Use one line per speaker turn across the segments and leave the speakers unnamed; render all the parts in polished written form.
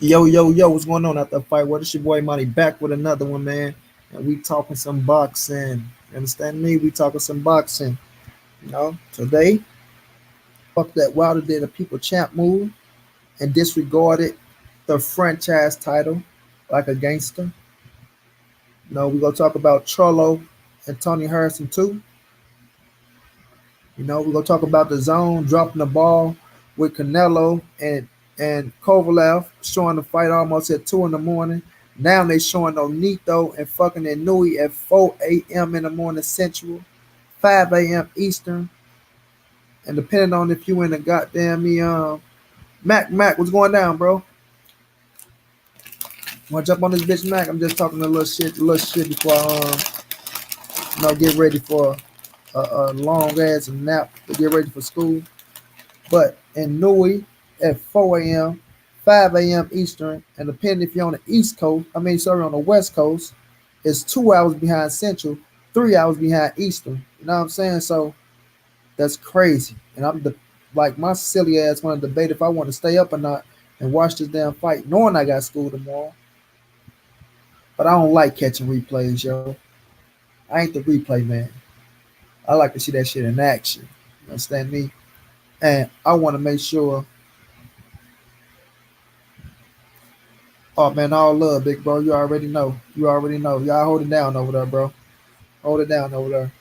Yo, yo, yo, what's going on after the fight? What is your boy Money back with another one, man? And we talking some boxing. You understand me? We talking some boxing. Today, fuck that Wilder did a people champ move and disregarded the franchise title like a gangster. We gonna talk about Charlo and Tony Harrison too. We gonna talk about the zone dropping the ball with Canelo and Kovalev showing the fight almost at 2 in the morning. Now they showing Onito and fucking Inui at 4 a.m. in the morning Central, 5 a.m. Eastern, and depending on if you in the goddamn Mac, what's going down, bro? Wanna jump on this bitch Mac? I'm just talking a little shit before get ready for a long ass nap to get ready for school. But in Nui at 4 a.m., 5 a.m. Eastern, and depending if you're on the East Coast, on the West Coast, it's 2 hours behind Central, 3 hours behind Eastern. You know what I'm saying? So that's crazy. And like my silly ass want to debate if I want to stay up or not and watch this damn fight, knowing I got school tomorrow. But I don't like catching replays, yo. I ain't the replay man. I like to see that shit in action. You understand me? And I want to make sure. Oh man, all love, big bro. You already know. You already know. Y'all hold it down over there, bro. Hold it down over there.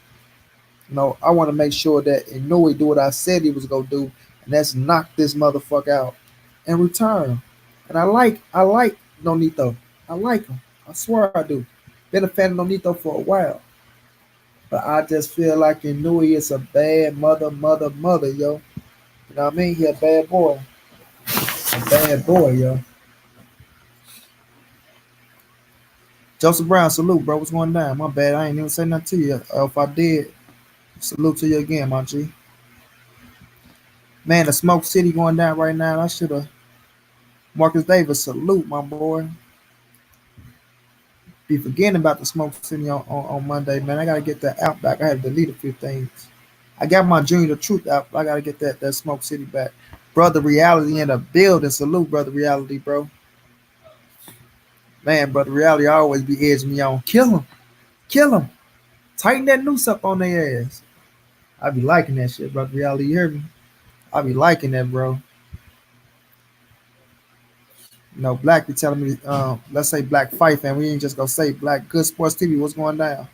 I want to make sure that Inouye do what I said he was gonna do, and that's knock this motherfucker out and return. And I like Nonito. I like him. I swear I do. Been a fan of Nonito for a while, but I just feel like Inouye is a bad mother, yo. You know what I mean? He a bad boy, yo. Joseph Brown, salute, bro. What's going down? My bad. I ain't even say nothing to you. If I did, salute to you again, my G. Man, the Smoke City going down right now. I should have. Marcus Davis, salute, my boy. Be forgetting about the Smoke City on Monday, man. I got to get that app back. I had to delete a few things. I got my Junior the Truth app. I got to get that Smoke City back. Brother Reality in the building. Salute, Brother Reality, bro. Man, Brother Reality always be edging me on. Kill him. Kill him. Tighten that noose up on their ass. I be liking that shit, Brother Reality. You hear me? I be liking that, bro. Black be telling me, let's say Black Fight fan. We ain't just gonna say Black Good Sports TV. What's going down?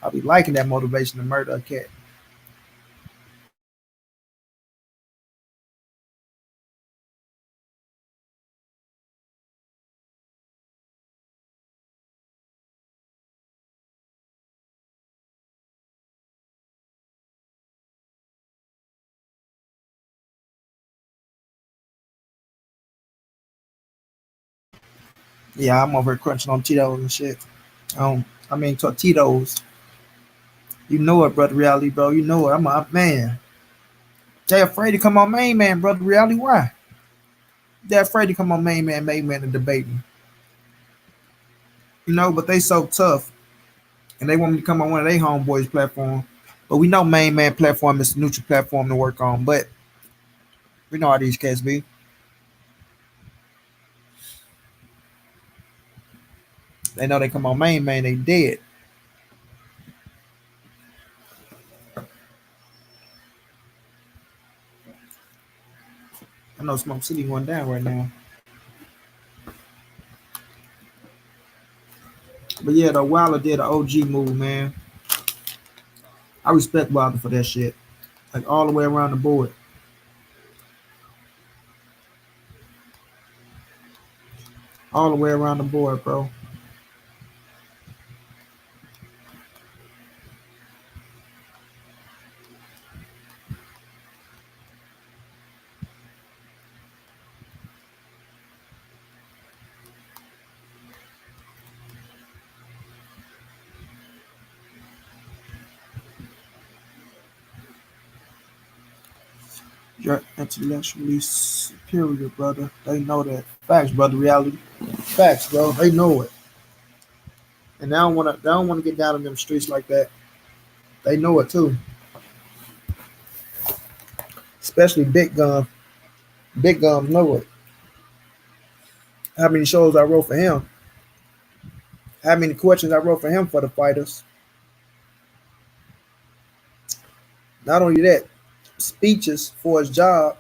I be liking that motivation to murder a cat. Yeah, I'm over here crunching on Tito's and shit. I mean Tortitos. You know it, Brother Reality, bro. You know it. I'm a man. They afraid to come on main man, Brother Reality. Why? They afraid to come on main man and debate me. But they so tough and they want me to come on one of their homeboys platform. But we know main man platform is a neutral platform to work on. But we know how these cats be. They know they come on main man, they dead. I know Smoke City going down right now. But yeah, the Wilder did an OG move, man. I respect Wilder for that shit. Like all the way around the board. All the way around the board, bro. You're intellectually superior, brother. They know that. Facts, brother. Reality. Facts, bro. They know it. And they don't wanna get down in them streets like that. They know it too. Especially big gums. Big gums know it. how many shows I wrote for him, how many questions I wrote for him for the fighters. Not only that, speeches for his job,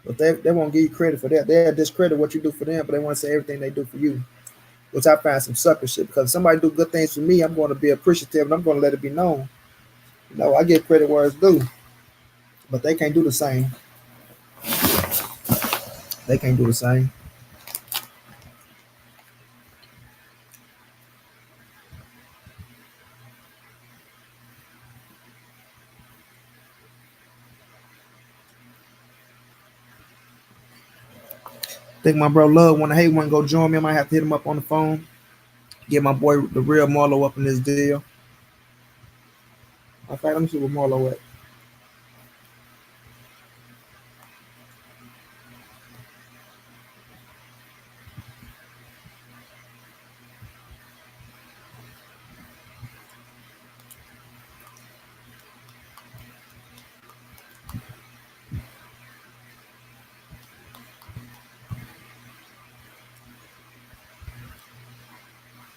but they won't give you credit for that. They'll discredit what you do for them, but they want to say everything they do for you, which I find some sucker shit. Because if somebody do good things for me, I'm going to be appreciative and I'm going to let it be known. I get credit where it's due, but they can't do the same. They can't do the same. Think my bro Love want to hate one go join me. I might have to hit him up on the phone. Get my boy the real Marlo up in this deal. In fact, let me see where Marlo at.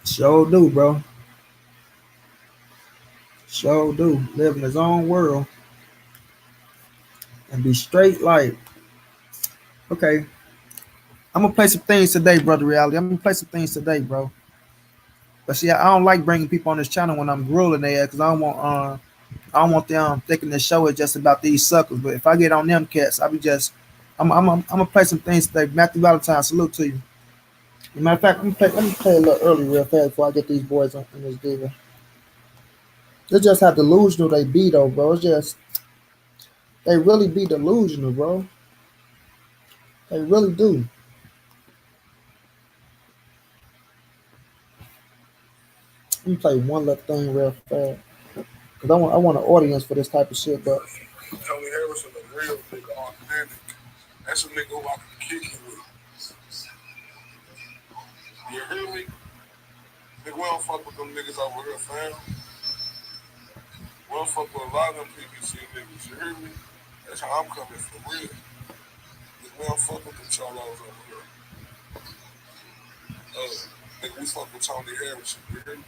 Sure do, bro. Sure do. Live in his own world and be straight like, okay, I'm gonna play some things today, brother. Reality. I'm gonna play some things today, bro. But see, I don't like bringing people on this channel when I'm grilling their because I don't want them thinking the show is just about these suckers. But if I get on them cats, I be just I'm gonna play some things today. Matthew Valentine, salute to you. As a matter of fact, let me play a little early real fast before I get these boys on in this deal. They just how delusional they be though, bro. It's just they really be delusional, bro. They really do. Let me play one little thing real fast. Cause I want an audience for this type of shit, but
Tony Harrison, a real nigga, authentic. That's a nigga who I can kick you with. You hear me? Nigga, we don't fuck with them niggas over here, fam. We don't fuck with a lot of them PBC niggas, you hear me? That's how I'm coming for real. Nigga, we don't fuck with them Charlos over here. Nigga, we fuck with Tony Harrison, you hear me?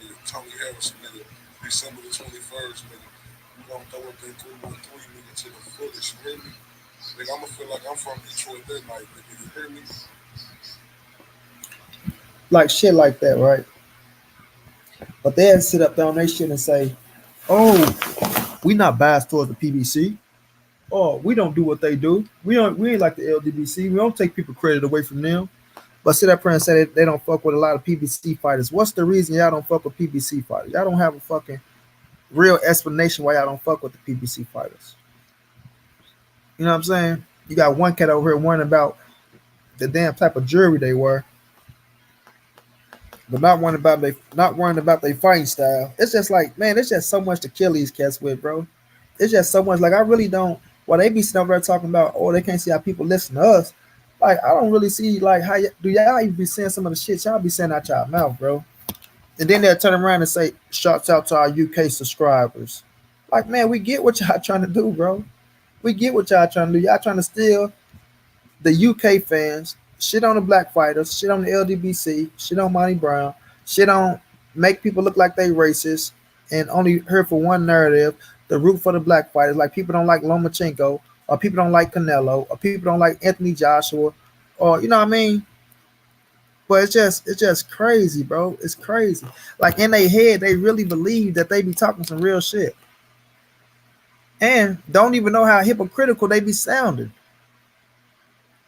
Yeah, Tony Harrison, nigga. December the 21st, nigga. We gonna throw up that 313, nigga, to the fullest, you hear me? Nigga, I'ma feel like I'm from Detroit that night, nigga, you hear me?
like shit like that, right? But they'll sit up there on their shit and say, "Oh, we not biased towards the PBC. Oh, we don't do what they do. We ain't like the LDBC. We don't take people credit away from them." But sit up there and say they don't fuck with a lot of PBC fighters. What's the reason y'all don't fuck with PBC fighters? Y'all don't have a fucking real explanation why y'all don't fuck with the PBC fighters. You know what I'm saying? You got one cat over here worrying about the damn type of jury they were, but not worrying about their fighting style. It's just like, man, it's just so much to kill these cats with, bro. It's just so much. Like I really don't. While they be sitting over there talking about, oh, they can't see how people listen to us. Like I don't really see like how do y'all even be saying some of the shit y'all be saying out y'all mouth, bro. And then they'll turn around and say, shouts out to our UK subscribers. Like, man, we get what y'all trying to do, bro. We get what y'all trying to do. Y'all trying to steal the UK fans, shit on the black fighters, shit on the LDBC, shit on Monty Brown, shit on make people look like they racist and only here for one narrative, the root for the black fighters. Like people don't like Lomachenko, or people don't like Canelo, or people don't like Anthony Joshua, or you know what I mean? But it's just crazy, bro. It's crazy. Like in their head, they really believe that they be talking some real shit. And don't even know how hypocritical they be sounding. You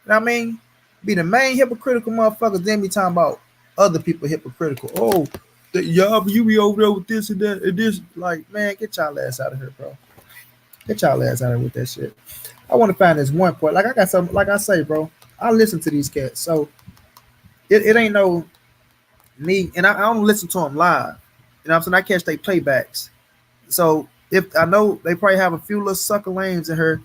know what I mean? Be the main hypocritical motherfuckers, then be talking about other people hypocritical. Oh, y'all, you be over there with this and that and this. Like, man, get y'all ass out of here, bro. Get y'all ass out of here with that shit. I want to find this one point. Like I got some, like I say, bro, I listen to these cats. So it ain't no me, and I don't listen to them live. You know what I'm saying? I catch they playbacks. So if I know they probably have a few little sucker lanes in here,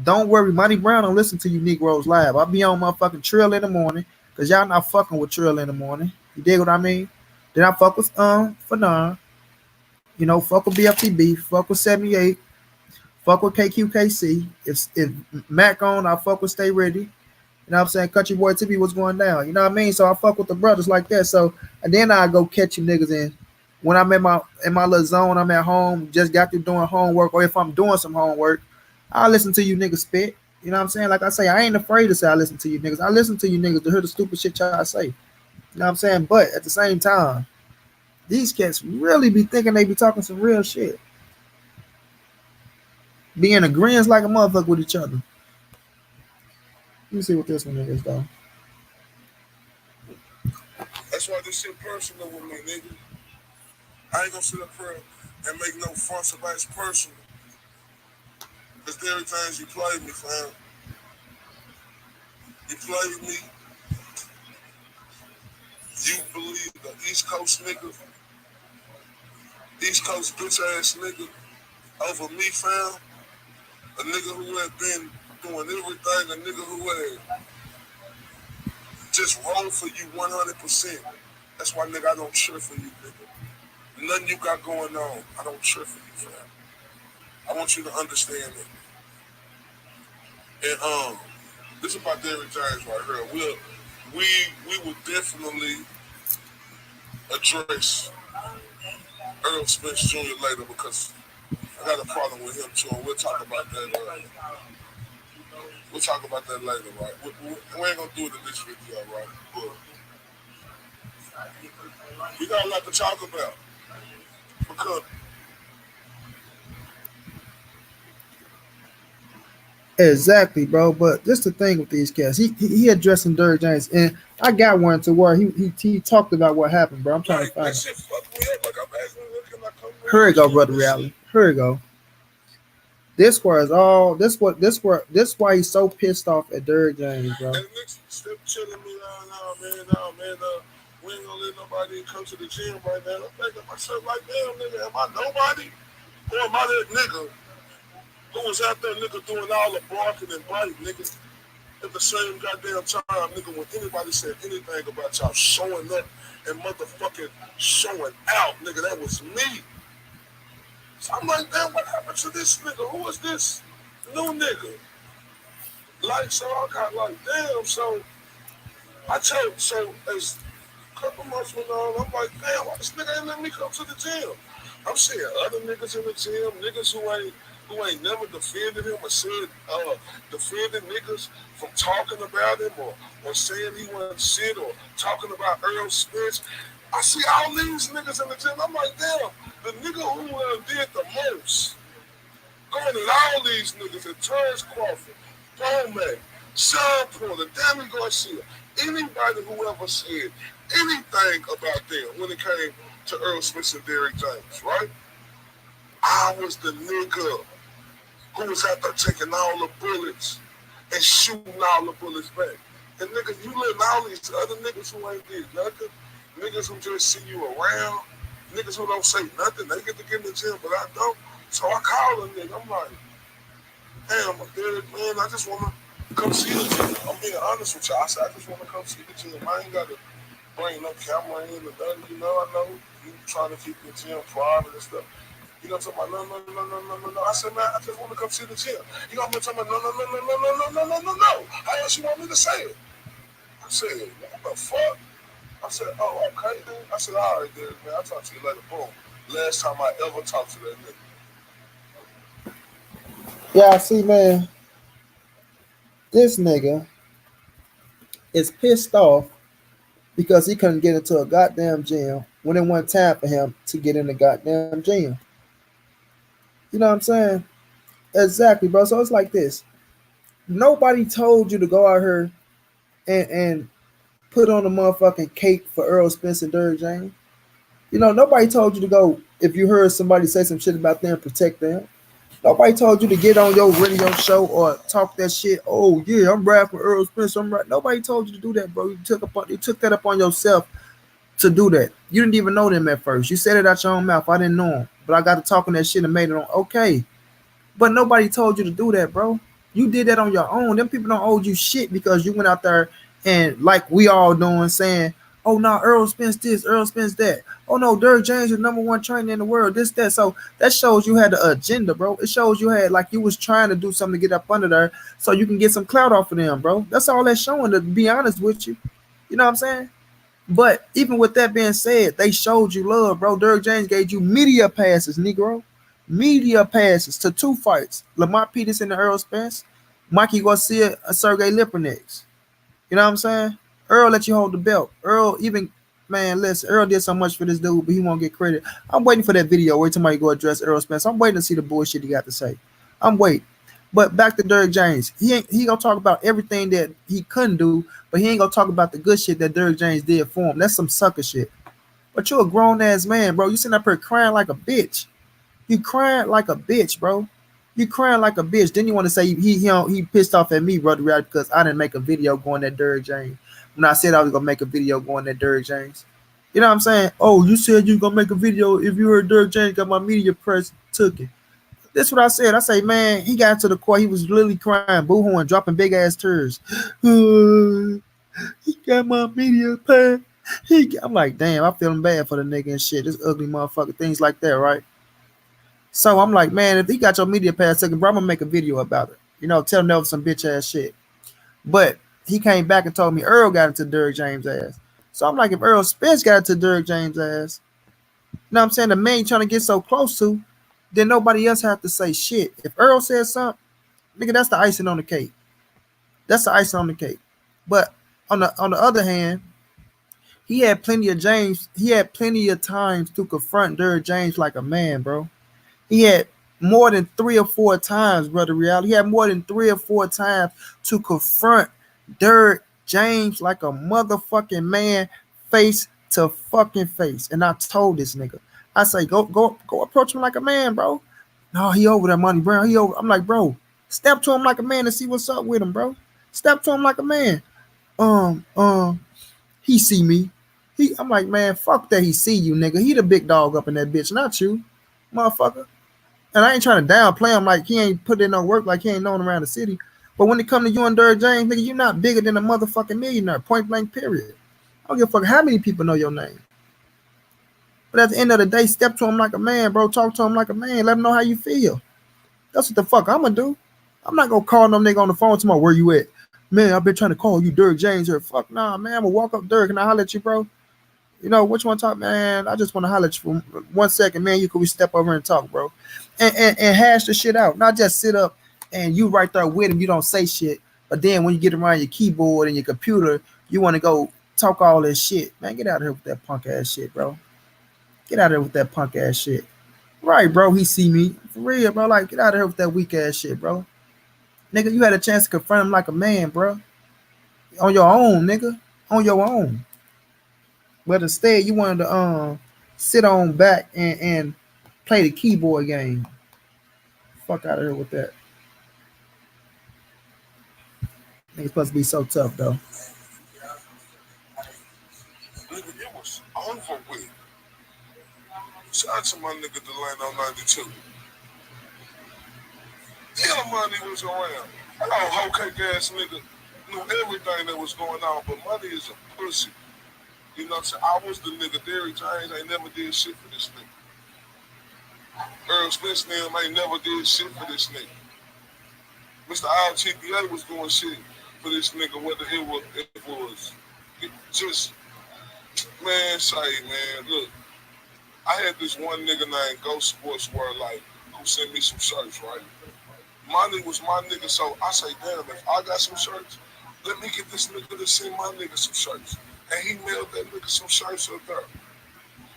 don't worry, Monty Brown don't listen to you Negroes live. I'll be on motherfucking Trill in the morning, cause y'all not fucking with Trill in the morning. You dig what I mean? Then I fuck with Fanon, fuck with BFTB, fuck with 78, fuck with KQKC. If Mac on, I fuck with Stay Ready. You know what I'm saying? Country Boy TV was going down. You know what I mean? So I fuck with the brothers like that. So and then I go catch you niggas in when I'm in my little zone, I'm at home, just got through doing homework, or if I'm doing some homework, I listen to you niggas spit. You know what I'm saying? Like I say, I ain't afraid to say I listen to you niggas. I listen to you niggas to hear the stupid shit y'all say. You know what I'm saying? But at the same time, these cats really be thinking they be talking some real shit. Being agreeing like a motherfucker with each other. Let me see what this one is though.
That's why this shit personal with me, nigga. I ain't gonna sit up here and make no fuss about it's personal. Cause there are times you play me, fam. You play me, you believe the East Coast nigga, East Coast bitch ass nigga over me, fam. A nigga who had been doing everything, a nigga who had just roll for you 100%. That's why, nigga, I don't cheer for you, nigga. Nothing you got going on, I don't cheer for you, fam. I want you to understand it. And this is about Derrick James right here. We will definitely address Earl Spence Jr. later because I got a problem with him too. And we'll talk about that. We'll talk about that later, right? We ain't gonna do it in this video, right? But we got a lot to talk about because
Exactly, bro. But this the thing with these cats. He addressing Derrick James, and I got one to where he talked about what happened, bro. I'm trying to
like
find
that
it.
shit fucked me up. Like I'm asking, can I come
Here
on
we go,
and
brother.
this shit?
Reality. Here we go. This was all. This why he's so pissed off at Derrick James, bro.
And the next step telling me, nah, man, we ain't gonna let nobody come to the gym right now. I'm thinking to myself like, damn, nigga, am I nobody? Or am I that nigga who was out there, nigga, doing all the barking and biting, nigga? At the same goddamn time, nigga, when anybody said anything about y'all showing up and motherfucking showing out, nigga, that was me. So I'm like, damn, what happened to this nigga? Who is this new nigga? Like, so I got like, damn, so I told, so as a couple months went on, I'm like, damn, why this nigga ain't let me come to the gym? I'm seeing other niggas in the gym, niggas who ain't never defended him or said defended niggas from talking about him or saying he wasn't shit or talking about Earl Spence. I see all these niggas in the gym. I'm like, damn, the nigga who did the most, going at all these niggas at Terrence Crawford, Bowman, Sean Porter, Danny Garcia, anybody who ever said anything about them when it came to Earl Spence and Derrick James, right? I was the nigga who was out there taking all the bullets and shooting all the bullets back. And nigga, you letting all these other niggas who ain't did nothing, niggas who just see you around, niggas who don't say nothing, they get to get in the gym, but I don't. So I call a nigga, I'm like, damn, Derrick, man, I just wanna come see the gym. I'm being honest with you. I said, I just wanna come see the gym. I ain't gotta bring no camera in or nothing, you know. I know you trying to keep the gym private and stuff. You know, talking about no. I said, man, I just want to come see the gym. You know, I'm talking about no. How else you want me to say it? I said, what the fuck? I said, oh, okay, then. I said, all right, then, man. I'll talk to you later. Boom. Last time I ever talked to that nigga.
Yeah, see, man, this nigga is pissed off because he couldn't get into a goddamn gym when it wasn't time for him to get in the goddamn gym. You know what I'm saying? Exactly, bro. So it's like this. Nobody told you to go out here and put on a motherfucking cape for Earl Spence and Derrick James. You know, nobody told you to go if you heard somebody say some shit about them, protect them. Nobody told you to get on your radio show or talk that shit. Oh yeah, I'm rapping Earl Spence. I'm rap. Nobody told you to do that, bro. You took that upon yourself to do that. You didn't even know them at first. You said it out your own mouth. I didn't know them, but I got to talking that shit and made it on. Okay, but nobody told you to do that, bro. You did that on your own. Them people don't owe you shit because you went out there and like we all doing saying, Oh no, Earl Spence this, Earl Spence that. Oh no, Derrick James is #1 trainer in the world. This that. So that shows you had an agenda, bro. It shows you had like you was trying to do something to get up under there so you can get some clout off of them, bro. That's all that's showing. To be honest with you, you know what I'm saying? But even with that being said, they showed you love, bro. Derrick James gave you media passes, Negro. Media passes to 2 fights. Lamont Peterson and Earl Spence, Mikey Garcia and Sergey Lipinex. You know what I'm saying? Earl let you hold the belt. Earl even, man, listen, Earl did so much for this dude, but he won't get credit. I'm waiting for that video where somebody go address Earl Spence. I'm waiting to see the bullshit he got to say. I'm waiting. But back to Derrick James. He gonna talk about everything that he couldn't do, but he ain't gonna talk about the good shit that Derrick James did for him. That's some sucker shit. But you're a grown ass man, bro. You sitting up here crying like a bitch. You crying like a bitch, bro. You crying like a bitch. Then you want to say he pissed off at me, brother, because I didn't make a video going at Derrick James. When I said I was gonna make a video going at Derrick James. You know what I'm saying? Oh, you said you gonna make a video if you heard Derrick James got my media press took it. That's what I said. I say, man, he got to the court. He was literally crying, boohooing, dropping big ass tears. He got my media pass. I'm like, damn, I'm feeling bad for the nigga and shit. This ugly motherfucker, things like that, right? So I'm like, man, if he got your media pass taken, bro, I'm gonna make a video about it. You know, tell him that was some bitch ass shit. But he came back and told me Earl got into Derrick James' ass. So I'm like, if Earl Spence got into Derrick James' ass, you know what I'm saying? The man trying to get so close to, then nobody else have to say shit. If Earl says something, nigga, that's the icing on the cake. That's the icing on the cake. But on the other hand, he had plenty of times to confront Derrick James like a man, bro. He had more than 3 or 4 times, brother Real. He had more than 3 or 4 times to confront Derrick James like a motherfucking man, face to fucking face. And I told this nigga, I say, go approach him like a man, bro. No, he over there, money, bro. He over. I'm like, bro, step to him like a man and see what's up with him, bro. Step to him like a man. He see me. I'm like, man, fuck that. He see you, nigga. He the big dog up in that bitch, not you, motherfucker. And I ain't trying to downplay him like he ain't put in no work, like he ain't known around the city. But when it come to you and Derrick James, nigga, you're not bigger than a motherfucking millionaire, point blank, period. I don't give a fuck how many people know your name. But at the end of the day, step to him like a man, bro. Talk to him like a man. Let him know how you feel. That's what the fuck I'm gonna do. I'm not gonna call no nigga on the phone tomorrow. Where you at? Man, I've been trying to call you Derrick James here. Fuck nah, man. I'm gonna walk up Derrick and I holler at you, bro. You know, which one talk, man? I just want to holler at you for 1 second, man. Could we step over and talk, bro? And hash the shit out. Not just sit up and you right there with him, you don't say shit. But then when you get around your keyboard and your computer, you want to go talk all this shit. Man, get out of here with that punk ass shit, bro. Get out of here with that punk ass shit. Right, bro, he see me. For real, bro. Like, get out of here with that weak ass shit, bro. Nigga, you had a chance to confront him like a man, bro. On your own, nigga. On your own. But instead, you wanted to sit on back and play the keyboard game. Fuck out of here with that. Nigga's supposed to be so tough, though.
Nigga, it was over with. Shout out to my nigga Delano 92. Hell, money was around. I know whole cake ass nigga knew everything that was going on, but money is a pussy. You know what I'm saying? I was the nigga. Derrick James ain't never did shit for this nigga. Earl Spence and them ain't never did shit for this nigga. Mr. RTPA was doing shit for this nigga, whether it was just, man, look, I had this one nigga named Ghost Sports World Life who sent me some shirts, right? Money was my nigga, so I say, damn, if I got some shirts, let me get this nigga to send my nigga some shirts. And he mailed that nigga some shirts up there.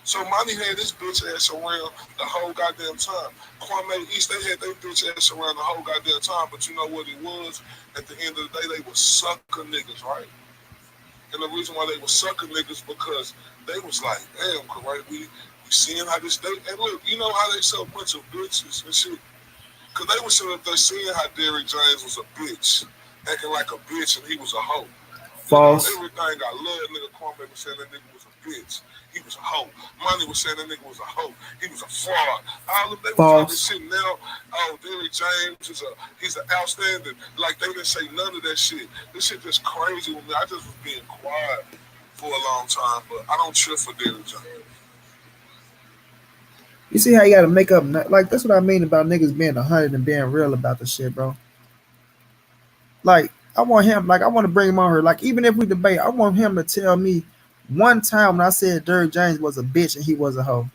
So Money had this bitch ass around the whole goddamn time. Kwame East, they had their bitch ass around the whole goddamn time, but you know what it was? At the end of the day, they were sucker niggas, right? And the reason why they were sucker niggas because they was like, damn, right, we seeing how this day, and look, you know how they sell a bunch of bitches and shit? Because they were sitting up there seeing how Derrick James was a bitch, acting like a bitch, and he was a hoe.
False.
You know, everything I love, nigga Kwame was saying that nigga was a bitch. He was a hoe. Money was saying that nigga was a hoe. He was a fraud. All of them, they was talking shit now. Oh, Derrick James he's an outstanding. Like, they didn't say none of that shit. This shit just crazy with me. I just was being quiet for a long time, but I don't trip for Derrick Jones.
You see how you got to make up? Like that's what I mean about niggas being 100 and being real about the shit, bro. Like I want him, like I want to bring him on here. Like even if we debate, I want him to tell me one time when I said Derrick James was a bitch and he was a hoe.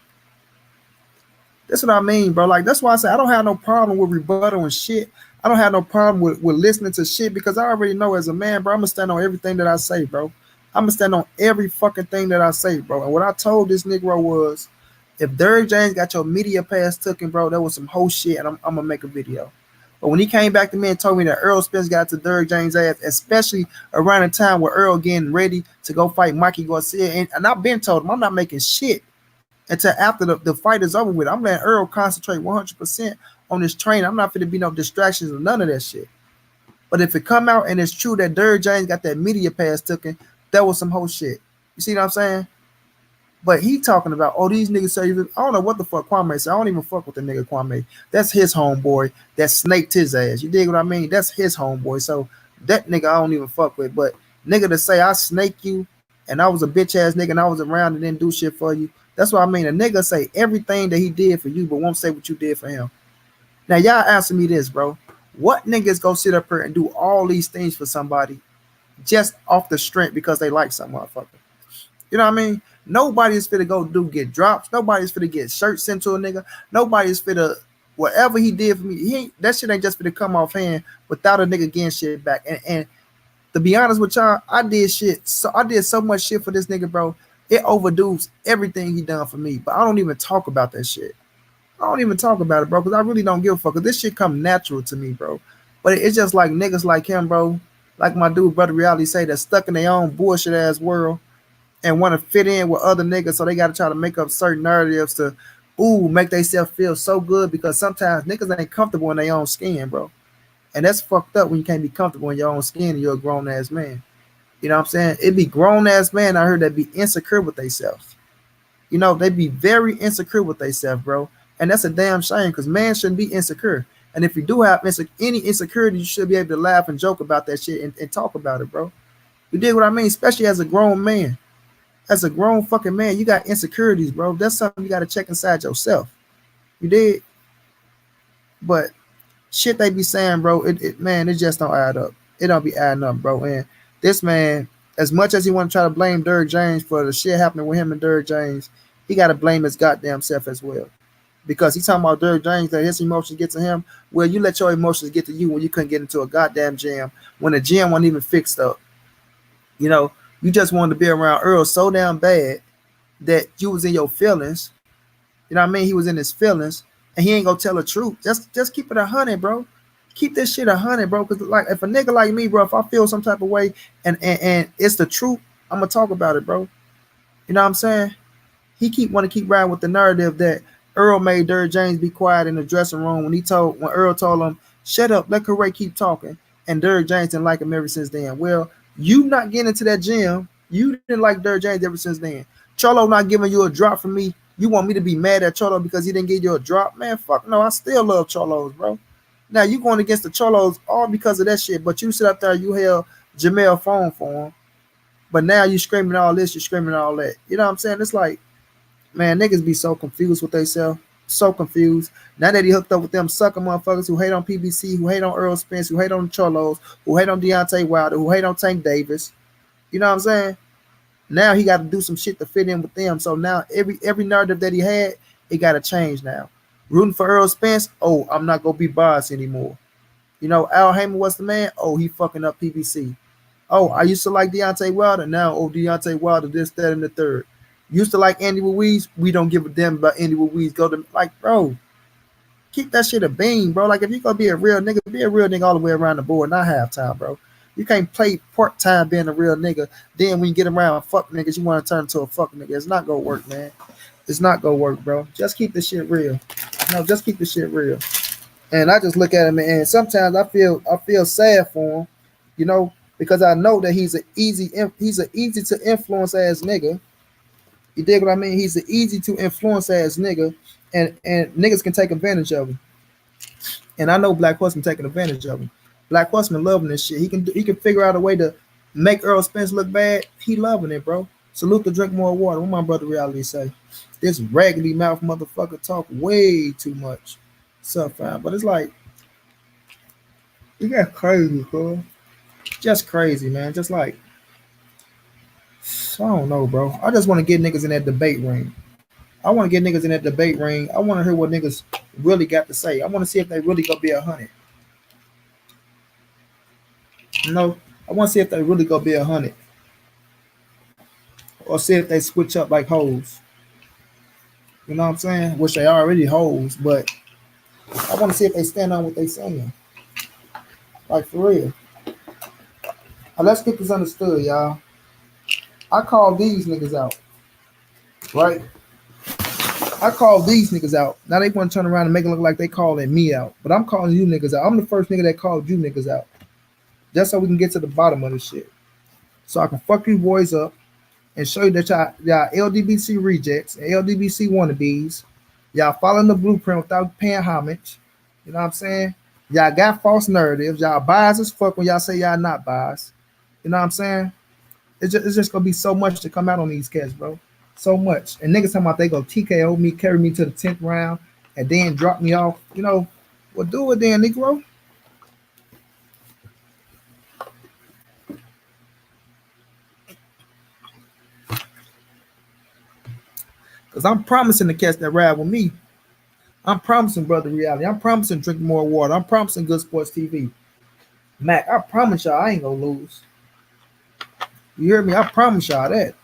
That's what I mean, bro. Like that's why I say I don't have no problem with rebuttal and shit. I don't have no problem with listening to shit because I already know as a man, bro, I'm gonna stand on everything that I say, bro. I'm gonna stand on every fucking thing that I say, bro. And what I told this Negro was, if Derrick James got your media pass taken, bro, that was some whole shit, and I'm gonna make a video. But when he came back to me and told me that Earl Spence got to Derrick James' ass, especially around the time where Earl getting ready to go fight Mikey Garcia, and I've been told him I'm not making shit until after the fight is over with. I'm letting Earl concentrate 100% on this training. I'm not going to be no distractions or none of that shit. But if it come out and it's true that Derrick James got that media pass taken, that was some whole shit. You see what I'm saying? But he talking about, oh, these niggas say, I don't know what the fuck Kwame said. I don't even fuck with the nigga Kwame. That's his homeboy that snaked his ass. You dig what I mean? That's his homeboy. So that nigga I don't even fuck with. But nigga to say I snake you and I was a bitch ass nigga and I was around and didn't do shit for you. That's what I mean. A nigga say everything that he did for you, but won't say what you did for him. Now y'all answer me this, bro. What niggas go sit up here and do all these things for somebody just off the strength because they like some motherfucker? You know what I mean? Nobody's finna go get drops. Nobody's finna get shirts sent to a nigga. Nobody's finna whatever he did for me. That shit ain't just finna come off hand without a nigga getting shit back. And to be honest with y'all, I did shit. So I did so much shit for this nigga, bro. It overdoes everything he done for me. But I don't even talk about that shit. I don't even talk about it, bro, because I really don't give a fuck. Cause this shit come natural to me, bro. But it's just like niggas like him, bro. Like my dude, Brother Reality say, that's stuck in their own bullshit ass world and want to fit in with other niggas, so they got to try to make up certain narratives to, make themselves feel so good because sometimes niggas ain't comfortable in their own skin, bro. And that's fucked up when you can't be comfortable in your own skin and you're a grown ass man. You know what I'm saying? It be grown ass man I heard that be insecure with themselves. You know, they be very insecure with themselves, bro. And that's a damn shame because man shouldn't be insecure. And if you do have any insecurity, you should be able to laugh and joke about that shit and talk about it, bro. You dig what I mean? Especially as a grown man. As a grown fucking man, you got insecurities, bro. That's something you got to check inside yourself. You did? But shit they be saying, bro, man, it just don't add up. It don't be adding up, bro. And this man, as much as he want to try to blame Derrick James for the shit happening with him and Derrick James, he got to blame his goddamn self as well. Because he's talking about Derrick James that his emotions get to him. Well, you let your emotions get to you when you couldn't get into a goddamn gym, when the gym wasn't even fixed up. You know, you just wanted to be around Earl so damn bad that you was in your feelings. You know what I mean? He was in his feelings, and he ain't gonna tell the truth. Just keep it 100, bro. Keep this shit 100, bro. Because like, if a nigga like me, bro, if I feel some type of way and it's the truth, I'm gonna talk about it, bro. You know what I'm saying? He want to keep riding with the narrative that Earl made Derrick James be quiet in the dressing room when Earl told him, "Shut up, let Corey keep talking," and Derrick James didn't like him ever since then. Well, you not getting into that gym, you didn't like Derrick James ever since then. Charlo not giving you a drop from me. You want me to be mad at Charlo because he didn't give you a drop? Man, fuck no, I still love Charlos, bro. Now you going against the Charlos all because of that shit, but you sit up there, you held Jamel phone for him, but now you screaming all this, you screaming all that. You know what I'm saying? It's like, man, niggas be so confused with themselves. So confused. Now that he hooked up with them sucker motherfuckers who hate on PBC, who hate on Earl Spence, who hate on Charlos, who hate on Deontay Wilder, who hate on Tank Davis. You know what I'm saying? Now he got to do some shit to fit in with them. So now every narrative that he had, it got to change now. Rooting for Earl Spence, oh, I'm not going to be biased anymore. You know, Al Heyman was the man, oh, he fucking up PBC. Oh, I used to like Deontay Wilder, now, oh, Deontay Wilder, this, that, and the third. Used to like Andy Ruiz, we don't give a damn about Andy Ruiz. Go to, like, bro, keep that shit a beam, bro. Like, if you gonna be a real nigga all the way around the board, not halftime, bro. You can't play part time being a real nigga. Then when you get around fuck niggas, you want to turn into a fuck nigga. It's not gonna work, man. It's not gonna work, bro. Just keep this shit real. No, just keep this shit real. And I just look at him, and sometimes I feel sad for him, you know, because I know that he's an easy to influence ass nigga. You dig what I mean? He's an easy to influence ass nigga, and niggas can take advantage of him. And I know Black Horseman taking advantage of him. Black Horseman loving this shit. He can figure out a way to make Earl Spence look bad. He loving it, bro. Salute to drink more water. What my brother reality say? This raggedy mouth motherfucker talk way too much. So fine. But it's like, you got crazy, bro. Just crazy, man. Just like, I don't know, bro. I just want to get niggas in that debate ring. I want to get niggas in that debate ring. I want to hear what niggas really got to say. I want to see if they really gonna be 100. You know, I want to see if they really gonna be 100, or see if they switch up like hoes. You know what I'm saying? Which they already hoes, but I want to see if they stand on what they saying. Like for real. Now, let's get this understood, y'all. I call these niggas out, right? I call these niggas out. Now they want to turn around and make it look like they calling me out, but I'm calling you niggas out. I'm the first nigga that called you niggas out. Just so we can get to the bottom of this shit. So I can fuck you boys up and show you that y'all LDBC rejects and LDBC wannabes. Y'all following the blueprint without paying homage. You know what I'm saying? Y'all got false narratives. Y'all biased as fuck when y'all say y'all not biased. You know what I'm saying? It's just gonna be so much to come out on these cats, bro. So much. And niggas talking about they go TKO me, carry me to the 10th round, and then drop me off. You know, well, do it then, Negro. Because I'm promising the cats that ride with me. I'm promising Brother Reality. I'm promising drink more water. I'm promising Good Sports TV. Mac, I promise y'all I ain't gonna lose. You hear me? I promise y'all that.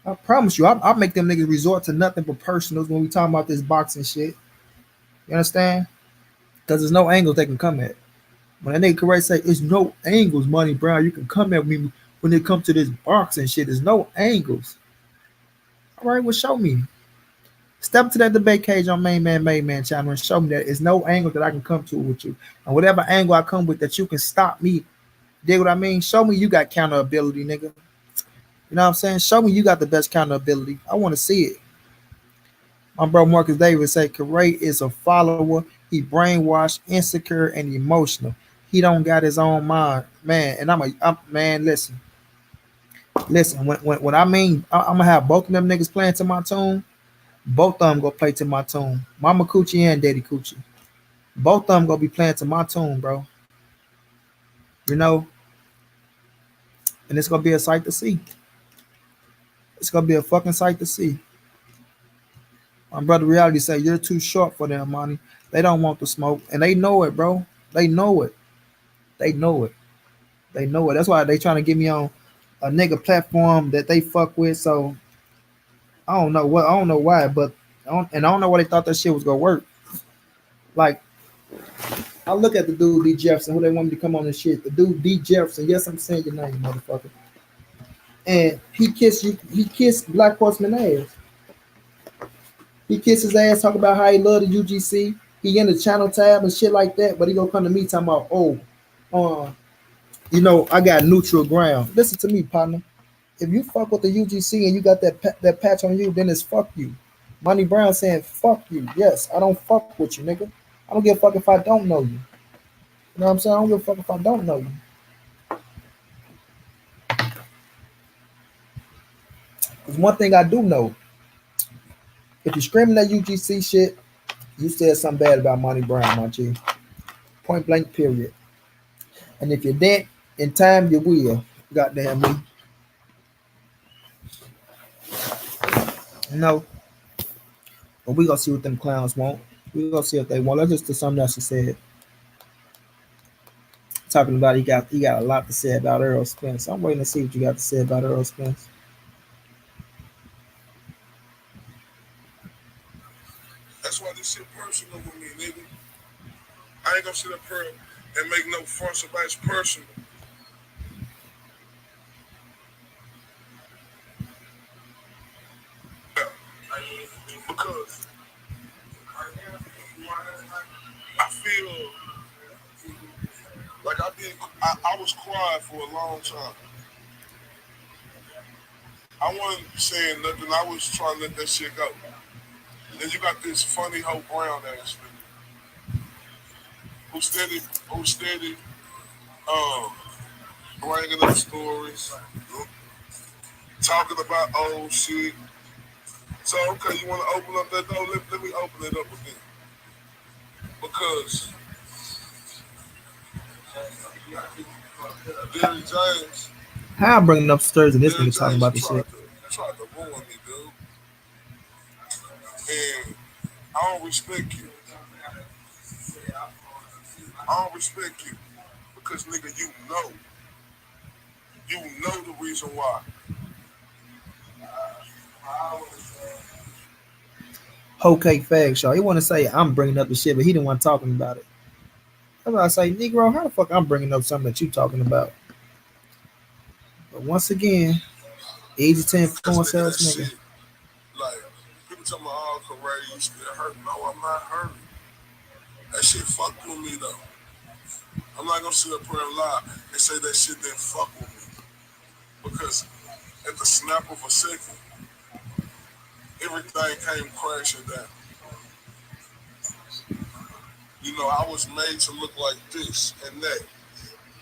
I promise you, I make them niggas resort to nothing but personals when we talking about this boxing shit. You understand? Because there's no angles they can come at. When that nigga correct say, it's no angles, Money Brown. You can come at me when it comes to this boxing shit. There's no angles. All right, well, show me. Step to that debate cage on Main Man channel and show me that it's no angle that I can come to with you. And whatever angle I come with that you can stop me. Dig what I mean? Show me you got counter ability, nigga. You know what I'm saying? Show me you got the best counter ability. I want to see it. My bro Marcus Davis say Corey is a follower. He brainwashed, insecure, and emotional. He don't got his own mind, man. And I'm man. Listen. When I mean I'm gonna have both of them niggas playing to my tune. Both of them gonna play to my tune. Mama Coochie and Daddy Coochie. Both of them gonna be playing to my tune, bro. You know, and it's gonna be a sight to see. It's gonna be a fucking sight to see. My brother Reality say you're too short for them, money. They don't want the smoke, and they know it, bro. They know it. They know it. They know it. That's why they trying to get me on a nigga platform that they fuck with. So I don't know what. I don't know why, but I don't know why they thought that shit was gonna work. Like I look at the dude D Jefferson, who they want me to come on this shit. The dude D Jefferson. Yes, I'm saying your name, motherfucker. And he kissed you. He kissed Black Horseman ass. He kissed his ass, talk about how he loved the UGC. He in the channel tab and shit like that. But he gonna come to me talking about, oh, uh, I got neutral ground. Listen to me, partner. If you fuck with the UGC and you got that patch on you, then it's fuck you. Money Brown saying fuck you. Yes, I don't fuck with you, nigga. I don't give a fuck if I don't know you. You know what I'm saying? I don't give a fuck if I don't know you. There's one thing I do know. If you're screaming that UGC shit, you said something bad about Money Brown, my G. Point blank, period. And if you're dead in time, you will. Goddamn me. No. But we gonna see what them clowns want. We gonna see what they want. Let's just do something else he said. Talking about he got a lot to say about Earl Spence. I'm waiting to see what you got to say about Earl Spence.
That's why this shit personal with me, nigga. I ain't gonna sit up here and make no fuss about it's personal. Because I feel like I was quiet for a long time. I wasn't saying nothing. I was trying to let that shit go. Then you got this funny Hope Brown ass nigga who steady bringing up stories talking about old shit. So okay, you want to open up that door? Let me open it up again because Derry James,
How I'm bringing up stirrs and this
Derry
nigga talking
James,
about this shit.
you tried to ruin me, dude, and I don't respect you. I don't respect you because nigga, you know the reason why.
Whole cake fag show. He want to say I'm bringing up the shit, but he didn't want talking about it. That's why I say, Negro, how the fuck I'm bringing up something that you talking about? But once again, easy to
Because
influence
nigga,
ass
that
nigga.
shit, like people tell me, oh, Correa, you still hurt? No, I'm not hurt. That shit fucked with me though. I'm not gonna sit up here and lie and say that shit didn't fuck with me because at the snap of a second, everything came crashing down. You know, I was made to look like this and that.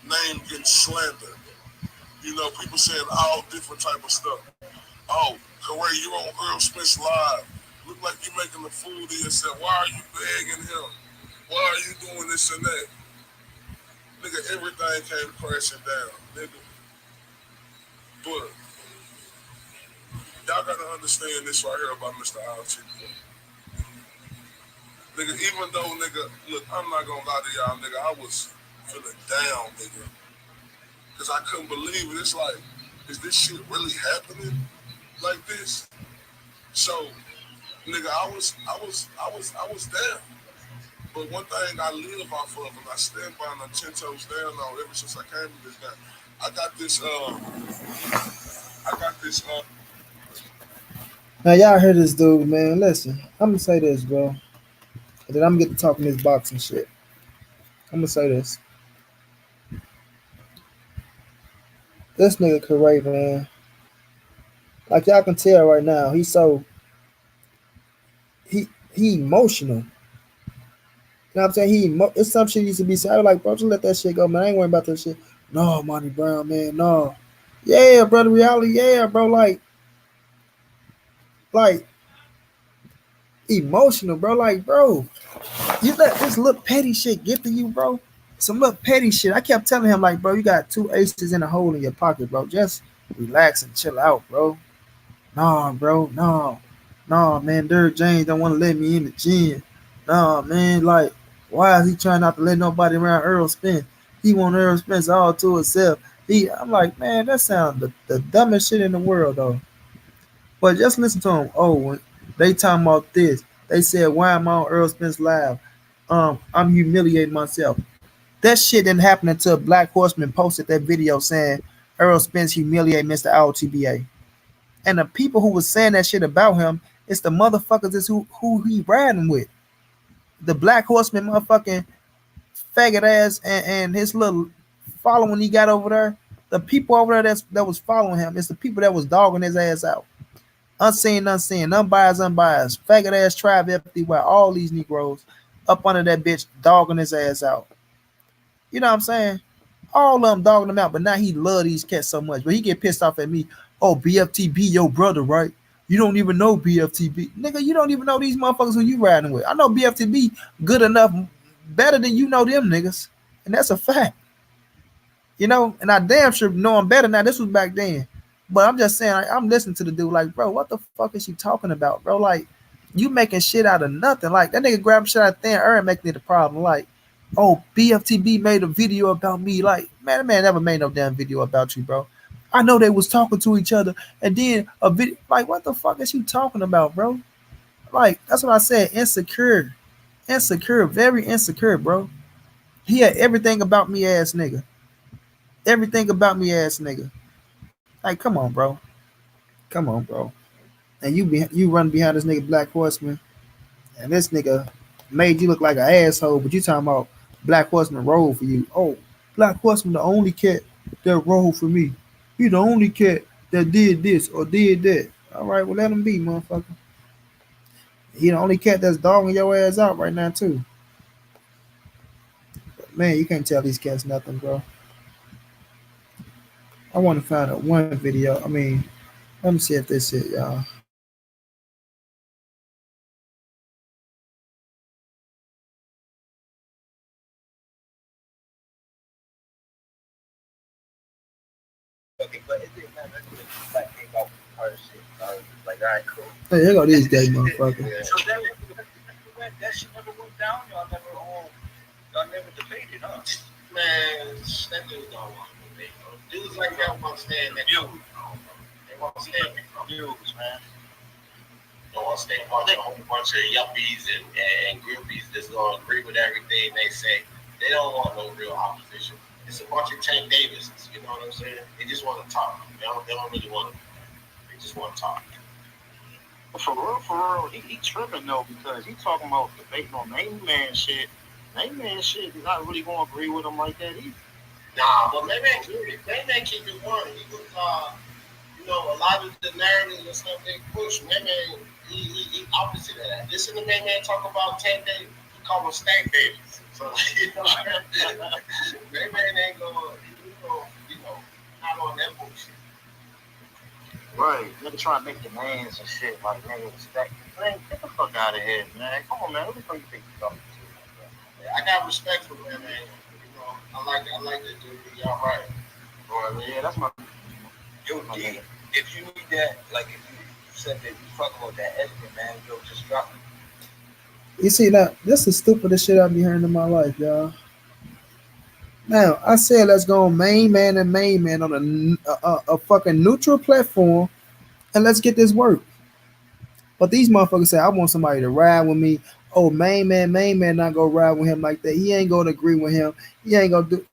Name getting slandered. You know, people saying all different type of stuff. Oh, Corey, you on Earl Smith's live. Look like you making a fool of yourself. Why are you begging him? Why are you doing this and that? Nigga, everything came crashing down. Nigga. But y'all gotta understand this right here about Mr. Alchi. Nigga, even though, nigga, look, I'm not gonna lie to y'all, nigga, I was feeling down, nigga. Cause I couldn't believe it. It's like, is this shit really happening like this? So, nigga, I was down. But one thing I live off of, and I stand by, and I'm 10 toes down on ever since I came to this guy. I got this, I got this,
Now y'all heard this dude, man. Listen, I'm gonna say this, bro. And then I'm gonna get to talking this boxing shit. I'm gonna say this. This nigga Corey, man. Like y'all can tell right now, he's so he emotional. You know what I'm saying? It's some shit used to be said. I was like, bro, just let that shit go, man. I ain't worrying about that shit. No, Monty Brown, man, no. Yeah, brother, reality, yeah, bro. Like emotional, bro. Like, bro, you let this little petty shit get to you, bro. Some little petty shit. I kept telling him, like, bro, you got two aces in a hole in your pocket, bro. Just relax and chill out, bro. Nah, bro, no. Nah, man, Derrick James don't want to let me in the gym. Nah, man, like, why is he trying not to let nobody around Earl Spence? He want Earl Spence all to himself. I'm like, man, that sounds the dumbest shit in the world, though. But just listen to him. Oh, when they talking about this, they said, why am I on Earl Spence live? I'm humiliating myself. That shit didn't happen until Black Horseman posted that video saying Earl Spence humiliate Mr. LTBA. And the people who was saying that shit about him, it's the motherfuckers is who he riding with. The Black Horseman motherfucking faggot ass and his little following he got over there. The people over there that was following him, it's the people that was dogging his ass out. Unseen, unbiased, faggot ass tribe FDY, all these Negroes up under that bitch dogging his ass out. You know what I'm saying? All of them dogging him out, but now he love these cats so much. But he get pissed off at me. Oh, BFTB, your brother, right? You don't even know BFTB. Nigga, you don't even know these motherfuckers who you riding with. I know BFTB good enough, better than you know them niggas. And that's a fact. You know, and I damn sure know him better now. This was back then. But I'm just saying, I'm listening to the dude like, bro, what the fuck is you talking about, bro? Like, you making shit out of nothing. Like, that nigga grabbing shit out of thin air and making it a problem. Like, oh, BFTB made a video about me. Like, man, that man never made no damn video about you, bro. I know they was talking to each other, and then a video. Like, what the fuck is you talking about, bro? Like, that's what I said. Insecure, very insecure, bro. He had everything about me, ass nigga. Everything about me, ass nigga. Like, come on, bro. Come on, bro. And you run behind this nigga Black Horseman, and this nigga made you look like an asshole, but you talking about Black Horseman rolled for you. Oh, Black Horseman the only cat that rolled for me. He the only cat that did this or did that. All right, well let him be, motherfucker. He the only cat that's dogging your ass out right now too. But man, you can't tell these cats nothing, bro. I want to find out one video. I mean, Let me see if this it, y'all. Hey, here go this gay motherfucker.
Man, that dude don't want to debate. Dudes like that want to stay in that views. They want to stay in the views, man. They want to stay a whole bunch of yuppies and groupies that's going to agree with everything they say. They don't want no real opposition. It's a bunch of Tank Davises, you know what I'm saying? They just want to talk. They don't really want to. They just want to talk.
For real, he tripping though because he talking about debating on main man shit. Main man shit is not really gonna agree with him like that either.
Nah, but maybe keep it one. He was, a lot of the narratives and stuff they push. Maybe he opposite of that. Listen to man talk about 10 days. He call them stank babies. So maybe ain't going, not on that bullshit.
Right, nigga trying to make demands and shit like nigga respect. Man, get the fuck out of here, man. Come on, man. Who the fuck you think you talking to?
I got respect for him, man. I like that dude. Y'all right.
Yeah, that's my.
Yo, D, if you need that, like if you said that you fuck about that editing, man, yo, just drop it.
You see that? This is the stupidest shit I've been hearing in my life, y'all. Now, I said let's go on main man and main man on a fucking neutral platform and let's get this work. But these motherfuckers say, I want somebody to ride with me. Oh, main man, not gonna ride with him like that. He ain't gonna agree with him. He ain't gonna do.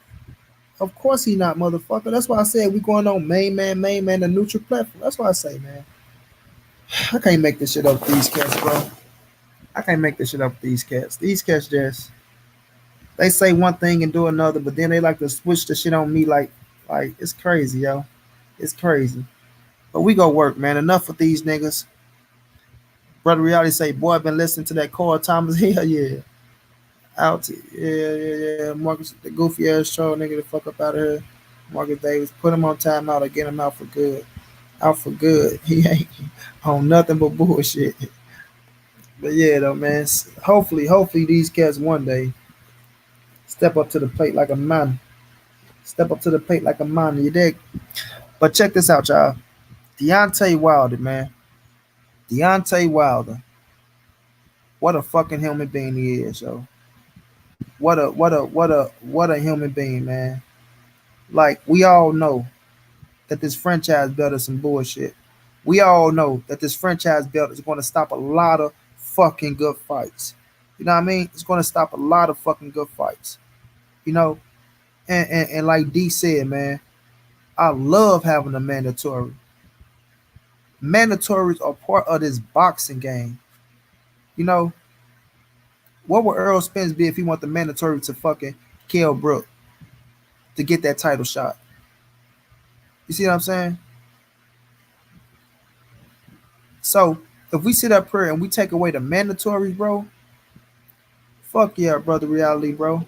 Of course he not, motherfucker. That's why I said we going on main man, the neutral platform. That's why I say, man. I can't make this shit up with these cats, bro. I can't make this shit up with these cats. These cats just they say one thing and do another, but then they like to switch the shit on me like it's crazy, yo. It's crazy. But we go work, man. Enough with these niggas. Brother Reality say, boy, I've been listening to that Cole Thomas. Hell yeah. Out. Yeah. Marcus, the goofy ass troll nigga, the fuck up out of here. Marcus Davis, put him on timeout or get him out for good. Out for good. He ain't on nothing but bullshit. But yeah, though, man. Hopefully these cats one day step up to the plate like a man. Step up to the plate like a man. You dig? But check this out, y'all. Deontay Wilder, man. Deontay Wilder. What a fucking human being he is, yo. What a human being, man. Like we all know that this franchise belt is some bullshit. We all know that this franchise belt is going to stop a lot of fucking good fights. You know what I mean? It's going to stop a lot of fucking good fights. You know, and like D said, man, I love having a mandatory. Mandatories are part of this boxing game. You know, what would Earl Spence be if he want the mandatory to fucking kill Brook to get that title shot? You see what I'm saying? So if we sit up here and we take away the mandatories, bro, fuck yeah, brother reality, bro.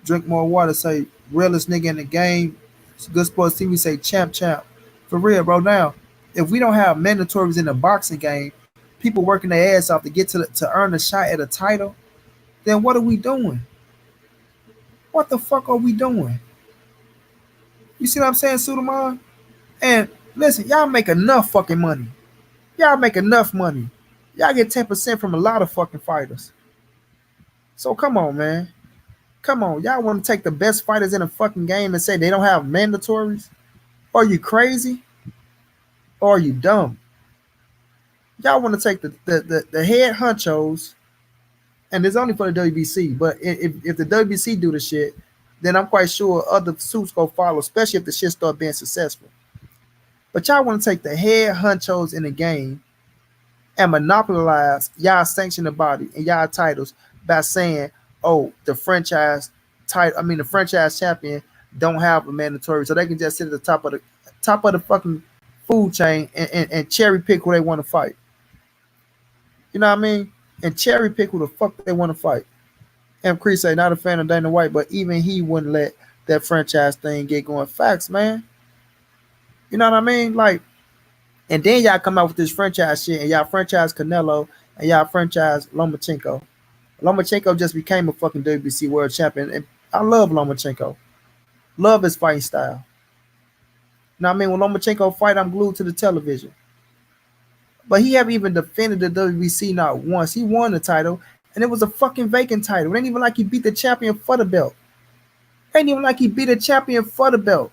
Drink more water, say realest nigga in the game. It's good sports TV say champ. For real, bro. Now, if we don't have mandatories in the boxing game, people working their ass off to get to earn a shot at a title, then what are we doing? What the fuck are we doing? You see what I'm saying, Sudaman? And listen, y'all make enough fucking money. Y'all make enough money. Y'all get 10% from a lot of fucking fighters. So come on, man. Come on. Y'all want to take the best fighters in the fucking game and say they don't have mandatories? Are you crazy? Or are you dumb? Y'all want to take the head honchos, and it's only for the WBC, but if the WBC do the shit, then I'm quite sure other suits go follow, especially if the shit start being successful. But y'all want to take the head honchos in the game and monopolize y'all sanctioned body and y'all titles by saying, "Oh, the franchise title. I mean, the franchise champion don't have a mandatory, so they can just sit at the top of the fucking food chain and cherry pick who they want to fight. You know what I mean? And cherry pick who the fuck they want to fight." M. Creed say not a fan of Dana White, but even he wouldn't let that franchise thing get going. Facts, man. You know what I mean? Like And then y'all come out with this franchise shit, and y'all franchise Canelo, and y'all franchise Lomachenko. Lomachenko just became a fucking WBC world champion, and I love Lomachenko. Love his fighting style. Now I mean, when Lomachenko fight, I'm glued to the television. But he haven't even defended the WBC not once. He won the title, and it was a fucking vacant title. It ain't even like he beat the champion for the belt. It ain't even like he beat a champion for the belt.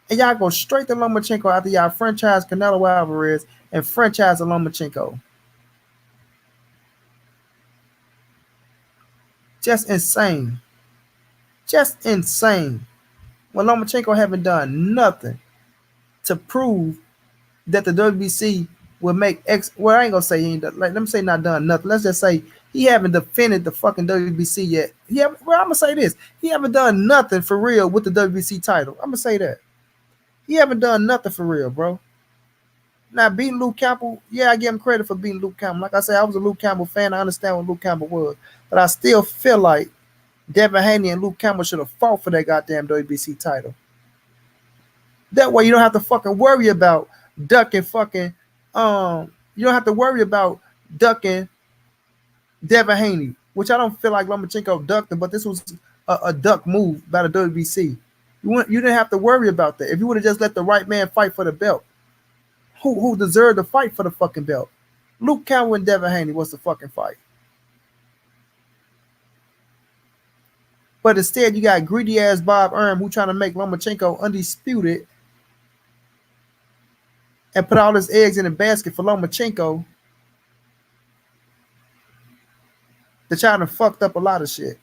And y'all go straight to Lomachenko after y'all franchise Canelo Alvarez and franchise Lomachenko. Just insane. Just insane. When Lomachenko haven't done nothing to prove that the WBC will make X. Well, I ain't gonna say he ain't done, like, let me say not done nothing. Let's just say he haven't defended the fucking WBC yet. Well, I'm gonna say this: he haven't done nothing for real with the WBC title. I'm gonna say that he haven't done nothing for real, bro. Now beating Luke Campbell, yeah, I give him credit for beating Luke Campbell. Like I said, I was a Luke Campbell fan. I understand what Luke Campbell was, but I still feel like Devin Haney and Luke Campbell should have fought for that goddamn WBC title. That way, you don't have to fucking worry about ducking fucking. You don't have to worry about ducking Devin Haney, which I don't feel like Lomachenko ducked him, but this was a duck move by the WBC. You didn't have to worry about that. If you would have just let the right man fight for the belt, who deserved to fight for the fucking belt? Luke Campbell and Devin Haney was the fucking fight. But instead, you got greedy ass Bob Arum who trying to make Lomachenko undisputed and put all his eggs in a basket for Lomachenko. That y'all done fucked up a lot of shit.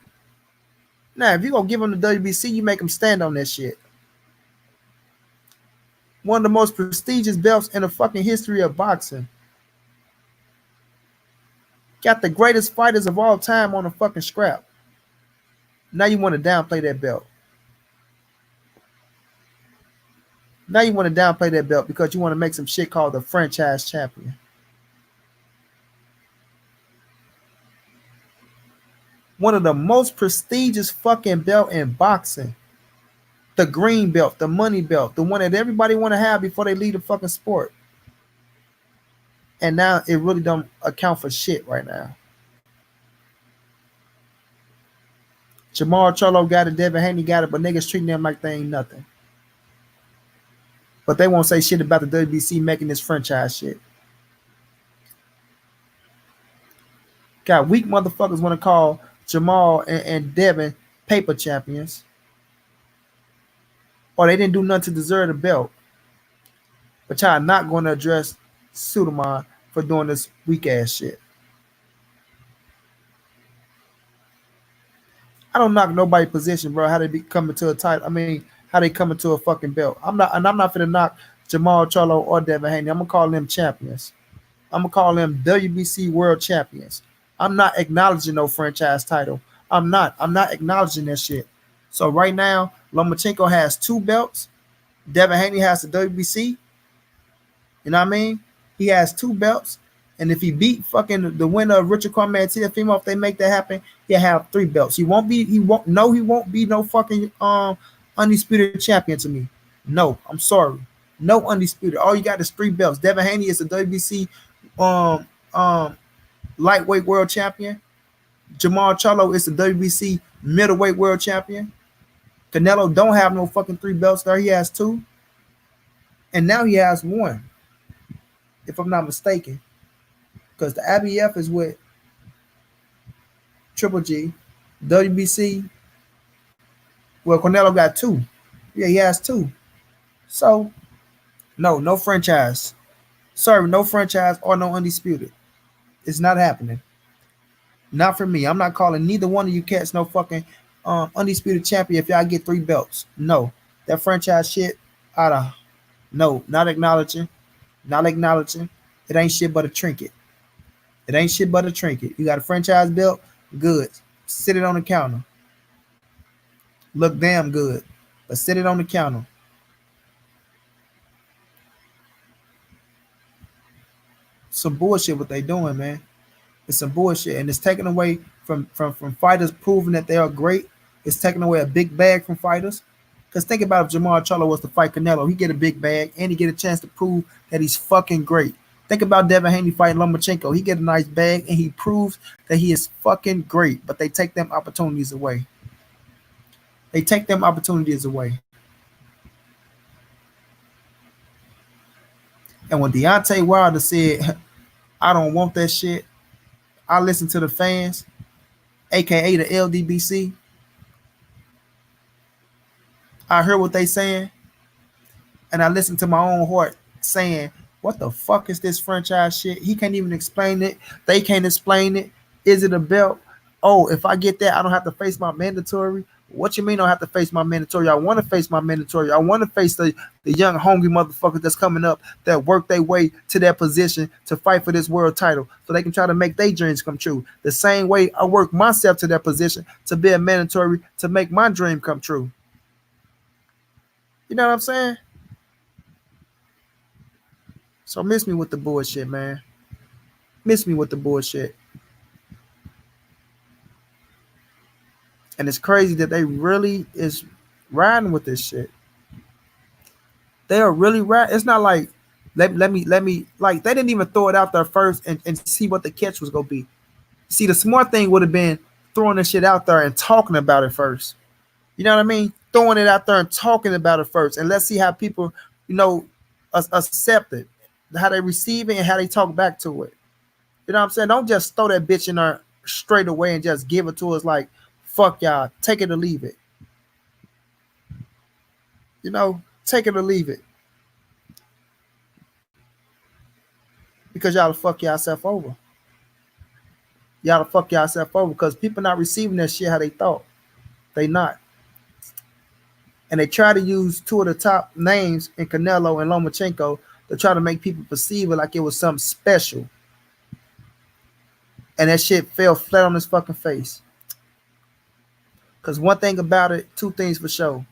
Now, if you gonna give him the WBC, you make him stand on that shit. One of the most prestigious belts in the fucking history of boxing. Got the greatest fighters of all time on a fucking scrap. Now you want to downplay that belt. Now you want to downplay that belt because you want to make some shit called the franchise champion. One of the most prestigious fucking belt in boxing. The green belt, the money belt, the one that everybody want to have before they leave the fucking sport. And now it really don't account for shit right now. Jamal Charlo got it, Devin Haney got it, but niggas treating them like they ain't nothing. But they won't say shit about the WBC making this franchise shit. Got weak motherfuckers want to call Jamal and Devin paper champions. Or they didn't do nothing to deserve the belt. But y'all not going to address Suleiman for doing this weak ass shit. I don't knock nobody's position, bro. How they be coming to a title. I mean, how they coming to a fucking belt. I'm not finna knock Jamal Charlo or Devin Haney. I'm gonna call them champions. I'm gonna call them WBC world champions. I'm not acknowledging no franchise title. I'm not acknowledging that shit. So right now, Lomachenko has 2 belts. Devin Haney has the WBC. You know what I mean? He has 2 belts. And if he beat fucking the winner of Richard Kwame and Teofimo, if they make that happen, he'll have 3 belts. He won't be no fucking undisputed champion to me. No, I'm sorry. No undisputed. All you got is 3 belts. Devin Haney is the WBC lightweight world champion. Jamal Charlo is the WBC middleweight world champion. Canelo don't have no fucking 3 belts there. He has 2. And now he has 1. If I'm not mistaken. Because the IBF is with Triple G. WBC. Well, Canelo got 2. Yeah, he has 2. So, no franchise. Sorry, no franchise or no undisputed. It's not happening. Not for me. I'm not calling neither one of you cats no fucking undisputed champion if y'all get 3 belts. No. That franchise shit, no, not acknowledging. Not acknowledging. It ain't shit but a trinket. It ain't shit but a trinket. You got a franchise belt? Good. Sit it on the counter. Look damn good. But sit it on the counter. Some bullshit what they doing, man. It's some bullshit. And it's taken away from fighters proving that they are great. It's taking away a big bag from fighters. Because think about if Jamal Charlo was to fight Canelo, he get a big bag and he get a chance to prove that he's fucking great. Think about Devin Haney fighting Lomachenko. He get a nice bag and he proves that he is fucking great. But they take them opportunities away. They take them opportunities away. And when Deontay Wilder said, I don't want that shit, I listen to the fans, aka the LDBC. I heard what they saying, and I listened to my own heart saying, what the fuck is this franchise shit? He can't even explain it. They can't explain it. Is it a belt? Oh, if I get that, I don't have to face my mandatory. What you mean I don't have to face my mandatory? I want to face my mandatory. I want to face the young hungry motherfuckers that's coming up that work their way to that position to fight for this world title so they can try to make their dreams come true. The same way I work myself to that position to be a mandatory to make my dream come true. You know what I'm saying? So miss me with the bullshit, man. Miss me with the bullshit. And it's crazy that they really is riding with this shit. They are really riding. It's not like let me like they didn't even throw it out there first and see what the catch was gonna be. See, the smart thing would have been throwing this shit out there and talking about it first. You know what I mean? Throwing it out there and talking about it first, and let's see how people, accept it, how they receive it, and how they talk back to it. You know what I'm saying? Don't just throw that bitch in there straight away and just give it to us like, fuck y'all, take it or leave it. Take it or leave it. Because y'all fuck yourself over. Y'all fuck yourself over because people not receiving that shit how they thought. They not. And they try to use two of the top names in Canelo and Lomachenko to try to make people perceive it like it was something special. And that shit fell flat on his fucking face. Because one thing about it, two things for sure.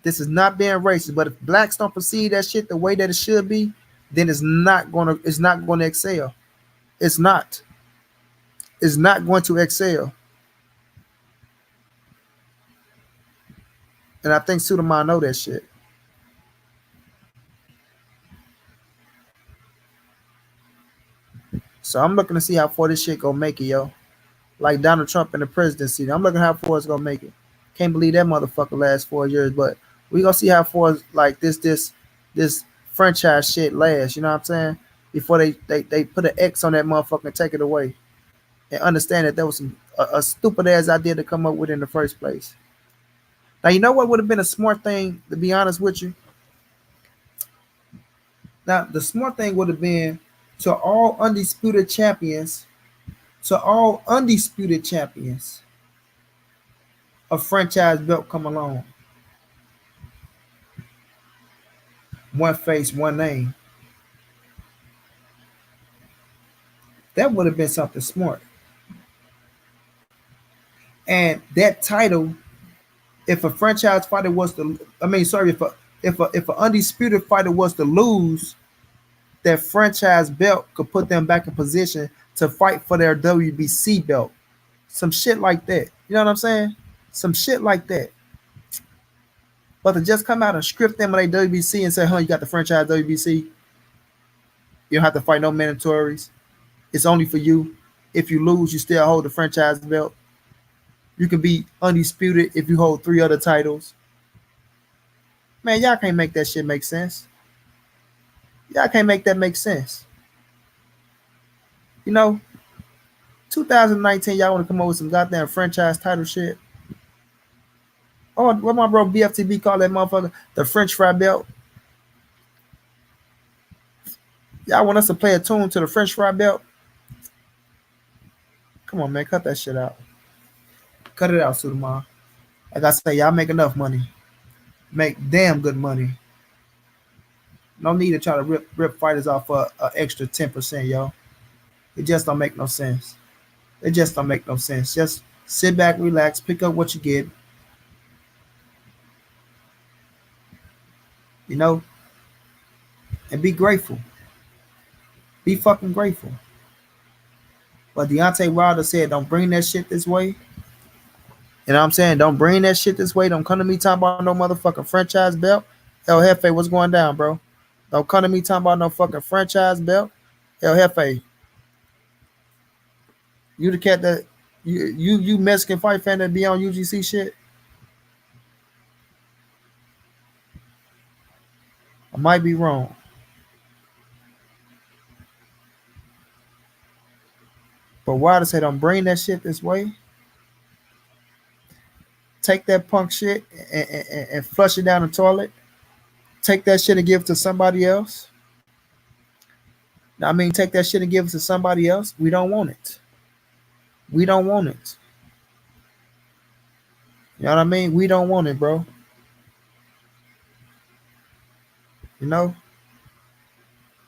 This is not being racist, but if blacks don't perceive that shit the way that it should be, then it's not gonna excel. It's not. It's not going to excel. And I think Suleiman know that shit. So I'm looking to see how far this shit gonna make it, yo. Like Donald Trump in the presidency. I'm looking how far it's gonna make it. Can't believe that motherfucker last 4 years, but we gonna see how far like this franchise shit lasts. You know what I'm saying? Before they put an X on that motherfucker and take it away, and understand that was a stupid ass idea to come up with in the first place. Now you know what would have been a smart thing, to be honest with you. Now the smart thing would have been to all undisputed champions. A franchise belt come along. One face, one name. That would have been something smart. And that title, if a franchise fighter was to, if an undisputed fighter was to lose, that franchise belt could put them back in position to fight for their WBC belt. Some shit like that. You know what I'm saying? Some shit like that. But to just come out and script them on their WBC and say, you got the franchise WBC. You don't have to fight no mandatories. It's only for you. If you lose, you still hold the franchise belt. You can be undisputed if you hold 3 other titles. Man, y'all can't make that shit make sense. Y'all can't make that make sense. 2019, y'all want to come up with some goddamn franchise title shit. Oh, what my bro BFTB call that motherfucker? The French fry belt. Y'all want us to play a tune to the French fry belt? Come on, man. Cut that shit out. Cut it out, Suleiman. Like I say, y'all make enough money. Make damn good money. No need to try to rip fighters off for an extra 10%, yo. It just don't make no sense. It just don't make no sense. Just sit back, relax, pick up what you get. And be grateful. Be fucking grateful. But Deontay Wilder said, don't bring that shit this way. You know what I'm saying? Don't bring that shit this way. Don't come to me talking about no motherfucking franchise belt. El Jefe, what's going down, bro? Don't come to me talking about no fucking franchise belt. El Jefe, you the cat that you Mexican fight fan that be on UGC shit. I might be wrong. But why to say don't bring that shit this way? Take that punk shit and flush it down the toilet. Take that shit and give it to somebody else. I mean, take that shit and give it to somebody else. We don't want it. We don't want it. You know what I mean? We don't want it, bro. You know?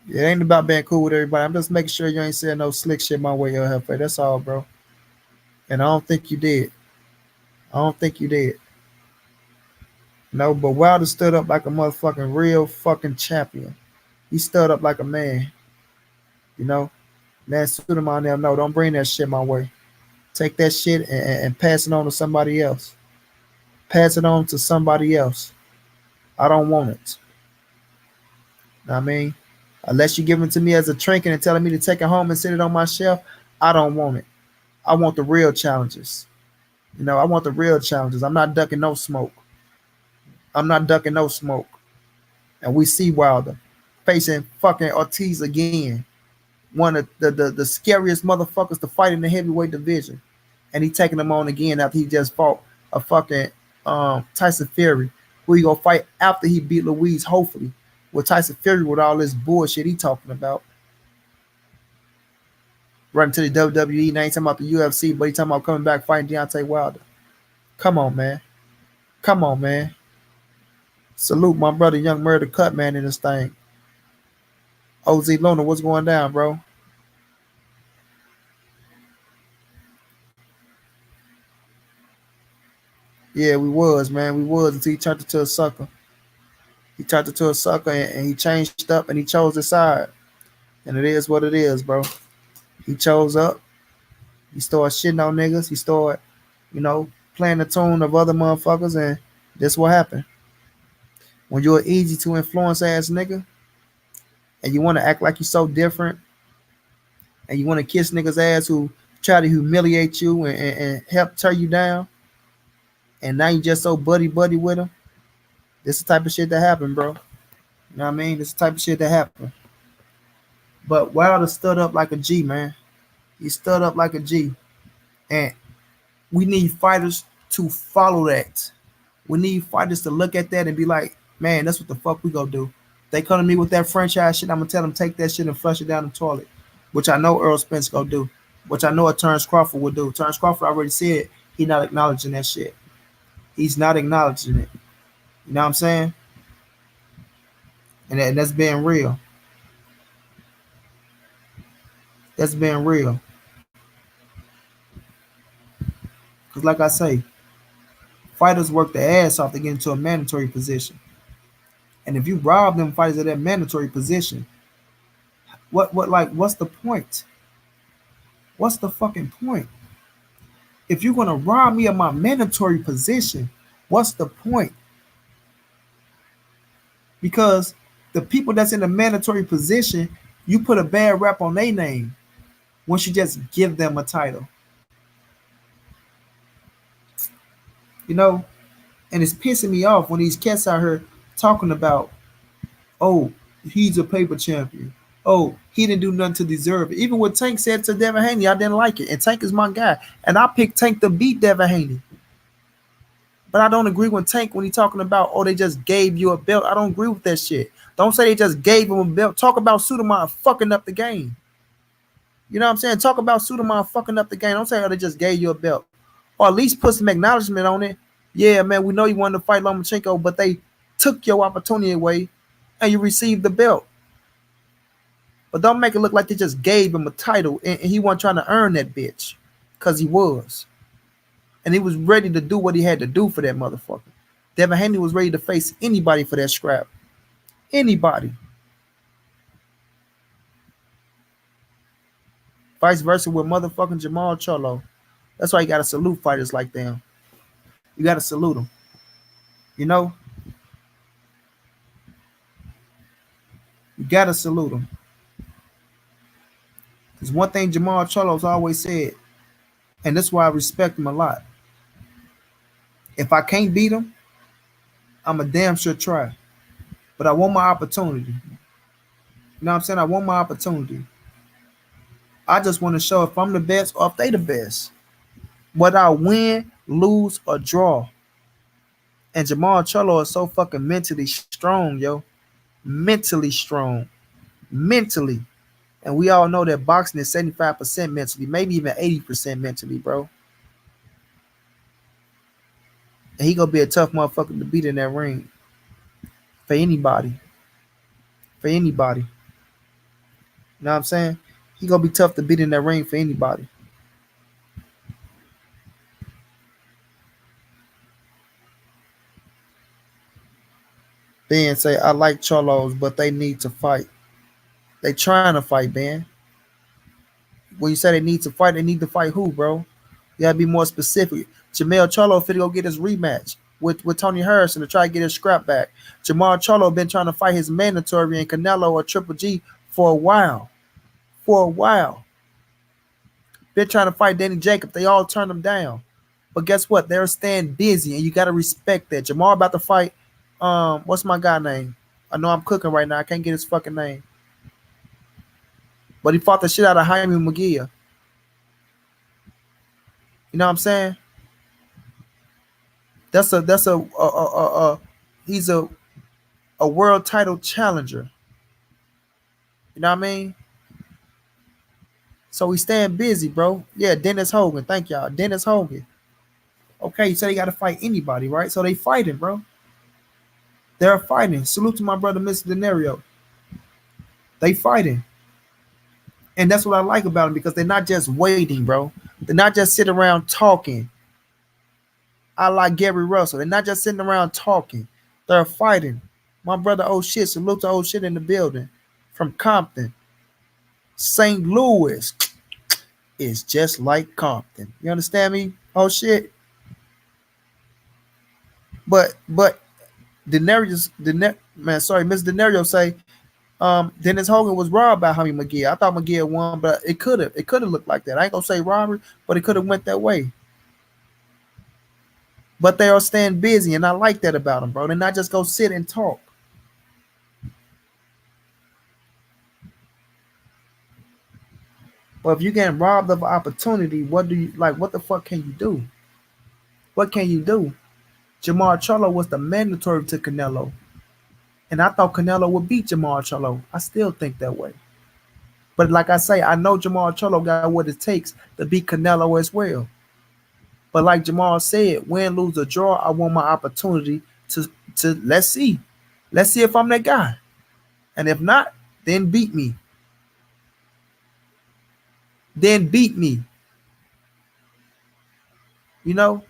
It ain't about being cool with everybody. I'm just making sure you ain't saying no slick shit my way, your Jefe. That's all, bro. And I don't think you did. I don't think you did. No, but Wilder stood up like a motherfucking real fucking champion. He stood up like a man. You know? Man, suit him on there. No, don't bring that shit my way. Take that shit and pass it on to somebody else. Pass it on to somebody else. I don't want it. Know what I mean? Unless you give it to me as a trinket and telling me to take it home and sit it on my shelf, I don't want it. I want the real challenges. You know, I want the real challenges. I'm not ducking no smoke. I'm not ducking no smoke. And we see Wilder facing fucking Ortiz again. One of the scariest motherfuckers to fight in the heavyweight division. And he taking them on again after he just fought a fucking Tyson Fury, who he gonna fight after he beat Louise, hopefully. With Tyson Fury with all this bullshit he talking about. Running to the WWE, now he talking about the UFC, but he talking about coming back fighting Deontay Wilder. Come on, man. Come on, man. Salute my brother, Young Murder Cut Man in this thing. OZ Luna, what's going down, bro? Yeah, we was, man. We was until he turned into a sucker. He turned into a sucker and he changed up and he chose his side. And it is what it is, bro. He chose up. He started shitting on niggas. He started, you know, playing the tune of other motherfuckers, and this what happened. When you're an easy to influence ass nigga and you want to act like you're so different and you want to kiss niggas ass who try to humiliate you and help tear you down, and now you just so buddy with them, this is the type of shit that happened, bro. You know what I mean? This is the type of shit that happened. But Wilder stood up like a G, man. He stood up like a G. And we need fighters to follow that. We need fighters to look at that and be like, man, that's what the fuck we gonna do. They come to me with that franchise shit, I'm gonna tell them take that shit and flush it down the toilet. Which I know Earl Spence gonna do. Which I know what Terrence Crawford would do. Terrence Crawford already said he not acknowledging that shit. He's not acknowledging it. You know what I'm saying? And that's being real. That's being real. Because like I say, fighters work their ass off to get into a mandatory position. And if you rob them fighters of that mandatory position, what's the point? What's the fucking point? If you're gonna rob me of my mandatory position, what's the point? Because the people that's in the mandatory position, you put a bad rap on their name once you just give them a title. You know, and it's pissing me off when these cats out here talking about, oh, he's a paper champion. Oh, he didn't do nothing to deserve it. Even what Tank said to Devin Haney, I didn't like it. And Tank is my guy. And I picked Tank to beat Devin Haney. But I don't agree with Tank when he's talking about, oh, they just gave you a belt. I don't agree with that shit. Don't say they just gave him a belt. Talk about Suleiman fucking up the game. You know what I'm saying? Talk about Suleiman fucking up the game. Don't say, oh, they just gave you a belt. Or at least put some acknowledgement on it. Yeah, man, we know you wanted to fight Lomachenko, but they took your opportunity away and you received the belt. But don't make it look like they just gave him a title and he wasn't trying to earn that bitch. Because he was. And he was ready to do what he had to do for that motherfucker. Devin Haney was ready to face anybody for that scrap. Anybody. Vice versa with motherfucking Jamal Charlo. That's why you got to salute fighters like them. You got to salute him. You know, you got to salute him. Because one thing Jamal Charlo's always said, and that's why I respect him a lot. If I can't beat him, I'm a damn sure try. But I want my opportunity. You know what I'm saying? I want my opportunity. I just want to show if I'm the best or if they the best. Whether I win, lose, or draw. And Jamal Charlo is so fucking mentally strong, yo. Mentally strong. Mentally. And we all know that boxing is 75% mentally, maybe even 80% mentally, bro. And he gonna be a tough motherfucker to beat in that ring. For anybody. For anybody. You know what I'm saying? He gonna be tough to beat in that ring for anybody. Ben say, I like Charlos, but they need to fight. They trying to fight, Ben. When you say they need to fight, they need to fight who, bro? You gotta be more specific. Jamel Charlo finna go get his rematch with Tony Harrison to try to get his scrap back. Jamal Charlo been trying to fight his mandatory in Canelo or Triple G for a while. For a while. Been trying to fight Danny Jacob. They all turned him down. But guess what? They're staying busy, and you gotta respect that. Jamal about to fight. What's my guy name? I know I'm cooking right now. I can't get his fucking name. But he fought the shit out of Jaime McGee. You know what I'm saying? That's a he's a world title challenger. You know what I mean? So he's staying busy, bro. Yeah, Dennis Hogan. Thank y'all. Dennis Hogan. Okay, you said he got to fight anybody, right? So they fighting, bro. They're fighting. Salute to my brother, Mr. Denario. They fighting. And that's what I like about them because they're not just waiting, bro. They're not just sitting around talking. I like Gary Russell. They're not just sitting around talking. They're fighting. My brother, oh shit, salute to old shit in the building. From Compton. St. Louis is just like Compton. You understand me? Oh shit. But man, sorry, Miss Denario say Dennis Hogan was robbed by Jaime McGee. I thought McGee won, but it could have looked like that. I ain't gonna say robbery, but it could have went that way. But they are staying busy, and I like that about them, bro. They not just go sit and talk. But if you're getting robbed of opportunity, what do you like? What the fuck can you do? What can you do? Jamal Charlo was the mandatory to Canelo, and I thought Canelo would beat Jamal Charlo. I still think that way. But like I say, I know Jamal Charlo got what it takes to beat Canelo as well. But like Jamal said, win, lose, or draw, I want my opportunity to let's see. Let's see if I'm that guy. And if not, then beat me. Then beat me. You know?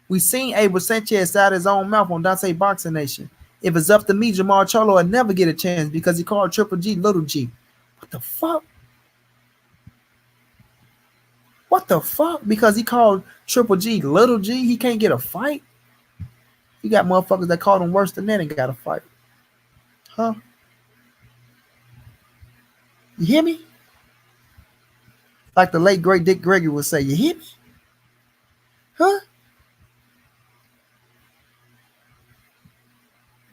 We seen Abel Sanchez out his own mouth on Dante Boxing Nation. If it's up to me, Jamal Charlo would never get a chance because he called Triple G Little G. What the fuck? What the fuck? Because he called Triple G Little G, he can't get a fight? You got motherfuckers that called him worse than that and got a fight. Huh? You hear me? Like the late great Dick Gregory would say, you hear me? Huh?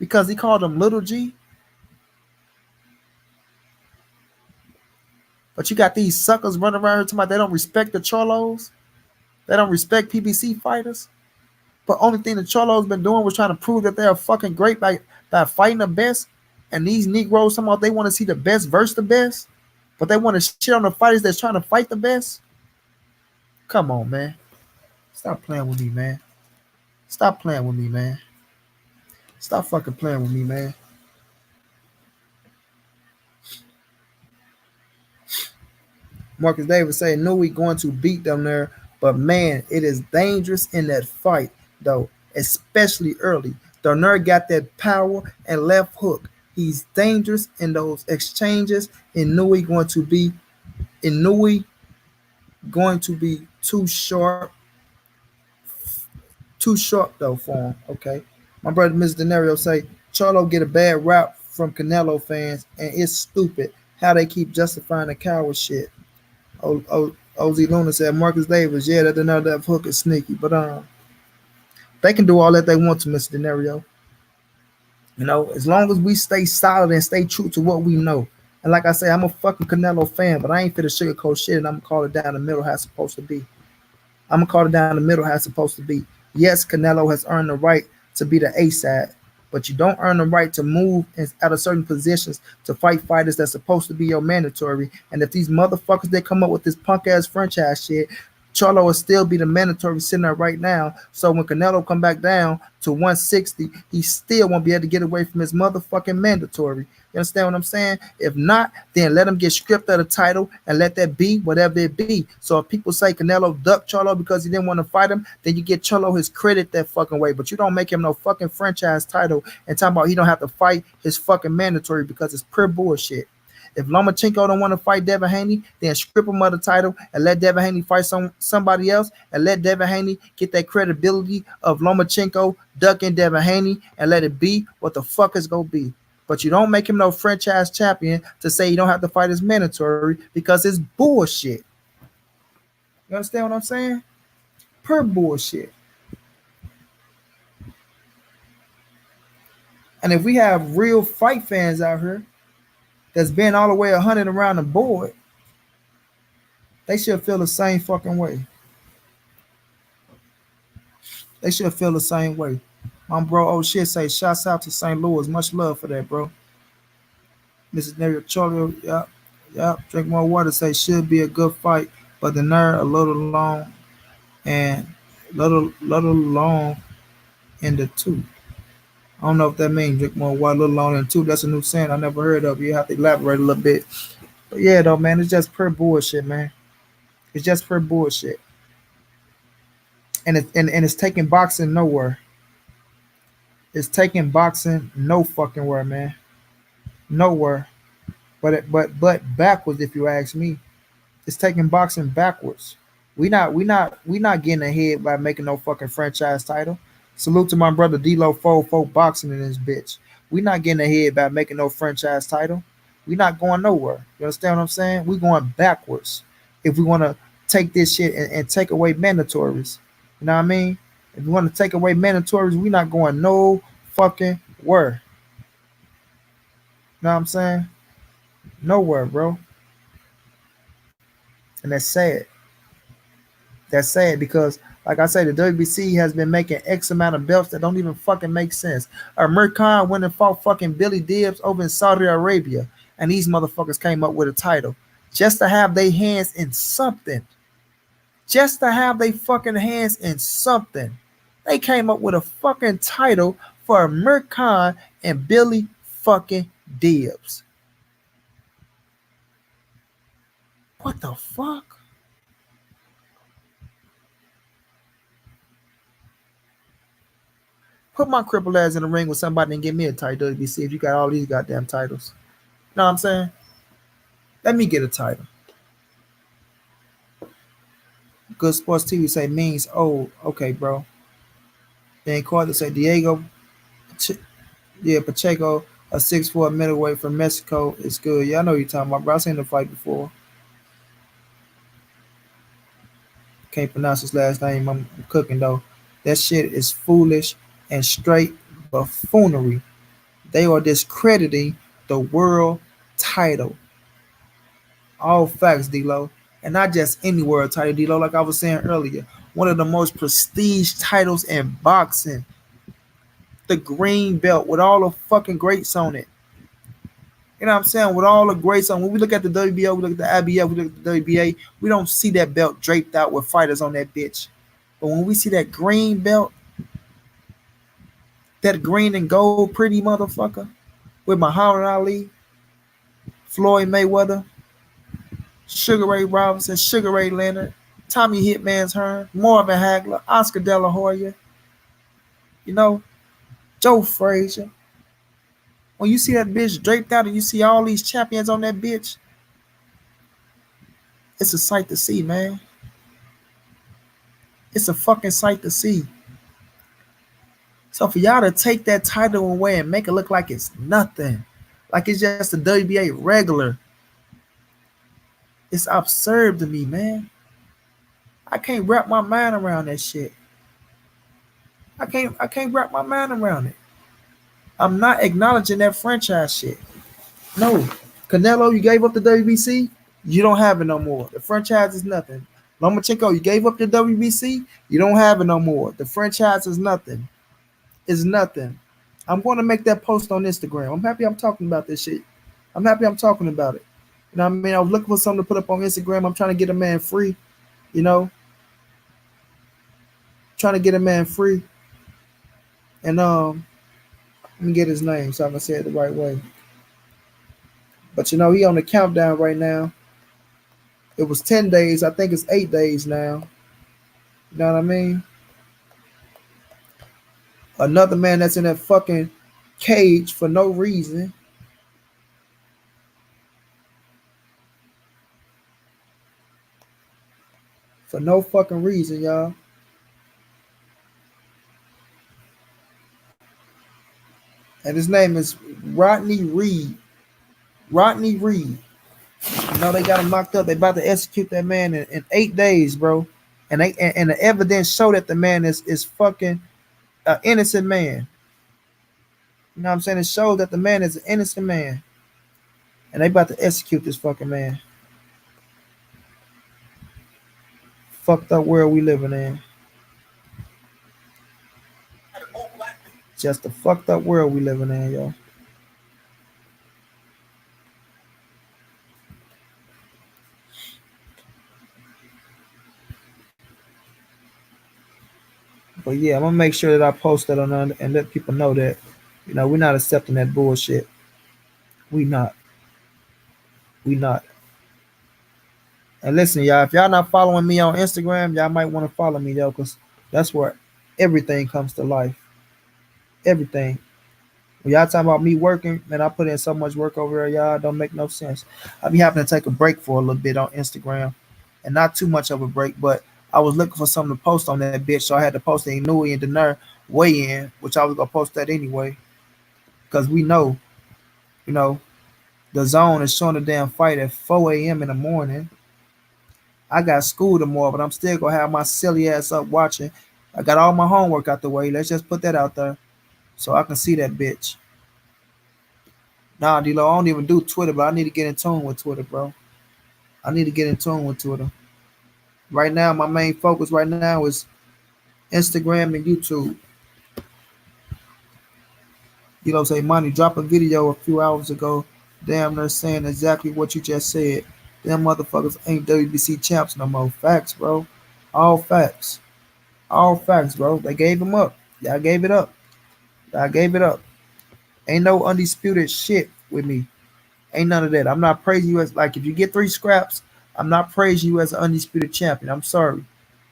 Because he called him Little G. But you got these suckers running around here talking about they don't respect the Charlos. They don't respect PBC fighters. But only thing the Charlos been doing was trying to prove that they're fucking great by fighting the best. And these Negroes somehow they want to see the best versus the best. But they want to shit on the fighters that's trying to fight the best. Come on, man. Stop playing with me, man. Stop playing with me, man. Stop fucking playing with me, man. Marcus Davis saying, "No, we going to beat them there, but man, it is dangerous in that fight, though, especially early. Darner got that power and left hook. He's dangerous in those exchanges. And Nui going to be too sharp Too short though for him. Okay. My brother Mr. Denario say Charlo get a bad rap from Canelo fans, and it's stupid how they keep justifying the coward shit. OZ Luna said Marcus Davis, yeah, that another hook is sneaky, but they can do all that they want to, Mr. Denario. You know, as long as we stay solid and stay true to what we know. And like I say, I'm a fucking Canelo fan, but I ain't fit to sugarcoat shit, and I'm gonna call it down the middle how it's supposed to be. I'm gonna call it down the middle how it's supposed to be. Yes, Canelo has earned the right to be the A side, but you don't earn the right to move out of certain positions to fight fighters that's supposed to be your mandatory. And if these motherfuckers they come up with this punk ass franchise shit, Charlo will still be the mandatory sitting there right now. So when Canelo come back down to 160, he still won't be able to get away from his motherfucking mandatory. You understand what I'm saying? If not, then let him get stripped of the title and let that be whatever it be. So if people say Canelo ducked Charlo because he didn't want to fight him, then you get Charlo his credit that fucking way. But you don't make him no fucking franchise title and talking about he don't have to fight his fucking mandatory because it's pure bullshit. If Lomachenko don't want to fight Devin Haney, then strip him of the title and let Devin Haney fight somebody else and let Devin Haney get that credibility of Lomachenko ducking Devin Haney and let it be what the fuck it's gonna be. But you don't make him no franchise champion to say you don't have to fight his mandatory because it's bullshit. You understand what I'm saying? Pure bullshit. And if we have real fight fans out here that's been all the way 100 around the board, they should feel the same fucking way. They should feel the same way. My bro, oh shit, say shouts out to St. Louis. Much love for that, bro. Mrs. Nerio Charlo, yep. Drink more water. Say should be a good fight, but the nerve a little long and little long in the tooth. I don't know if that means drink more water, a little long in the tooth. That's a new saying I never heard of. You have to elaborate a little bit. But yeah, though, man, it's just pure bullshit, man. It's just pure bullshit. And it's taking boxing nowhere. It's taking boxing no fucking where, man. Nowhere. But backwards, if you ask me. It's taking boxing backwards. We not getting ahead by making no fucking franchise title. Salute to my brother D-Lo Fo boxing in this bitch. We not getting ahead by making no franchise title. We not going nowhere. You understand what I'm saying? We going backwards. If we want to take this shit and take away mandatories. You know what I mean? If we want to take away mandatories, we not going no fucking where. You know what I'm saying? Nowhere, bro. And that's sad. That's sad because, like I say, the WBC has been making X amount of belts that don't even fucking make sense. Amir Khan went and fought fucking Billy Dibbs over in Saudi Arabia, and these motherfuckers came up with a title just to have their hands in something. Just to have their fucking hands in something. They came up with a fucking title for Amir Khan and Billy fucking Dibbs. What the fuck? Put my crippled ass in the ring with somebody and give me a title WBC if you got all these goddamn titles. You know what I'm saying? Let me get a title. Good Sports TV say means old. Okay, bro. Then Carter say Diego, Pacheco, a 6'4" middleweight from Mexico is good. Yeah, I know you're talking about, bro. I seen the fight before. Can't pronounce his last name. I'm cooking though. That shit is foolish and straight buffoonery. They are discrediting the world title. All facts, D-Lo. And not just any world title, D-Lo, like I was saying earlier. One of the most prestige titles in boxing. The green belt with all the fucking greats on it. You know what I'm saying? With all the greats on. When we look at the WBO, we look at the IBF, we look at the WBA, we don't see that belt draped out with fighters on that bitch. But when we see that green belt, that green and gold pretty motherfucker with Muhammad Ali, Floyd Mayweather, Sugar Ray Robinson, Sugar Ray Leonard, Tommy Hitman's Hearn, Marvin Hagler, Oscar De La Hoya, you know, Joe Frazier. When you see that bitch draped out and you see all these champions on that bitch, it's a sight to see, man. It's a fucking sight to see. So for y'all to take that title away and make it look like it's nothing, like it's just a WBA regular, it's absurd to me, man. I can't wrap my mind around that shit. I can't wrap my mind around it. I'm not acknowledging that franchise shit. No. Canelo, you gave up the WBC, you don't have it no more. The franchise is nothing. Lomachenko, you gave up the WBC, you don't have it no more. The franchise is nothing. Is nothing. I'm going to make that post on Instagram. I'm happy I'm talking about this shit. I'm happy I'm talking about it. You know what I mean? I was looking for something to put up on Instagram. I'm trying to get a man free, you know, trying to get a man free. And let me get his name so I can say it the right way. But you know, he on the countdown right now. It was 10 days. I think it's 8 days now. You know what I mean? Another man that's in that fucking cage for no reason. For no fucking reason, y'all. And his name is Rodney Reed. Rodney Reed. You know they got him locked up. They about to execute that man in 8 days, bro. And the evidence show that the man is fucking an innocent man. You know what I'm saying? It shows that the man is an innocent man. And they about to execute this fucking man. Fucked up world we living in. Just a fucked up world we living in, yo. But yeah, I'm gonna make sure that I post that on and let people know that, you know, we're not accepting that bullshit. We not. We not. And listen, y'all, if y'all not following me on Instagram, y'all might want to follow me though, cause that's where everything comes to life. Everything. When y'all talking about me working, man, I put in so much work over there, y'all. Don't make no sense. I be having to take a break for a little bit on Instagram, and not too much of a break, but I was looking for something to post on that bitch, so I had to post the Inui and Dener weigh in, which I was gonna post that anyway, because we know, you know, the zone is showing a damn fight at 4 a.m. in the morning. I got school tomorrow, but I'm still gonna have my silly ass up watching. I got all my homework out the way. Let's just put that out there so I can see that bitch. Nah, D-Lo, I don't even do Twitter, but I need to get in tune with Twitter, bro. I need to get in tune with Twitter. Right now, my main focus right now is Instagram and YouTube. D-Lo say, Money, drop a video a few hours ago. Damn, they're saying exactly what you just said. Them motherfuckers ain't WBC champs no more. Facts, bro. All facts. All facts, bro. They gave him up. Y'all gave it up. Y'all gave it up. Ain't no undisputed shit with me. Ain't none of that. I'm not praising you as like if you get 3 scraps, I'm not praising you as an undisputed champion. I'm sorry.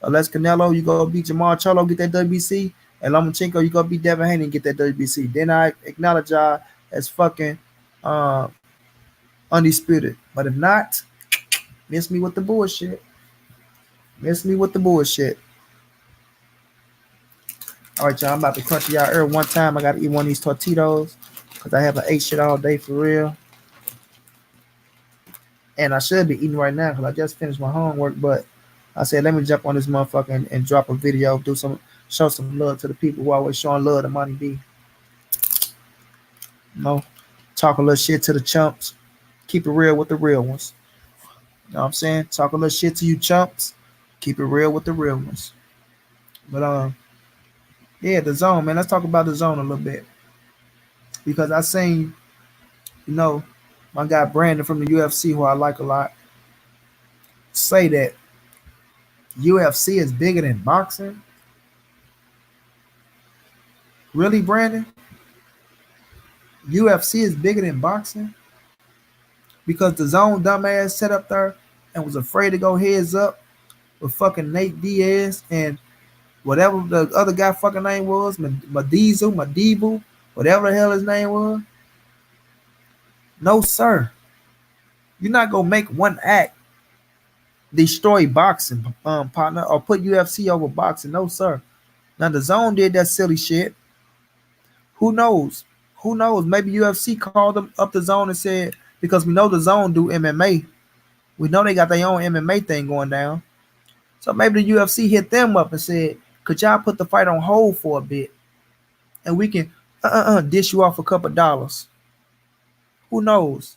Unless Canelo, you go beat Jamal Charlo, get that WBC, and Lomachenko, you go beat Devin Haney and get that WBC. Then I acknowledge y'all as fucking uh, undisputed. But if not, miss me with the bullshit. Miss me with the bullshit. All right, y'all. I'm about to crunch y'all ear one time. I gotta eat one of these tortillas because I haven't ate shit all day for real. And I should be eating right now because I just finished my homework. But I said, let me jump on this motherfucker and drop a video, show some love to the people who always showing love to Money B. You know, talk a little shit to the chumps. Keep it real with the real ones. You know what I'm saying? Talk a little shit to you chumps. Keep it real with the real ones. But yeah, the zone, man. Let's talk about the zone a little bit. Because I seen, you know, my guy Brandon from the UFC, who I like a lot, say that UFC is bigger than boxing. Really, Brandon? UFC is bigger than boxing? Because the zone dumbass sat up there and was afraid to go heads up with fucking Nate Diaz and whatever the other guy fucking name was, Madibu, whatever the hell his name was. No, sir. You're not gonna make one act destroy boxing, partner, or put UFC over boxing. No, sir. Now the zone did that silly shit. Who knows? Who knows? Maybe UFC called them up the zone and said, because we know the zone do MMA. We know they got their own MMA thing going down. So maybe the UFC hit them up and said, could y'all put the fight on hold for a bit? And we can dish you off a couple dollars. Who knows?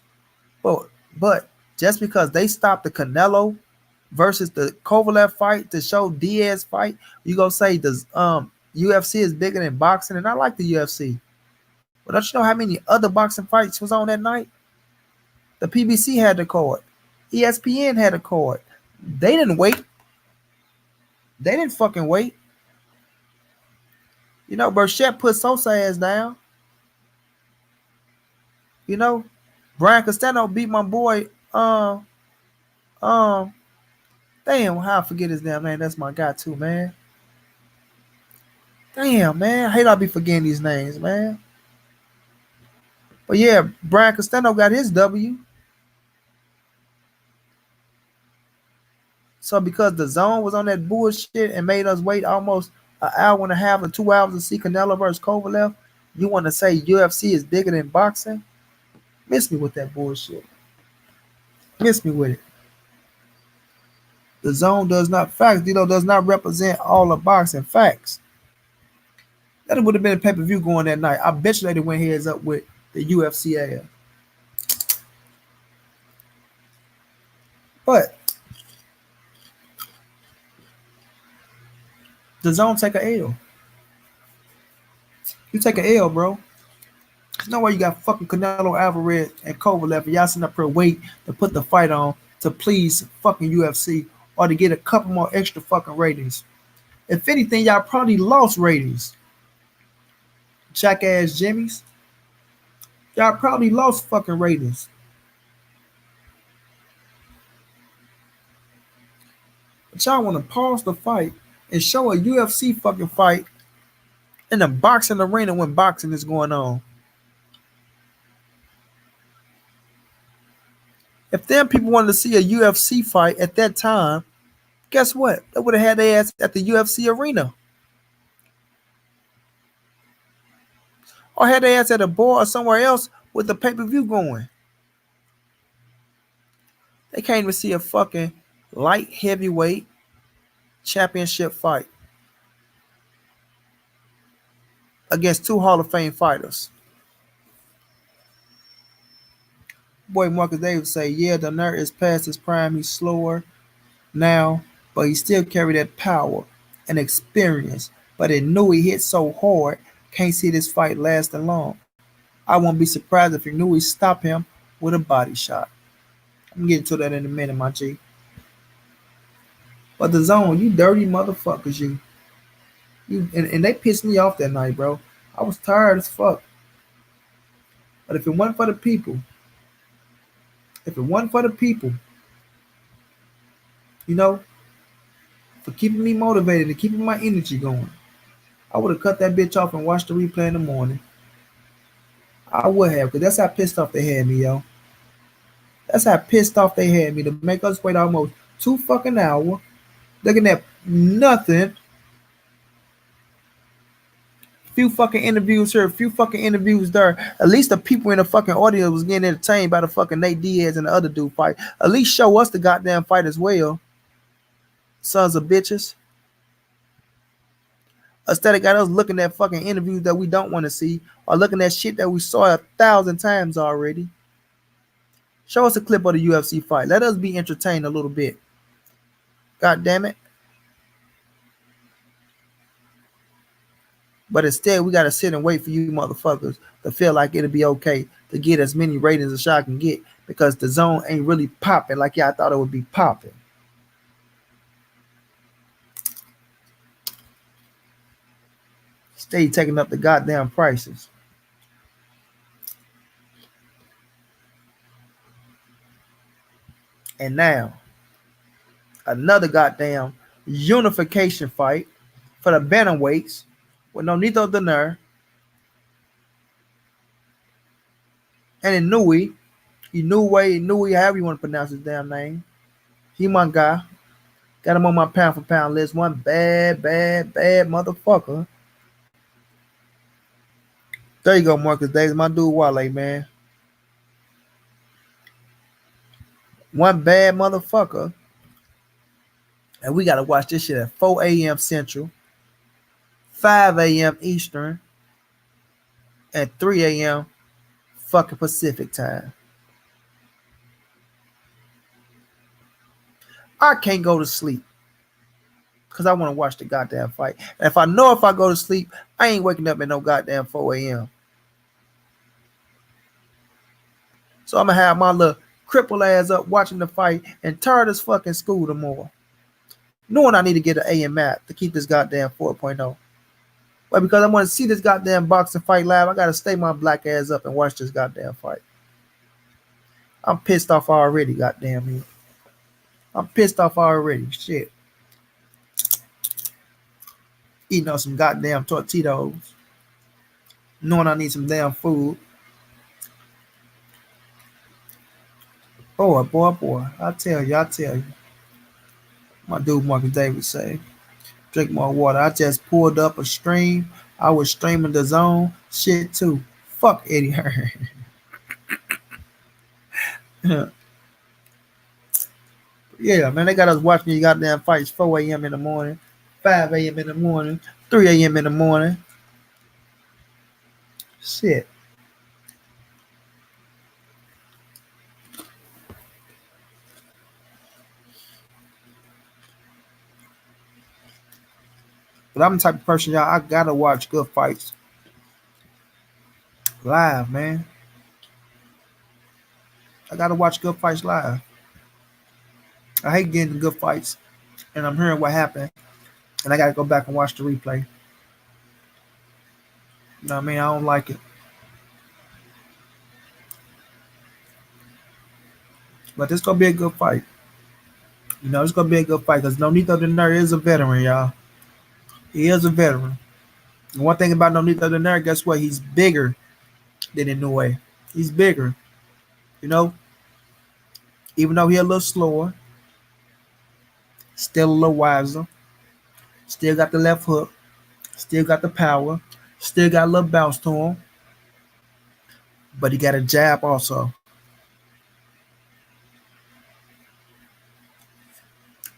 But but just because they stopped the Canelo versus the Kovalev fight to show Diaz fight, you gonna say the UFC is bigger than boxing? And I like the UFC. But don't you know how many other boxing fights was on that night? The PBC had the card. ESPN had a card. They didn't wait. They didn't fucking wait. You know, Burchett put Sosa ass down. You know, Brian Costello beat my boy. Um, damn, how I forget his damn name. That's my guy too, man. Damn, man, I hate I be forgetting these names, man. But yeah, Brian Costello got his W. So because the zone was on that bullshit and made us wait almost an hour and a half or 2 hours to see Canelo versus Kovalev, you want to say UFC is bigger than boxing? Miss me with that bullshit. Miss me with it. The zone does not does not represent all of boxing facts. That would have been a pay-per-view going that night. I bet you they went heads up with the UFC ass. But the zone take a L. You take a L, bro. There's no way you got fucking Canelo Alvarez and Kovalev and y'all sitting up here wait to put the fight on to please fucking UFC or to get a couple more extra fucking ratings. If anything, y'all probably lost ratings. Jackass Jimmys. Y'all probably lost fucking ratings. But y'all want to pause the fight and show a UFC fucking fight in a boxing arena when boxing is going on. If them people wanted to see a UFC fight at that time, guess what? They would have had their ass at the UFC arena. Or had their ass at a bar or somewhere else with the pay-per-view going. They can't even see a fucking light heavyweight championship fight against two Hall of Fame fighters. Boy, Marcus Davis say, yeah, the nerd is past his prime. He's slower now, but he still carry that power and experience. But it knew he hit so hard, can't see this fight lasting long. I won't be surprised if he knew he stopped him with a body shot. I'm getting to that in a minute, my G. But the zone, you dirty motherfuckers, you. And they pissed me off that night, bro. I was tired as fuck. But if it wasn't for the people, you know, for keeping me motivated and keeping my energy going, I would have cut that bitch off and watched the replay in the morning. I would have, because that's how pissed off they had me, yo. That's how pissed off they had me to make us wait almost 2 fucking hours, looking at nothing. Few fucking interviews here, few fucking interviews there. At least the people in the fucking audience was getting entertained by the fucking Nate Diaz and the other dude fight. At least show us the goddamn fight as well. Sons of bitches. Instead of got us looking at fucking interviews that we don't want to see or looking at shit that we saw 1,000 times already. Show us a clip of the UFC fight. Let us be entertained a little bit. God damn it. But instead, we got to sit and wait for you motherfuckers to feel like it'll be okay to get as many ratings as y'all can get because the zone ain't really popping like y'all thought it would be popping. Stay taking up the goddamn prices. And now, another goddamn unification fight for the bantamweights with Nonito Donaire and Inoue, however you want to pronounce his damn name. He my guy. Got him on my pound for pound list. One bad motherfucker. There you go, Marcus Davis. My dude Wale, man. One bad motherfucker. And we gotta watch this shit at 4 a.m. Central, 5 a.m. Eastern, and 3 a.m. fucking Pacific time. I can't go to sleep because I want to watch the goddamn fight. And if I know if I go to sleep, I ain't waking up at no goddamn 4 a.m. So I'm gonna have my little cripple ass up watching the fight and tired as fucking school tomorrow. Knowing I need to get an A in math to keep this goddamn 4.0. But because I want to see this goddamn boxing fight live, I gotta stay my black ass up and watch this goddamn fight. I'm pissed off already, goddamn me. I'm pissed off already. Shit. Eating on some goddamn tortillas. Knowing I need some damn food. Boy. I tell you. My dude Marcus Davis say, drink more water. I just pulled up a stream. I was streaming the zone. Shit too. Fuck Eddie Hearn. Yeah, man, they got us watching these goddamn fights 4 a.m. in the morning, 5 a.m. in the morning, 3 a.m. in the morning. Shit. But I'm the type of person, y'all, I gotta watch good fights live, man. I gotta watch good fights live. I hate getting good fights and I'm hearing what happened and I gotta go back and watch the replay. You know what I mean? I don't like it. But this gonna be a good fight. You know, it's gonna be a good fight because Nonito the Nerd is a veteran, y'all. He is a veteran. And one thing about Nonito the Nerd, guess what? He's bigger than Inoue. He's bigger. You know, even though he's a little slower, still a little wiser, still got the left hook, still got the power, still got a little bounce to him, but he got a jab also.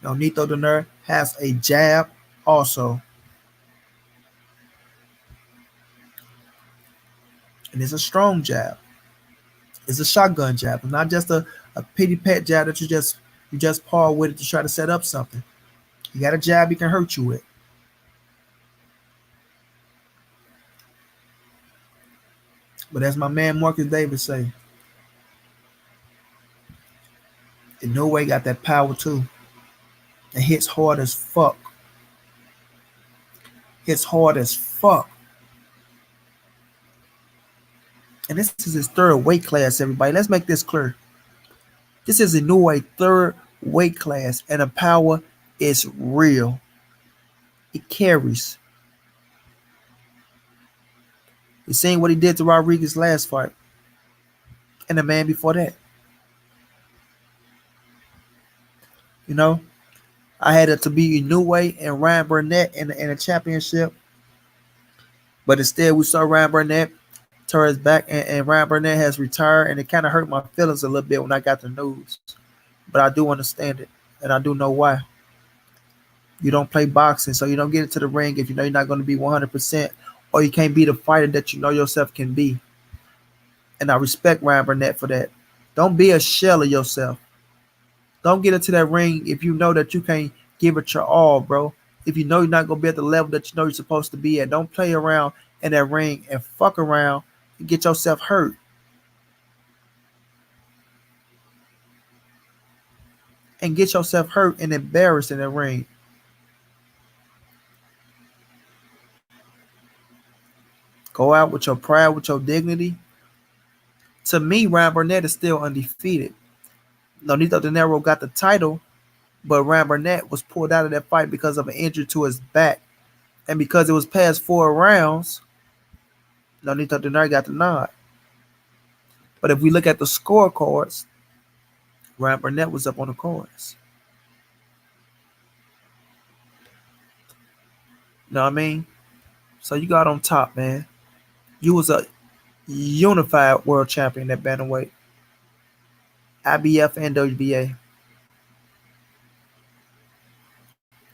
Nonito the Nerd has a jab also. And it's a strong jab. It's a shotgun jab, not just a pity pat jab that you just paw with it to try to set up something. You got a jab he can hurt you with. But as my man Marcus Davis say, in no way got that power too. It hits hard as fuck. Hits hard as fuck. And this is his third weight class, everybody. Let's make this clear. This is Inoue third weight class, and the power is real. It carries. You seen what he did to Rodriguez last fight, and the man before that. You know, I had it to be Inoue and Ryan Burnett in a championship, but instead we saw Ryan Burnett turn his back, and Ryan Burnett has retired, and it kind of hurt my feelings a little bit when I got the news. But I do understand it, and I do know why. You don't play boxing, so you don't get into the ring if you know you're not going to be 100%, or you can't be the fighter that you know yourself can be. And I respect Ryan Burnett for that. Don't be a shell of yourself. Don't get into that ring if you know that you can't give it your all, bro. If you know you're not going to be at the level that you know you're supposed to be at, don't play around in that ring and fuck around and get yourself hurt. And get yourself hurt and embarrassed in the ring. Go out with your pride, with your dignity. To me, Ryan Burnett is still undefeated. Nonito De Niro got the title, but Ryan Burnett was pulled out of that fight because of an injury to his back. And because it was past 4 rounds, Nonito De Niro got the nod. But if we look at the scorecards, Ryan Burnett was up on the cards. You know what I mean? So you got on top, man. You was a unified world champion at bantamweight, IBF and WBA.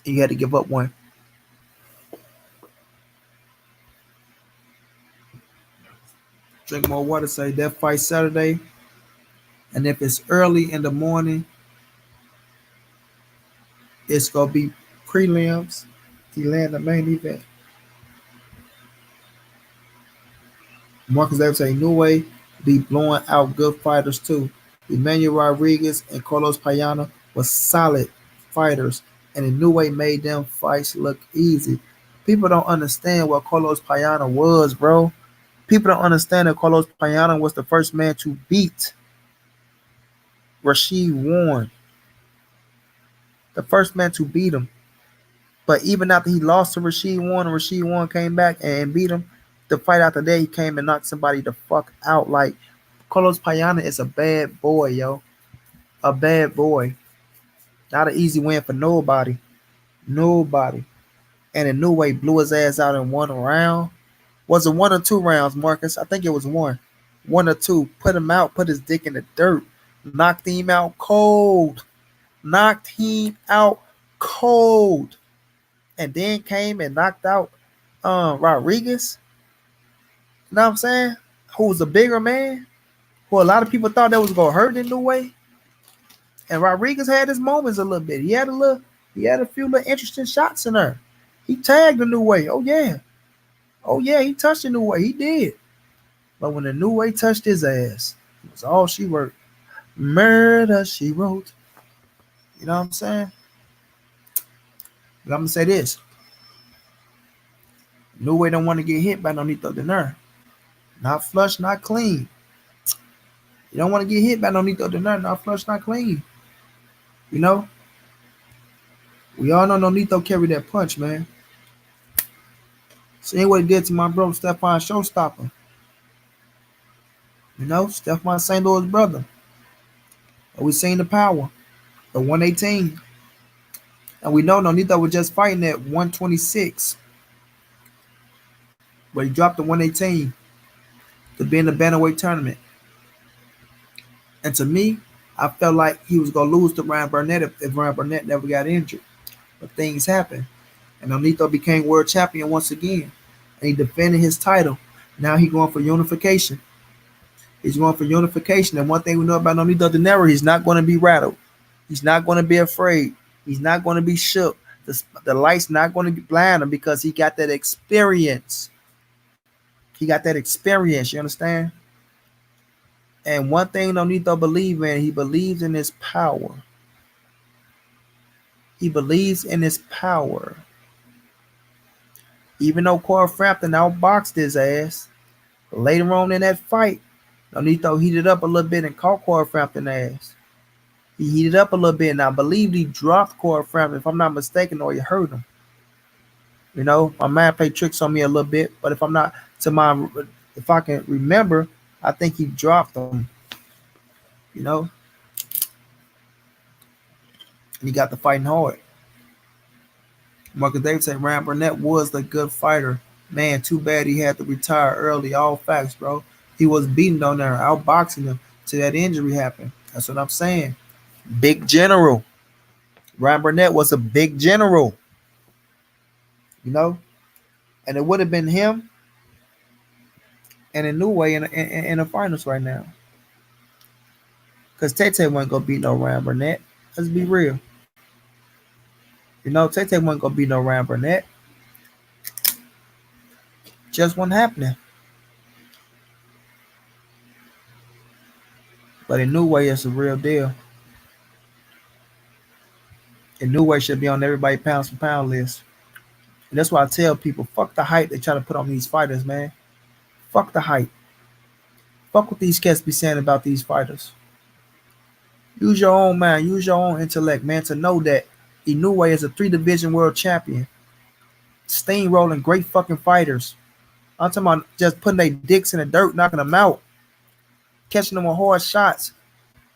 You had to give up one. Drink more water. Say that fight Saturday, and if it's early in the morning, it's gonna be prelims to land the main event. Marcus Davis say no way be blowing out good fighters too. Emmanuel Rodriguez and Carlos Payano were solid fighters, and a new way made them fights look easy. People don't understand what Carlos Payano was, bro. People don't understand that Carlos Payano was the first man to beat Rashid Warren, the first man to beat him. But even after he lost to Rashid Warren, and Rashid Warren came back and beat him, the fight after that, he came and knocked somebody the fuck out. Like, Carlos Payano is a bad boy, yo. A bad boy. Not an easy win for nobody. Nobody. And in New Way blew his ass out in one round. Was it 1 or 2 rounds, Marcus? I think it was one. 1 or 2. Put him out, put his dick in the dirt. Knocked him out cold. Knocked him out cold. And then came and knocked out Rodriguez. You know what I'm saying? Who was a bigger man? Who a lot of people thought that was gonna hurt in New Way. And Rodriguez had his moments a little bit. He had a few little interesting shots in there. He tagged the New Way. Oh yeah. Oh yeah, he touched the New Way. He did. But when the New Way touched his ass, it was all she wrote. Murder she wrote. You know what I'm saying? But I'm gonna say this. New Way don't want to get hit by Nonito Donaire. Not flush, not clean. You don't want to get hit by Nonito Donaire. Not flush, not clean. You know? We all know Nonito carried that punch, man. See what he did to my bro, Stephon Showstopper. You know, Stephon St. Louis brother. But we seen the power. The 118. And we know Nonito was just fighting at 126. But he dropped the 118 to be in the bantamweight tournament. And to me, I felt like he was going to lose to Ryan Burnett if Ryan Burnett never got injured. But things happened. And Nonito became world champion once again. And he defended his title. Now he's going for unification. He's going for unification. And one thing we know about Nonito Donaire, he's not going to be rattled. He's not going to be afraid. He's not going to be shook. The light's not going to blind him because he got that experience. He got that experience, you understand? And one thing Nonito believes in, he believes in his power. He believes in his power. Even though Corey Frampton outboxed his ass, later on in that fight, Nonito heated up a little bit and caught Corey Frampton's ass. He heated up a little bit, and I believe he dropped Corey Frampton, if I'm not mistaken, or he hurt him. You know, my man played tricks on me a little bit, but if I can remember, I think he dropped him. You know, and he got the fighting hard. Marcus Davis said Ryan Burnett was the good fighter. Man, too bad he had to retire early. All facts, bro. He was beating down there, outboxing him till that injury happened. That's what I'm saying. Big general. Ryan Burnett was a big general. You know? And it would have been him and a New Way in the finals right now. Because Tay wasn't going to beat no Ryan Burnett. Let's be real. You know, Tay wasn't going to beat no Ryan Burnett. Just wasn't happening. But in New Way, it's a real deal. In New Way should be on everybody's pounds for pound list. And that's why I tell people, fuck the hype they try to put on these fighters, man. Fuck the hype. Fuck what these cats be saying about these fighters. Use your own mind. Use your own intellect, man, to know that Inoue is a 3-division world champion. Steamrolling great fucking fighters. I'm talking about just putting their dicks in the dirt, knocking them out. Catching them with hard shots.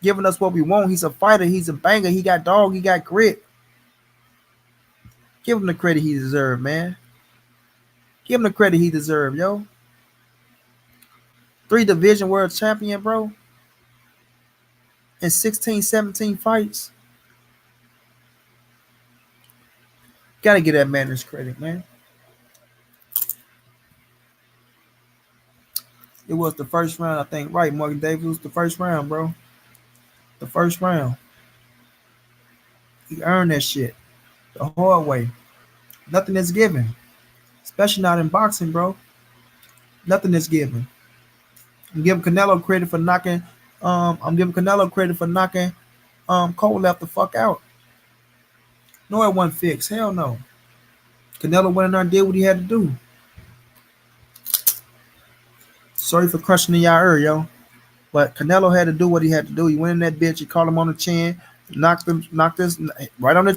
Giving us what we want. He's a fighter. He's a banger. He got dog. He got grit. Give him the credit he deserves, man. Give him the credit he deserves, yo. 3 division world champion, bro, in 16, 17 fights. Gotta get that man his credit, man. It was the first round, I think. Right, Morgan Davis was the first round, bro. The first round. He earned that shit the hard way. Nothing is given, especially not in boxing, bro. Nothing is given. I'm giving Canelo credit for knocking. I'm giving Canelo credit for knocking Kovalev the fuck out. No, it wasn't fixed. Hell no. Canelo went in there and did what he had to do. Sorry for crushing the y'all ear, yo. But Canelo had to do what he had to do. He went in that bitch. He called him on the chin, knocked this right on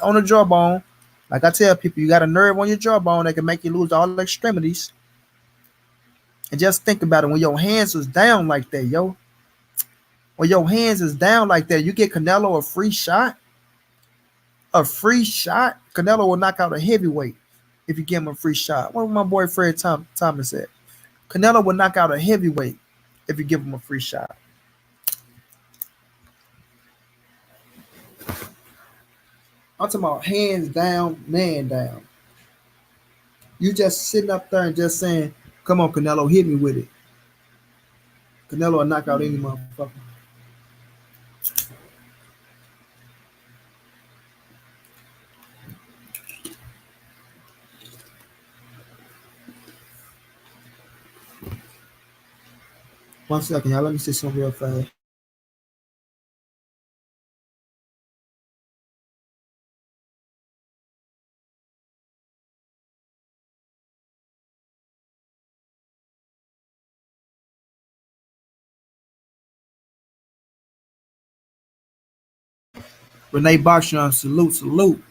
on the jawbone. Like I tell people, you got a nerve on your jawbone that can make you lose all extremities. And just think about it when your hands was down like that, yo. When your hands is down like that, you get Canelo a free shot. A free shot. Canelo will knock out a heavyweight if you give him a free shot. What my boy Fred Thomas said. Canelo will knock out a heavyweight if you give him a free shot. I'm talking about hands down, man down. You just sitting up there and just saying, come on, Canelo, hit me with it. Canelo will knock out any motherfucker. One second, y'all. Let me see something real fast. Renee Boxer, salute, salute.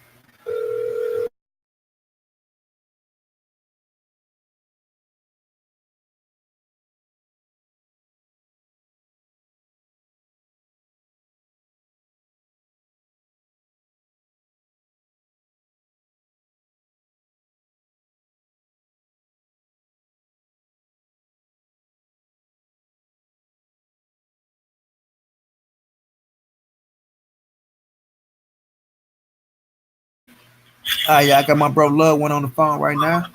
Yeah, I got my bro Love one on the phone right now.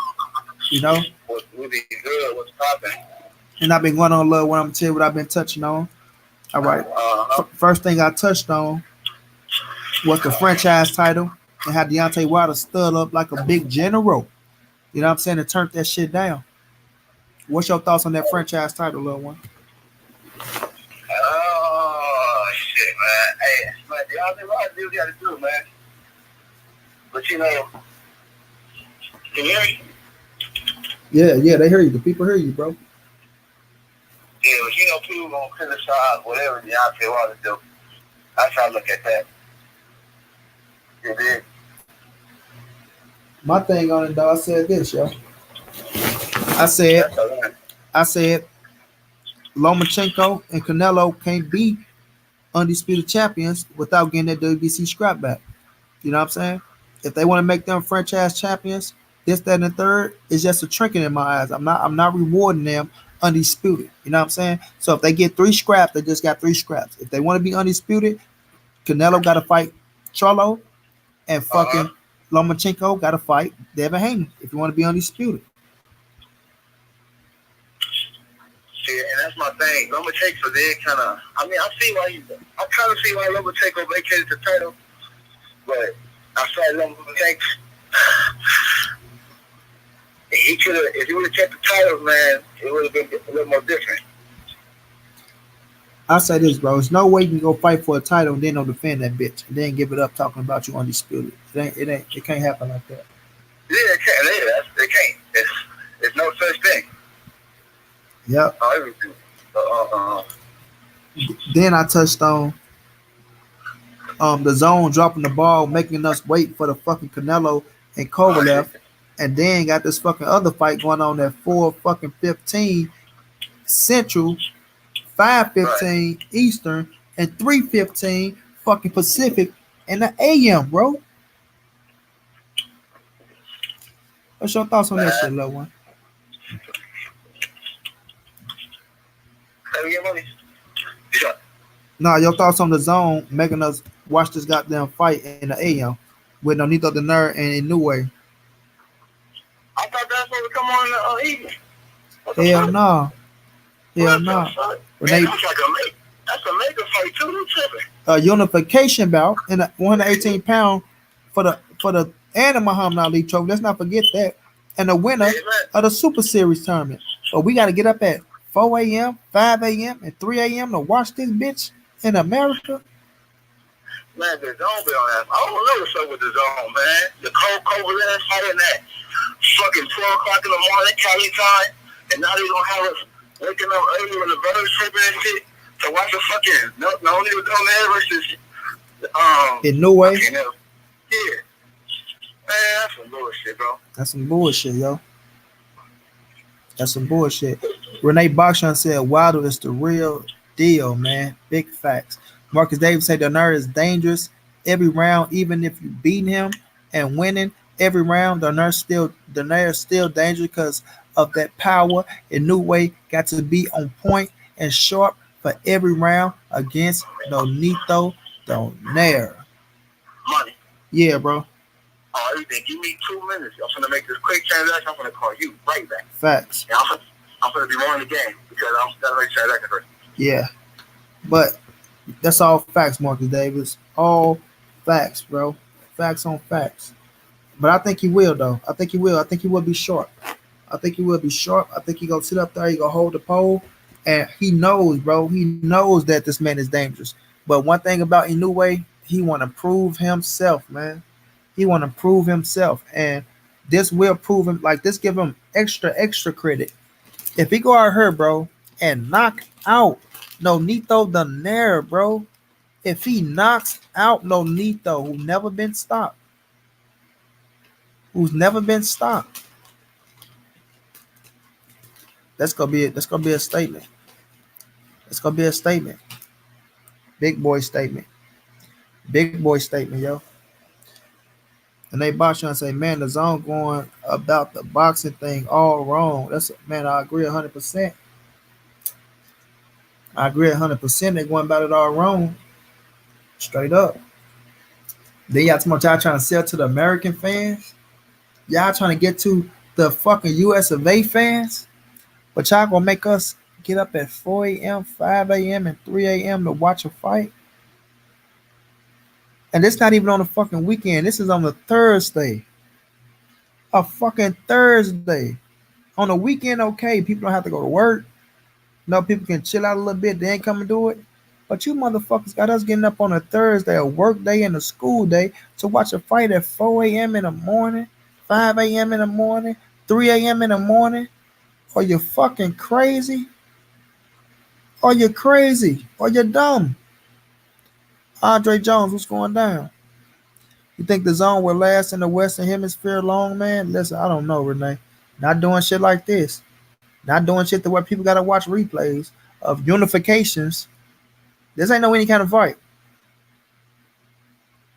You know?
What's really good? What's popping?
And I've been going on Love one. I'm gonna tell you what I've been touching on. All right. First thing I touched on was the franchise title and how Deontay Wilder stood up like a big general. You know what I'm saying? And turned that shit down. What's your thoughts on that franchise title, little one?
Oh shit, man. Hey, man, Deontay Wilder do what he got to do, man. But you know, can you hear me?
Yeah, they hear you. The people hear you, bro.
Yeah, but you know, people gonna criticize whatever Deontay Wilder do. That's how I look at that. You did.
My thing on it, though, I said this, yo. I said Lomachenko and Canelo can't be undisputed champions without getting that WBC scrap back. You know what I'm saying? If they want to make them franchise champions, this, that, and the third is just a trinket in my eyes. I'm not rewarding them undisputed. You know what I'm saying? So if they get 3 scraps, they just got 3 scraps. If they want to be undisputed, Canelo got to fight Charlo, and fucking Lomachenko got to fight Devin Haney if you want to be undisputed.
See, and that's my thing. Lomachenko did kind of. I mean, I kind of see why Lomachenko vacated the title, but I saw Lomachenko. He could have, if he would have kept the title, man, it would have been a little more different.
I say this, bro. There's no way you can go fight for a title and then don't defend that bitch and then give it up talking about you undisputed. It can't happen like that.
Yeah, it can't. It can't. It's no such thing.
Yep.
Everything.
Then I touched on the zone dropping the ball, making us wait for the fucking Canelo and Kovalev, and then got this fucking other fight going on at 4:15 Central, 5:15 Eastern, and 3:15 fucking Pacific in the AM, bro. What's your thoughts on that shit, little one?
Tell your money. Yeah.
Nah, your thoughts on the zone making us watch this goddamn fight in the AM with Nonito Donaire and Inoue.
I thought that's supposed to come on the evening. What the
Hell
fuck?
no. Hell
What the
no.
fuck?
Renee,
Man, that's a mega fight too. You tripping?
a unification bout in a 118 pound for the and the Muhammad Ali trophy. Let's not forget that. And the winner
Yeah, man.
of the Super Series tournament. But we gotta get up at 4 a.m., 5 a.m., and 3 a.m. to watch this bitch in America.
Man, the zone be on that. I don't know what's up with the zone, man. The cold Cobra fighting at fucking 12 o'clock in the morning, Cali time, and now they gonna have us waking up early when the birds tripping and shit to watch a fucking no only was on there versus
In no way.
you know, yeah. Man, that's some bullshit, bro.
That's some bullshit, yo. That's some bullshit. Renee Boxon said Wilder is the real deal, man. Big facts. Marcus Davis said Donaire is dangerous every round, even if you beating him and winning every round. Donaire is still dangerous because of that power. In new way, got to be on point and sharp for every round against Nonito Donaire.
Money.
Yeah, bro.
Oh, everything. Give me 2 minutes. I'm gonna make this quick transaction. I'm gonna call you right back.
Facts.
And I'm gonna be more in the game because I'm gonna make transaction first.
Yeah. But that's all facts, Marcus Davis. All facts, bro. Facts on facts. But I think he will, though. I think he will. I think he will be sharp. I think he will be sharp. I think he gonna sit up there. He gonna hold the pole, and he knows, bro. He knows that this man is dangerous. But one thing about Inoue, he want to prove himself, man. He want to prove himself, and this will prove him. Like this, give him extra credit. If he go out here, bro, and knock out Nonito Donaire, bro. If he knocks out Nonito, who's never been stopped, that's gonna be it. That's gonna be a statement. It's gonna be a statement. Big boy statement. Big boy statement, yo. And they box trying to say, man, the zone going about the boxing thing all wrong. That's man, I agree 100%. I agree 100%. They going about it all wrong. Straight up. Then y'all too much y'all trying to sell to the American fans. Y'all trying to get to the fucking US of A fans. But y'all gonna make us get up at 4 a.m., 5 a.m., and 3 a.m. to watch a fight. And it's not even on a fucking weekend. This is on a Thursday. A fucking Thursday. On a weekend, okay, people don't have to go to work. No, people can chill out a little bit. They ain't come and do it. But you motherfuckers got us getting up on a Thursday, a work day and a school day to watch a fight at 4 a.m. in the morning, 5 a.m. in the morning, 3 a.m. in the morning. Are you fucking crazy? Are you crazy? Are you dumb? Andre Jones, what's going down? You think the zone will last in the Western Hemisphere long, man? Listen, I don't know, Renee. Not doing shit like this. Not doing shit to where people got to watch replays of unifications. This ain't no any kind of fight.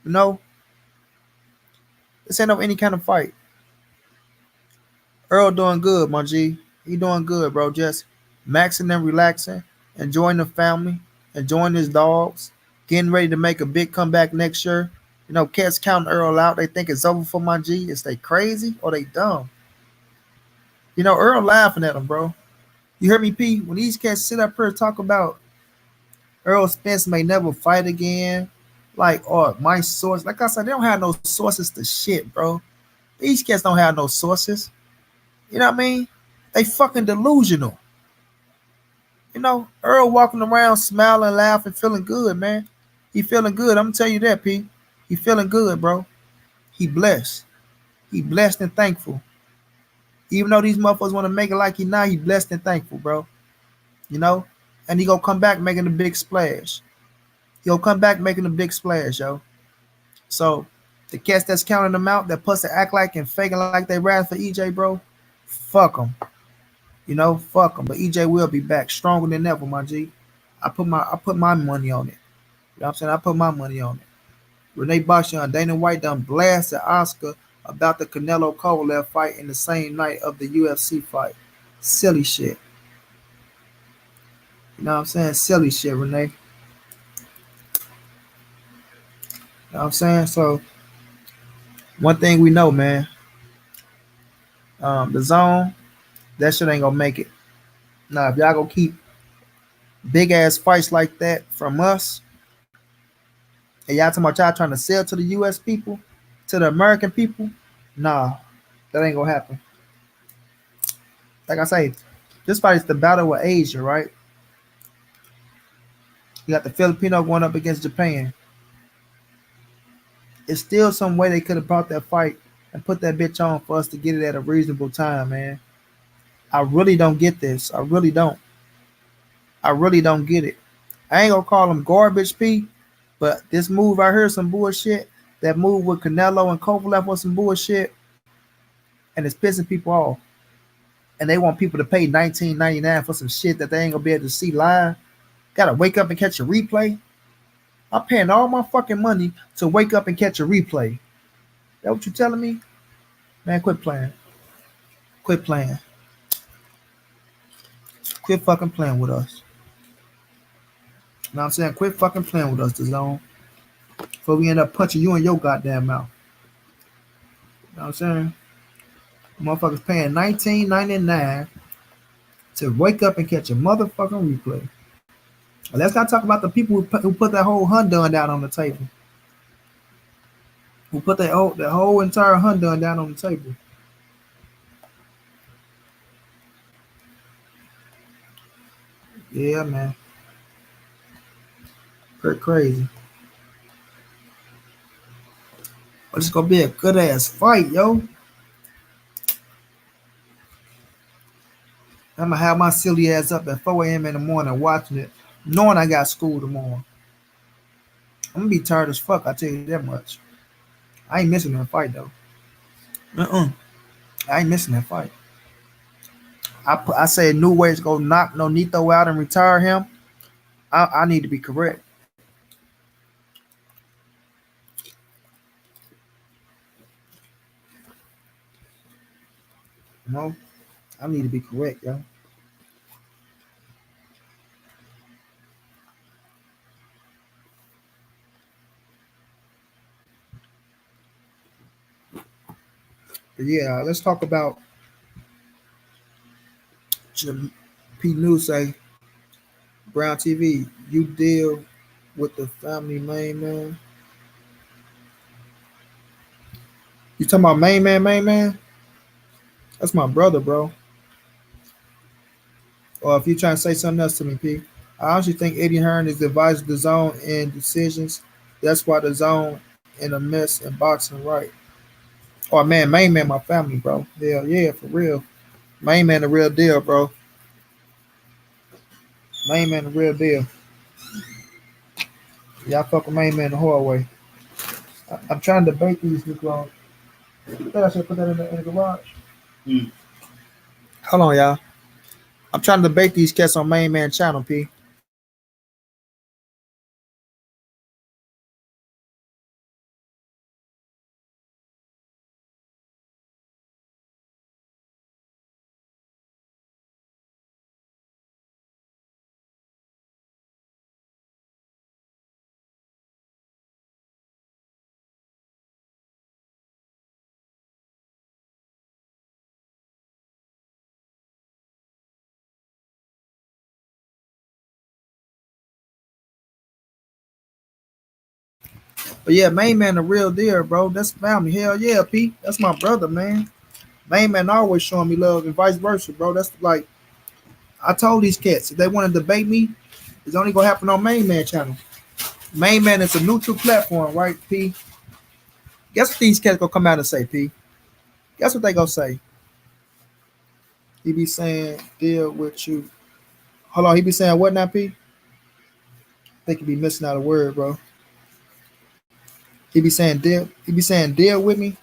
You know? This ain't no any kind of fight. Earl doing good, my G. He doing good, bro. Just maxing and relaxing, enjoying the family, enjoying his dogs, getting ready to make a big comeback next year. You know, cats counting Earl out. They think it's over for my G. Is they crazy or they dumb? You know, Earl laughing at him, bro. You hear me, P? When these cats sit up here and talk about Earl Spence may never fight again, like, or my source. Like I said, they don't have no sources to shit, bro. These cats don't have no sources. You know what I mean? They fucking delusional. You know, Earl walking around smiling, laughing, feeling good, man. He feeling good. I'm gonna tell you that, P. He feeling good, bro. He blessed. He blessed and thankful. Even though these motherfuckers want to make it like he not, he blessed and thankful, bro. You know? And he gonna come back making a big splash. He'll come back making a big splash, yo. So the cats that's counting them out, that puts to act like and faking like they ran for EJ, bro, fuck them. You know, fuck them. But EJ will be back stronger than ever, my G. I put my money on it. You know what I'm saying? I put my money on it. Renee Boschan, Dana White done blasted Oscar about the Canelo Kovalev fight in the same night of the UFC fight. Silly shit. You know what I'm saying? Silly shit, Renee. You know what I'm saying? So one thing we know, man, the zone, that shit ain't gonna make it. Now, if y'all gonna keep big ass fights like that from us, and y'all talking about y'all trying to sell to the US people, to the American people, nah, that ain't gonna happen. Like I say, this fight is the battle with Asia, right? You got the Filipino going up against Japan. It's still some way they could have brought that fight and put that bitch on for us to get it at a reasonable time, man. I really don't get this. I really don't. I really don't get it. I ain't gonna call them garbage, P, but this move I heard some bullshit. That move with Canelo and Kovalev was some bullshit, and it's pissing people off. And they want people to pay $19.99 for some shit that they ain't gonna be able to see live. Gotta wake up and catch a replay. I'm paying all my fucking money to wake up and catch a replay. That what you telling me? Man, quit playing. Quit playing. Quit fucking playing with us. You know what I'm saying? Quit fucking playing with us, Dazn. Before we end up punching you in your goddamn mouth. You know what I'm saying? Motherfuckers paying $19.99 to wake up and catch a motherfucking replay. Well, let's not talk about the people who put that whole Hyundai down on the table. Who put that whole entire Hyundai down on the table. Yeah, man. Pretty crazy. But it's gonna be a good ass fight, yo. I'm gonna have my silly ass up at 4 a.m. in the morning watching it, knowing I got school tomorrow. I'm gonna be tired as fuck, I tell you that much. I ain't missing that fight though. I ain't missing that fight. I say new ways to go knock Nonito out and retire him. I need to be correct. You know, I need to be correct, yo. But yeah, let's talk about P News say Brown TV. You deal with the family main man. You talking about main man, main man? That's my brother, bro. Or if you trying to say something else to me, P. I honestly think Eddie Hearn is advising the zone in decisions. That's why the zone in a mess in boxing, right? Oh man, main man, my family, bro. Hell yeah, for real. Main man, the real deal, bro. Main man, the real deal. Y'all fuck with main man the hard way. I'm trying to debate these niggas. I think I should put that in the garage. Hold on, y'all. I'm trying to debate these cats on main man channel, P. But yeah, main man, the real deal, bro. That's family. Hell yeah, P. That's my brother, man. Main man always showing me love and vice versa, bro. That's like I told these cats if they want to debate me, it's only gonna happen on main man channel. Main man is a neutral platform, right, P? Guess what these cats gonna come out and say, P? Guess what they gonna say? He be saying deal with you. Hold on, he be saying what now, P? They could be missing out a word, bro. He be saying deal. He be saying deal with me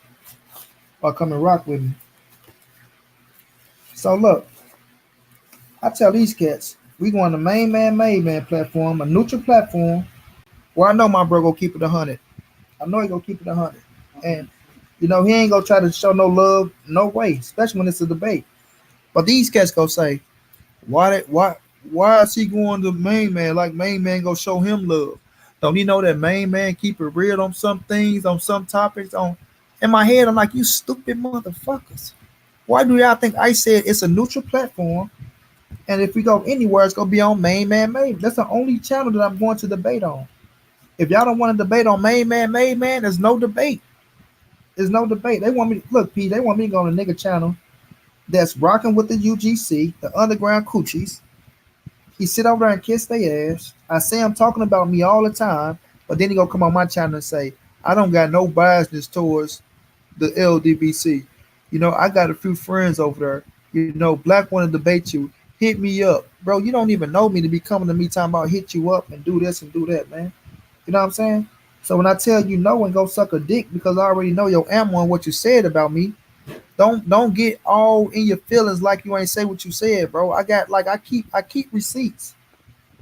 or come and rock with me. So look, I tell these cats, we go on the main man platform, a neutral platform, where I know my bro gonna keep it 100. I know he gonna keep it 100, and you know he ain't gonna try to show no love, no way, especially when it's a debate. But these cats gonna say, why Why is he going to main man? Like main man go show him love. Don't he know that main man keep it real on some things, on some topics? On in my head, I'm like, you stupid motherfuckers. Why do y'all think I said it's a neutral platform? And if we go anywhere, it's gonna be on main man made. That's the only channel that I'm going to debate on. If y'all don't want to debate on main man made, man, there's no debate. There's no debate. They want me to look, P. They want me to go on a nigga channel that's rocking with the UGC, the underground coochies. He sit over there and kiss their ass. I say I'm talking about me all the time, but then he gonna come on my channel and say I don't got no biasness towards the LDBC. You know, I got a few friends over there. You know, Black want to debate you. Hit me up, bro. You don't even know me to be coming to me talking about hit you up and do this and do that, man. You know what I'm saying? So when I tell you no and go suck a dick because I already know your ammo and what you said about me, don't get all in your feelings like you ain't say what you said, bro. I got like I keep receipts.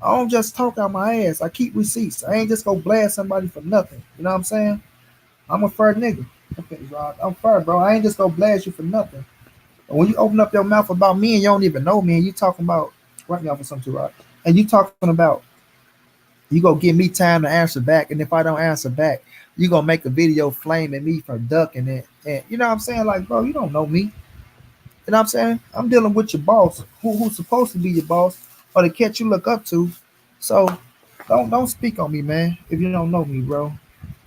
I don't just talk out my ass. I keep receipts. I ain't just go blast somebody for nothing. You know what I'm saying? I'm a fair nigga. Okay, Rod. I'm fair, bro. I ain't just gonna blast you for nothing. But when you open up your mouth about me and you don't even know me and you talking about write me off for something too, Rod. And you talking about you gonna give me time to answer back, and if I don't answer back, you gonna make a video flaming me for ducking it. And you know what I'm saying? Like, bro, you don't know me. You know what I'm saying? I'm dealing with your boss, who's supposed to be your boss, or the cat you look up to. So don't speak on me, man, if you don't know me, bro.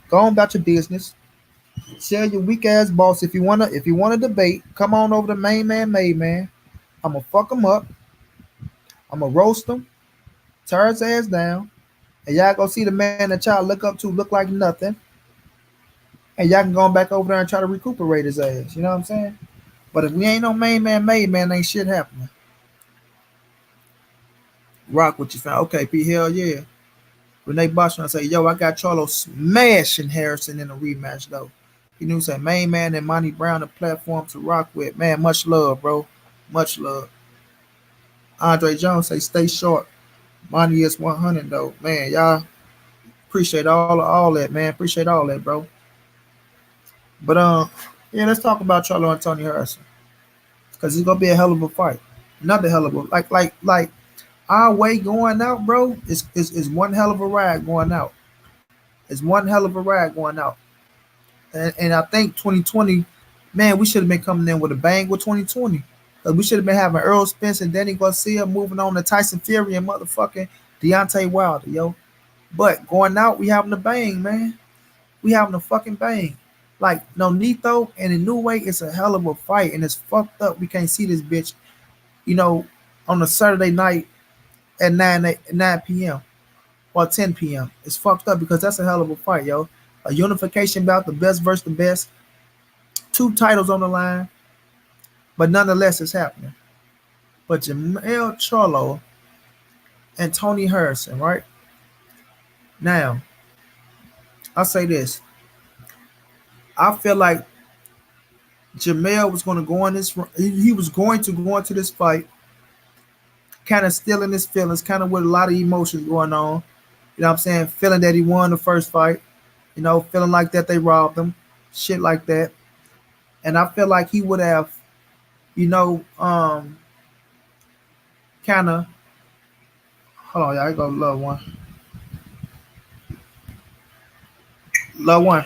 Go on about your business. Tell your weak ass boss if you wanna debate, come on over to main man made man. I'ma fuck him up. I'ma roast him, tear his ass down, and y'all go see the man that y'all look up to look like nothing, and y'all can go back over there and try to recuperate his ass. You know what I'm saying? But if we ain't no main man made man, ain't shit happening. Rock what you found. Okay, P, hell yeah. Renee Bosch trying to say, yo, I got Charlo smashing Harrison in a rematch though. He knew say main man and Monty Brown a platform to rock with. Man, much love, bro. Much love. Andre Jones say stay short. Monty is 100 though. Man, y'all appreciate all that, man. Appreciate all that, bro. But yeah, let's talk about Charlo and Tony Harrison. Cause it's gonna be a hell of a fight. Another hell of a like our way going out, bro, is one hell of a ride going out. It's one hell of a ride going out. And I think 2020, man, we should have been coming in with a bang with 2020. Because we should have been having Earl Spence and Danny Garcia moving on to Tyson Fury and motherfucking Deontay Wilder, yo. But going out, we having a bang, man. We having a fucking bang. Like, no, Nito and in New Way, it's a hell of a fight. And it's fucked up. We can't see this bitch, you know, on a Saturday night at 9 p.m. or 10 p.m. It's fucked up because that's a hell of a fight, yo. A unification bout, the best versus the best. Two titles on the line. But nonetheless, it's happening. But Jamel Charlo and Tony Harrison, right? Now, I'll say this. I feel like Jamel was going to go on this. He was going to go into this fight kind of still in his feelings, kind of with a lot of emotions going on. You know what I'm saying? Feeling that he won the first fight. You know, feeling like that they robbed him. Shit like that. And I feel like he would have, you know, kind of. Hold on, y'all. I go love one. Love one.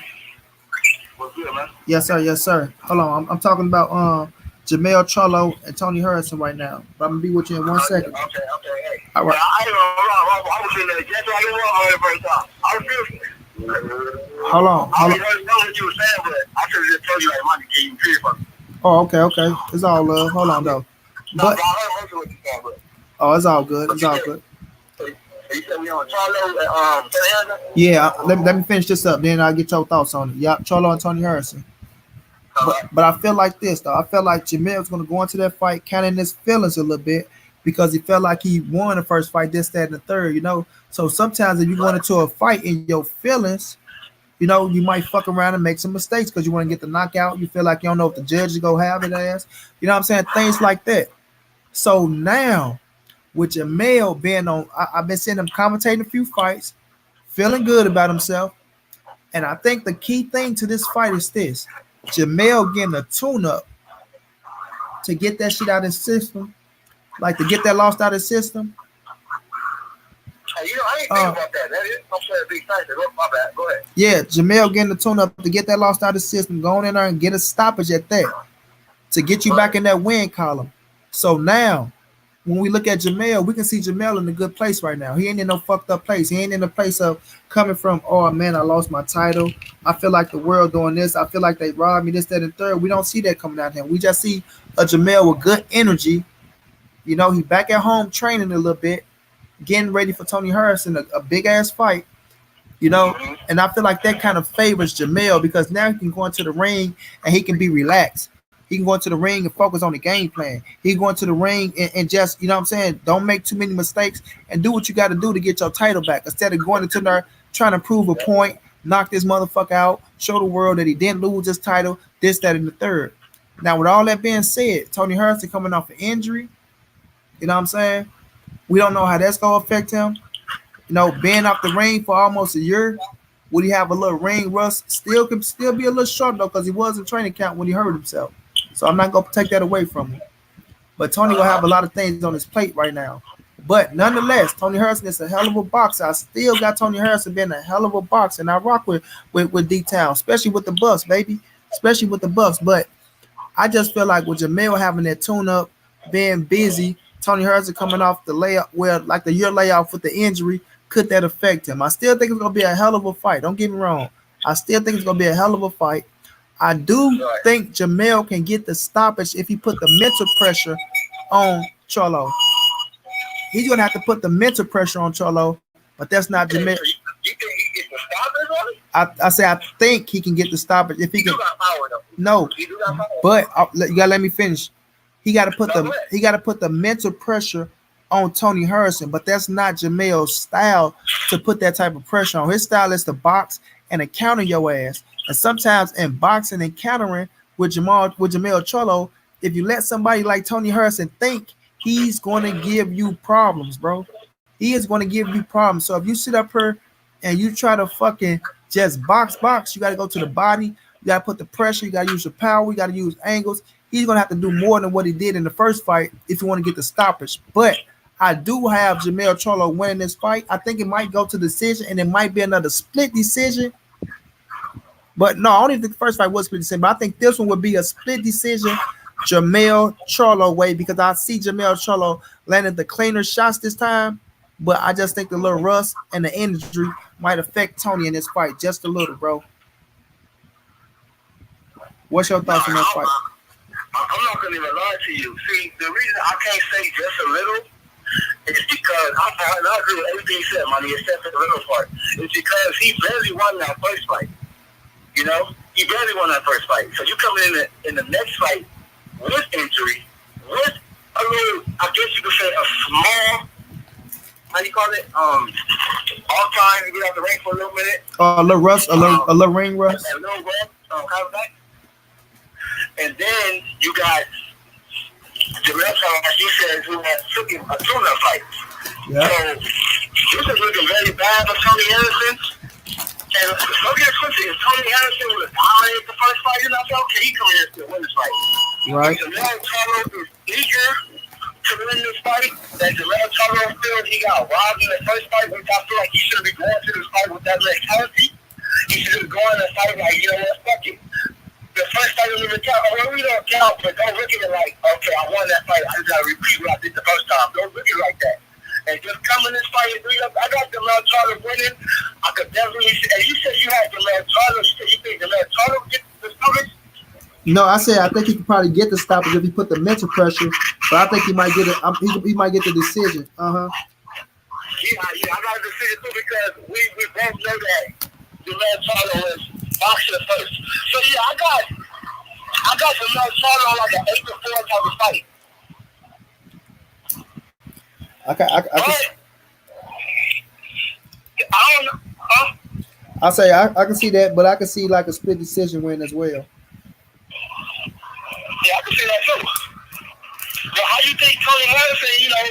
What's good, man?
Yes, sir. Yes, sir. Hold on. I'm talking about Jamel Charlo and Tony Harrison right now. But I'm gonna be with you in 1 second.
Okay. Hey.
All right.
I ain't gonna lie. I was in there just like you were the first time. I was feeling.
Hold on.
I already know what you were saying, but I should have just told you like money gave you period for me.
Oh, okay. It's all love. Hold on though.
No,
But
I heard most of what you said, but
oh, it's all good. It's all good.
so you said we on Charlo and Tony Harrison?
Yeah. Let me finish this up. Then I'll get your thoughts on it. Yeah, Charlo and Tony Harrison. But I feel like this though. I felt like Jamel's gonna go into that fight kind of in his feelings a little bit because he felt like he won the first fight, this, that, and the third. You know. So sometimes if you go into a fight in your feelings, you know, you might fuck around and make some mistakes because you want to get the knockout. You feel like you don't know if the judge is gonna have it as. You know what I'm saying? Things like that. So now with Jamel being on, I've been seeing him commentating a few fights, feeling good about himself. And I think the key thing to this fight is this. Jamel getting a tune-up to get that shit out of his system, like to get that lost out of his system,
Hey, you know, I ain't think about that. That is, I'm saying, big factor. My bad. Go ahead.
Yeah, Jamel getting the tune up to get that lost out of the system, going in there and get a stoppage at that to get you back in that win column. So now, when we look at Jamel, we can see Jamel in a good place right now. He ain't in no fucked up place. He ain't in a place of coming from, oh man, I lost my title. I feel like the world doing this. I feel like they robbed me, this, that, and third. We don't see that coming out of him. We just see a Jamel with good energy. You know, he back at home training a little bit, getting ready for Tony Harrison, a big ass fight. You know, and I feel like that kind of favors Jamel because now he can go into the ring and he can be relaxed. He can go into the ring and focus on the game plan. He can go into the ring and just, you know what I'm saying, don't make too many mistakes and do what you got to do to get your title back instead of going into there trying to prove a point, knock this motherfucker out, show the world that he didn't lose his title, this, that, and the third. Now, with all that being said, Tony Harrison coming off an injury, you know what I'm saying? We don't know how that's going to affect him. You know, being off the ring for almost a year, would he have a little ring rust? Still could still be a little short though, because he was in training camp when he hurt himself. So I'm not gonna take that away from him. But Tony will have a lot of things on his plate right now. But nonetheless, Tony Harrison is a hell of a boxer. I still got Tony Harrison being a hell of a boxer, and I rock with D-Town, especially with the Bucks, baby, especially with the Bucks. But I just feel like with Jamel having that tune-up, being busy, Tony Harrison coming off the layoff, well, like the year layoff with the injury, could that affect him? I still think it's gonna be a hell of a fight. Don't get me wrong. I still think it's gonna be a hell of a fight. I do think Jamel can get the stoppage if he put the mental pressure on Charlo. He's gonna have to put the mental pressure on Charlo, but that's not Jamel.
You think he gets the stoppage on it?
I say I think he can get the stoppage if he can.
Got power, though.
No,
He do got power.
but you gotta let me finish. He gotta put the mental pressure on Tony Harrison, but that's not Jamel's style to put that type of pressure on. His style is to box and to counter your ass. And sometimes in boxing and countering with Jamel Charlo, if you let somebody like Tony Harrison think, he's going to give you problems, bro. He is going to give you problems. So if you sit up here and you try to fucking just box, you got to go to the body. You got to put the pressure. You got to use your power. You got to use angles. He's going to have to do more than what he did in the first fight if you want to get the stoppage. But I do have Jamel Charlo winning this fight. I think it might go to decision, and it might be another split decision. But no, I don't even think the first fight was split decision. But I think this one would be a split decision, Jamel Charlo way, because I see Jamel Charlo landing the cleaner shots this time. But I just think the little rust and the injury might affect Tony in this fight just a little, bro. What's your thoughts on that fight?
I'm not going to even lie to you. See, the reason I can't say just a little is because I agree with everything you said, money, except for the little part. It's because he barely won that first fight. You know, he barely won that first fight. So you come in the next fight with injury, with a little, I guess you could say a small, how do you call it? Off time to get out the ring for a little minute.
A little rust, a little ring rust.
A little rust, coming back. And then you got Jamel Charlo, as you said, who had took him a tune-up fight.
Yeah.
So this is looking very bad for Tony Harrison. And don't get it twisted. If Tony Harrison would have dominated the first fight, you know, okay, he come here to win this fight.
Right.
Jamel Charlo is eager to win this fight. That Jamel Charlo feels he got robbed in the first fight, which I feel like he should be going to this fight with that mentality. He should have gone to the fight like, you know what, fuck it. The first fight doesn't even count. Well, we don't count, but don't look at it like, okay, I won that fight. I just got to repeat what I did the first time. Don't look at it like that. And just come in this fight and do up. I got Jamel Charlo winning. I could definitely see. And you said you had Jamel Charlo. You think Jamel Charlo get the stoppage?
No, I said I think he could probably get the stoppage if he put the mental pressure, but I think he might get it. He might get the decision.
Yeah, I got a decision too because we both know that Jamel Charlo is boxing first. So yeah, I got Jamel Charlo like an 8-4 type of fight.
I
don't know. Huh?
I say I can see that, but I can see like a split decision win as well.
Yeah, I can see that too. But how you think Tony Harrison, you know,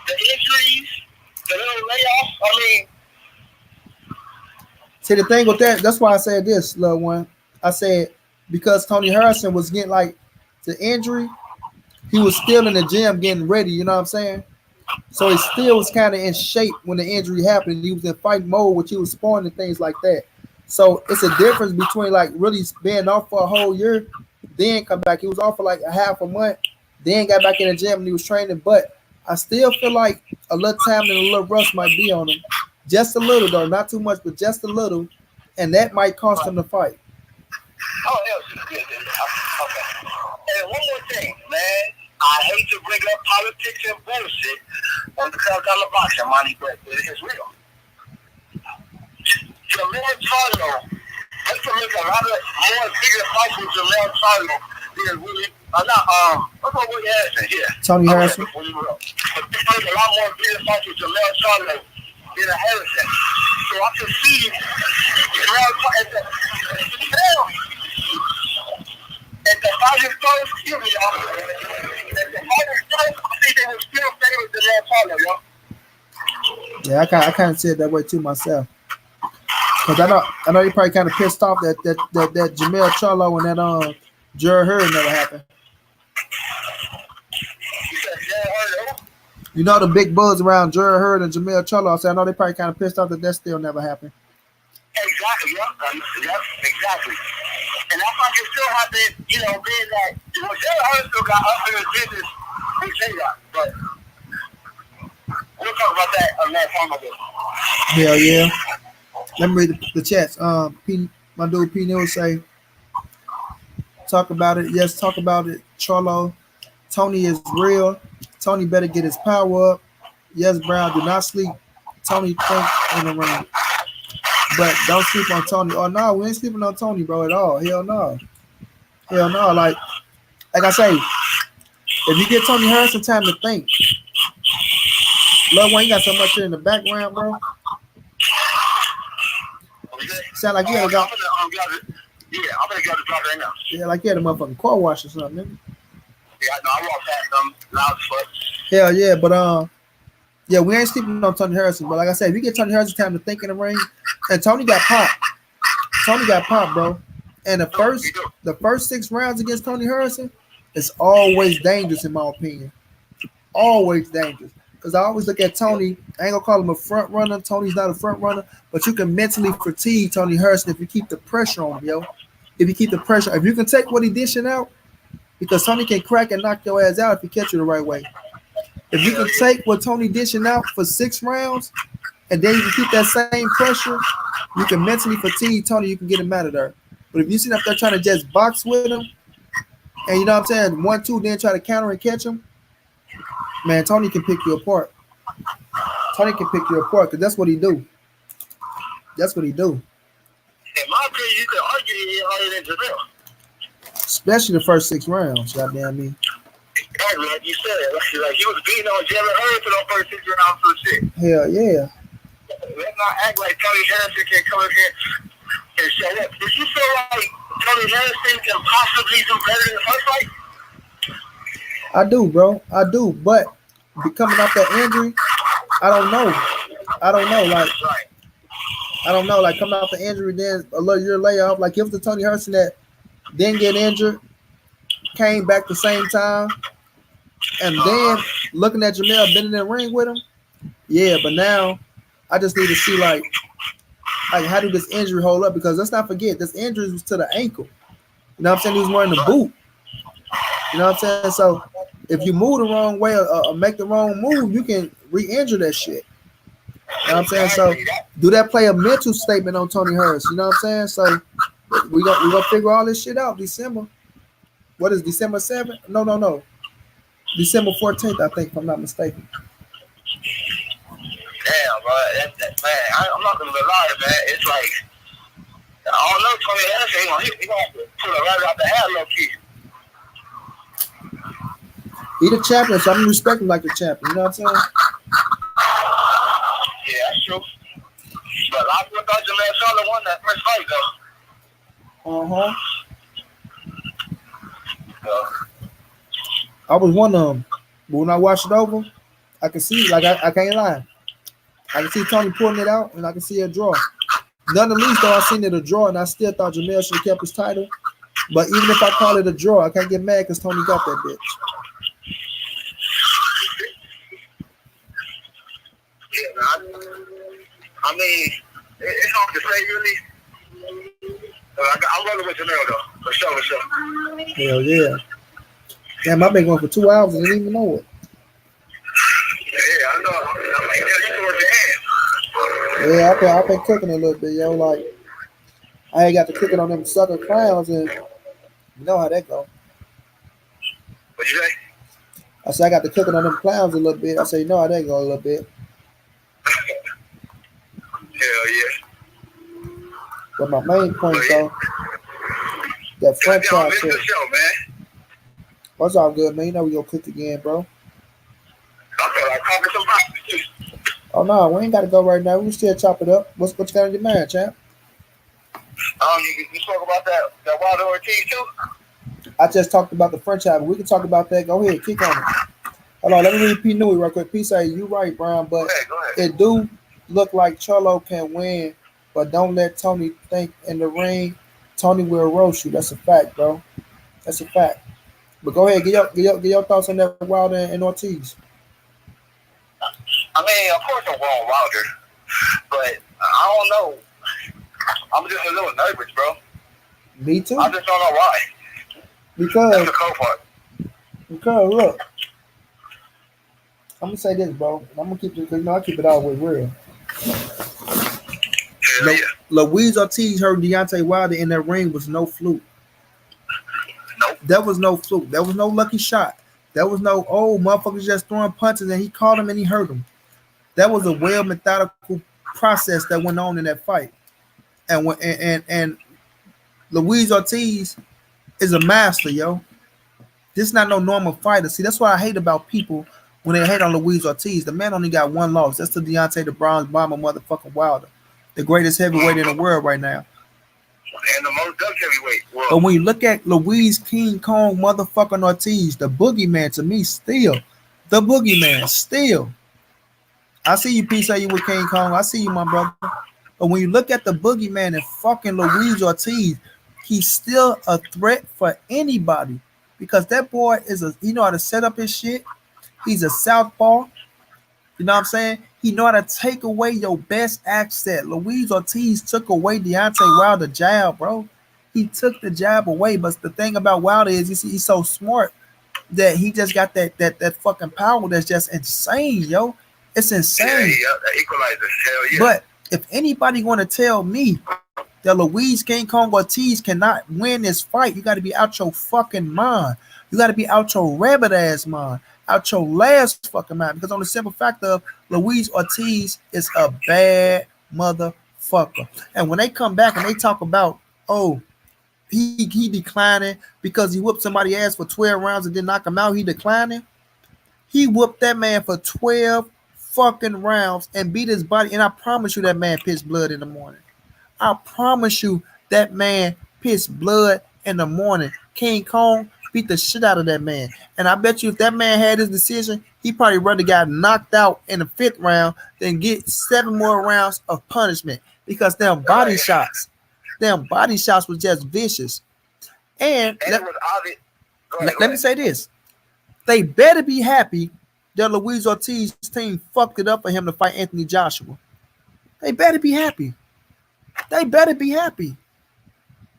the injuries, the little layoffs, I mean.
See, the thing with that's why I said this, little one. I said because Tony Harrison was getting like the injury, he was still in the gym getting ready, you know what I'm saying? So he still was kind of in shape when the injury happened. He was in fight mode, which he was sparring and things like that. So it's a difference between like really being off for a whole year, then come back. He was off for like a half a month, then got back in the gym and he was training. But I still feel like a little time and a little rust might be on him. Just a little though, not too much, but just a little. And that might cost him the fight.
Oh, hell, yeah. Okay. And one more thing, man. I hate to bring up politics and bullshit on the South Dollar boxing money, but it is real. Jamel Charlo, they can make a lot of more bigger fights with Jamel Charlo than really. What's my boy Harrison? Yeah.
Tony Harrison.
But they make a lot more bigger fights with Jamel Charlo than a Harrison. So I can see Jamel at the fighting first, excuse me, y'all. At the fighting first, I think they will still favor Jamel Charlo, y'all.
Yeah, I kind of said that way too myself. Cause I know you probably kind of pissed off that Jamel Charlo and that Jared Hurd never happened.
You said Jared Hurd?
You know the big buzz around Jared Hurd and Jamel Charlo. So I know they probably kind of pissed off that still never happened.
Exactly, yeah. Exactly. And that's why it still happen, you know, being that, you know, Jared Hurd still got unfinished business with J-Rock, but we'll talk about that another time ago.
Hell yeah. Let me read the chats. My dude P News say, talk about it. Yes, talk about it. Charlo, Tony is real. Tony better get his power up. Yes, Brown, do not sleep. Tony think in the ring. But don't sleep on Tony. Oh no, we ain't sleeping on Tony, bro, at all. Hell no. Hell no. Like I say, if you get Tony Harrison time to think, Lil Wayne got so much shit in the background, bro. Sound like you had a go.
I'm gonna get the drop right now.
Yeah, like you had a motherfucking car wash or something, nigga.
Yeah, I know. I walk past them loud as fuck.
Hell yeah, but yeah, we ain't sleeping on Tony Harrison. But like I said, if you get Tony Harrison time to think in the ring, and Tony got popped. Tony got popped, bro. And the first 6 rounds against Tony Harrison is always dangerous in my opinion. Always dangerous. Because I always look at Tony, I ain't gonna call him a front runner. Tony's not a front runner, but you can mentally fatigue Tony Harrison if you keep the pressure on him, yo. If you keep the pressure, if you can take what he dishing out, because Tony can crack and knock your ass out if you catch you the right way. If you can take what Tony dishing out for 6 rounds, and then you can keep that same pressure, you can mentally fatigue Tony, you can get him out of there. But if you sit up there trying to just box with him, and you know what I'm saying, 1-2, then try to counter and catch him, man, Tony can pick you apart. Tony can pick you apart because that's what he do. That's what he do.
In my opinion, you could argue he harder than Jamel.
Especially the first 6 rounds, goddamn me.
Like you said, like he was beating on Jared Hurd for those first 6 rounds for shit.
Hell yeah.
Let's not act like Tony Harrison can come in here and show up. Did you feel like Tony Harrison can possibly do better in the first fight?
I do, bro. I do. But coming off that injury, I don't know. Like, I don't know. Like, coming off the injury, then a little year later, like, if the Tony Harrison that didn't get injured, came back the same time, and then looking at Jamel been in the ring with him, yeah, but now I just need to see, like how did this injury hold up? Because let's not forget, this injury was to the ankle. You know what I'm saying? He was wearing the boot. You know what I'm saying? So if you move the wrong way or make the wrong move, you can re-injure that shit. You know what I'm saying? So do that play a mental statement on Tony Harris? You know what I'm saying? So we gonna figure all this shit out December. What is December 7th? No. December 14th, I think, if I'm not mistaken.
Damn, bro. Man, I'm not gonna lie, man. It's like, I don't know, Tony Harrison, he gonna pull it right out the hat, low key.
He the champion, so I'm gonna respect him like the champion. You know what I'm saying?
Yeah, that's true. But a lot of people thought Jamel Charlo won that first fight, though.
I was one of them, but when I watched it over, I can see, like, I can't lie. I can see Tony pulling it out, and I can see a draw. None the least, though, I seen it a draw, and I still thought Jamel should have kept his title. But even if I call it a draw, I can't get mad because Tony got that bitch.
I mean, it's hard to say really. I'm running with Janelle though, for sure, for sure.
Hell yeah. Damn, I've been going for 2 hours and didn't even know it.
Yeah, I know. I'm like, yeah, you towards the end.
Yeah, I've been cooking a little bit, yo. Like, I ain't got to cooking on them sucker clowns, and you know how that go.
What you say?
I said I got to cooking on them clowns a little bit. I say, you know how that go a little bit.
Hell yeah.
But my main point, though, that franchise shit.
The show, man.
What's all good, man? You know we gonna cook again, bro.
I feel like talking some boxes.
Oh no, we ain't gotta go right now. We can still chop it up. What you got in your mind, champ?
You spoke about that Wilder Ortiz too?
I just talked about the franchise, but we can talk about that. Go ahead, kick on it. Hold on, let me read P. Newey real quick. P say, you right, Brown, but
Go ahead.
it do look like Charlo can win, but don't let Tony think in the ring. Tony will roast you. That's a fact, bro. That's a fact. But go ahead, get your thoughts on that Wilder and Ortiz.
I mean, of course I'm going Wilder, but I don't know. I'm just a little nervous, bro.
Me too.
I just don't know why. That's
Because
the cold part.
look, I'm gonna say this, bro. I'm gonna keep it because I keep it all the way real.
Hell yeah.
Luis Ortiz heard Deontay Wilder in that ring was no fluke.
Nope.
That was no fluke. That was no lucky shot. That was no motherfuckers just throwing punches and he caught him and he hurt him. That was a well methodical process that went on in that fight. And Luis Ortiz is a master, yo. This is not no normal fighter. See, that's what I hate about people when they hate on Luis Ortiz. The man only got one loss. That's to Deontay the Bronze Bomber motherfucking Wilder, the greatest heavyweight in the world right now.
And the most dunk heavyweight. Well,
But when you look at Luis King Kong motherfucking Ortiz, the boogeyman to me still, the boogeyman still. I see you, P. Say you with King Kong. I see you, my brother. But when you look at the boogeyman and fucking Luis Ortiz, he's still a threat for anybody because that boy he know how to set up his shit. He's a southpaw. You know what I'm saying? He know how to take away your best asset. Luis Ortiz took away Deontay Wilder's jab, bro. He took the jab away. But the thing about Wilder is he's so smart that he just got that fucking power that's just insane, yo. It's insane.
Yeah, the equalizer. Hell yeah.
But if anybody want to tell me that Luis King Kong Ortiz cannot win this fight, you got to be out your fucking mind. You got to be out your rabbit ass mind, out your last fucking mind. Because on the simple fact of Luis Ortiz is a bad motherfucker. And when they come back and they talk about, he declining because he whooped somebody ass for 12 rounds and didn't knock him out, he declining. He whooped that man for 12 fucking rounds and beat his body. And I promise you that man pissed blood in the morning. I promise you that man pissed blood in the morning. King Kong beat the shit out of that man. And I bet you if that man had his decision, he probably rather got knocked out in the 5th round than get 7 more rounds of punishment because them body shots was just vicious. And
it was obvious.
Let me say this. They better be happy that Luis Ortiz's team fucked it up for him to fight Anthony Joshua. They better be happy. They better be happy.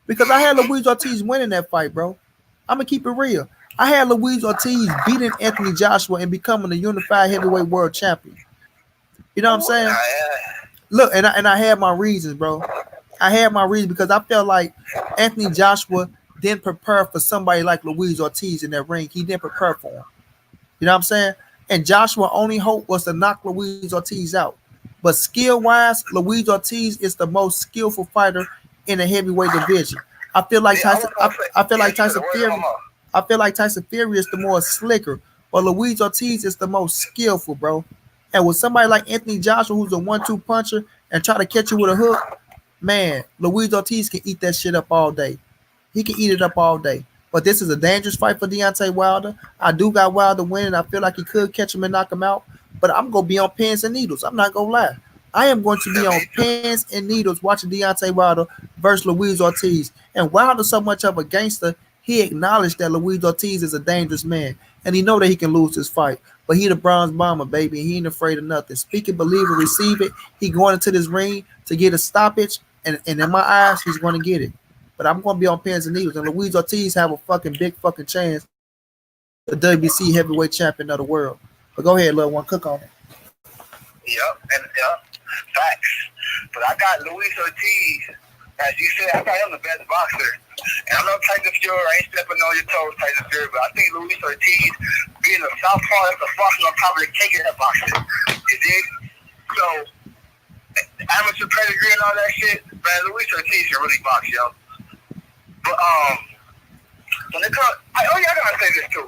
Because I had Luis Ortiz winning that fight, bro. I'm going to keep it real. I had Luis Ortiz beating Anthony Joshua and becoming the unified heavyweight world champion. You know what I'm saying? Look, and I had my reasons, bro. I had my reasons because I felt like Anthony Joshua didn't prepare for somebody like Luis Ortiz in that ring. He didn't prepare for him. You know what I'm saying? And Joshua's only hope was to knock Luis Ortiz out. But skill-wise, Luis Ortiz is the most skillful fighter in the heavyweight division. I feel like Tyson Fury. I feel like Tyson Fury is the more slicker, but Luis Ortiz is the most skillful, bro. And with somebody like Anthony Joshua, who's a 1-2 puncher and try to catch you with a hook, man, Luis Ortiz can eat that shit up all day. He can eat it up all day. But this is a dangerous fight for Deontay Wilder. I do got Wilder winning. I feel like he could catch him and knock him out. But I'm going to be on pins and needles. I'm not going to lie. I am going to be on pins and needles watching Deontay Wilder versus Luis Ortiz. And Wilder's so much of a gangster, he acknowledged that Luis Ortiz is a dangerous man, and he know that he can lose this fight. But he the bronze bomber, baby, and he ain't afraid of nothing. Speak it, believe it, receive it. He going into this ring to get a stoppage, and in my eyes, he's going to get it. But I'm going to be on pins and needles, and Luis Ortiz have a fucking big fucking chance, the WBC heavyweight champion of the world. But go ahead, little one, cook on it.
Yep, facts. But I got Luis Ortiz, as you said, I got him the best boxer. And I love Tyson Fury. I ain't stepping on your toes, Tyson Fury, but I think Luis Ortiz, being a southpaw, that's the frosting on top of the cake in that boxing. You dig? So, amateur pedigree and all that shit, man, Luis Ortiz can really box, yo. But, when it comes, I gotta say this too.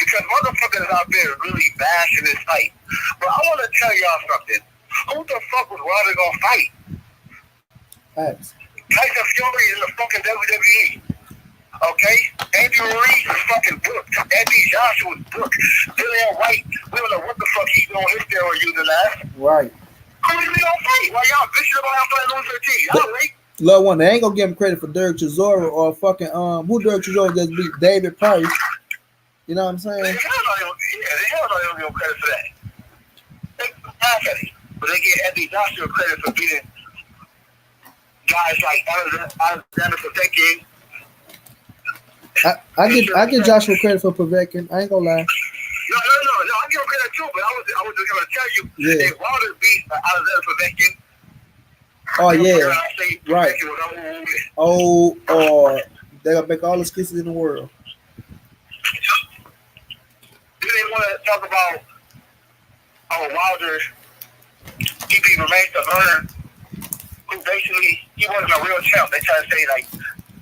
Because motherfuckers out there really bashing this fight. But I want to tell y'all something. Who the fuck was Wilder gonna fight?
Thanks.
Tyson Fury is in the fucking WWE. Okay? Andy Ruiz is fucking booked. Andy Joshua's booked. Dillian White, we don't know what the fuck he's doing his steroid using that.
Right.
Who's he gonna fight? Why y'all bitching about him fighting Luis Ortiz? Y'all wait.
Little one, they ain't gonna give him credit for Derek Chisora or fucking who Derek Chisora just beat David Price. You know what I'm saying?
They hell no give him credit for that. They laugh at it. But they give Andy Joshua credit for beating guys like Alexander Povetkin.
I give Joshua credit for Povetkin. I ain't gonna lie.
No, I give him credit too, but I was just gonna tell you, if Wilder beat Alexander Povetkin,
oh yeah, right. Oh, they gonna make all the excuses in the world.
Do they want to talk about Wilder? He beat Romain Tavares, who basically he wasn't a real champ. They try to say like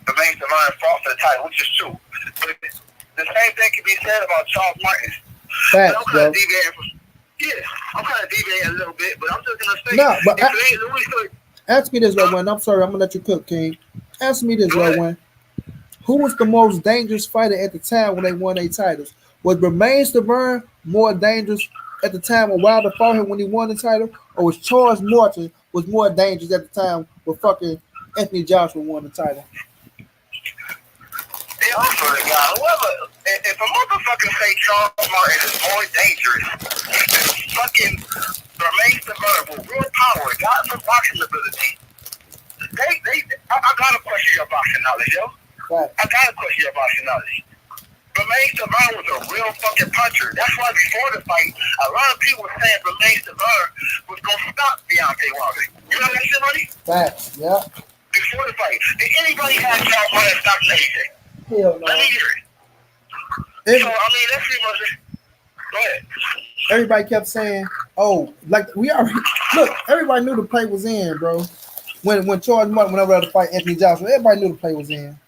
Romain Tavares fought for the title, which is true. But the same thing can be said about Charles Martin.
Facts,
I'm kind of deviating a little bit, but I'm just gonna say,
no, but
Luis,
ask me this, Rowan. I'm sorry, I'm gonna let you cook, King. Ask me this, Rowan. Who was the most dangerous fighter at the time when they won their titles? Was Romain Tavares more dangerous at the time when Wilder fought him when he won the title, or was Charles Martin was more dangerous at the time when fucking Anthony Joshua won the title?
Yeah, I'm sorry, God. Whoever, if a motherfucker say Charles Martin is more dangerous than fucking Romain Tavares with real power, got some boxing ability, I gotta question your boxing knowledge, yo.
Right.
I gotta question your boxing knowledge. Romain Tavares was a real fucking puncher. That's why before the fight, a lot of people were saying Romain Tavares was gonna stop Deontay Wilder. You know that shit, buddy?
Facts, yeah.
Before the fight, did anybody have Charles Martin stop anything?
Hell no.
Let me hear it. So, I mean, let's see what's it. Go ahead.
Everybody kept saying, "Oh, like we already look." Everybody knew the play was in, bro. When Charles Martin went over to fight Anthony Joshua, everybody knew the play was in.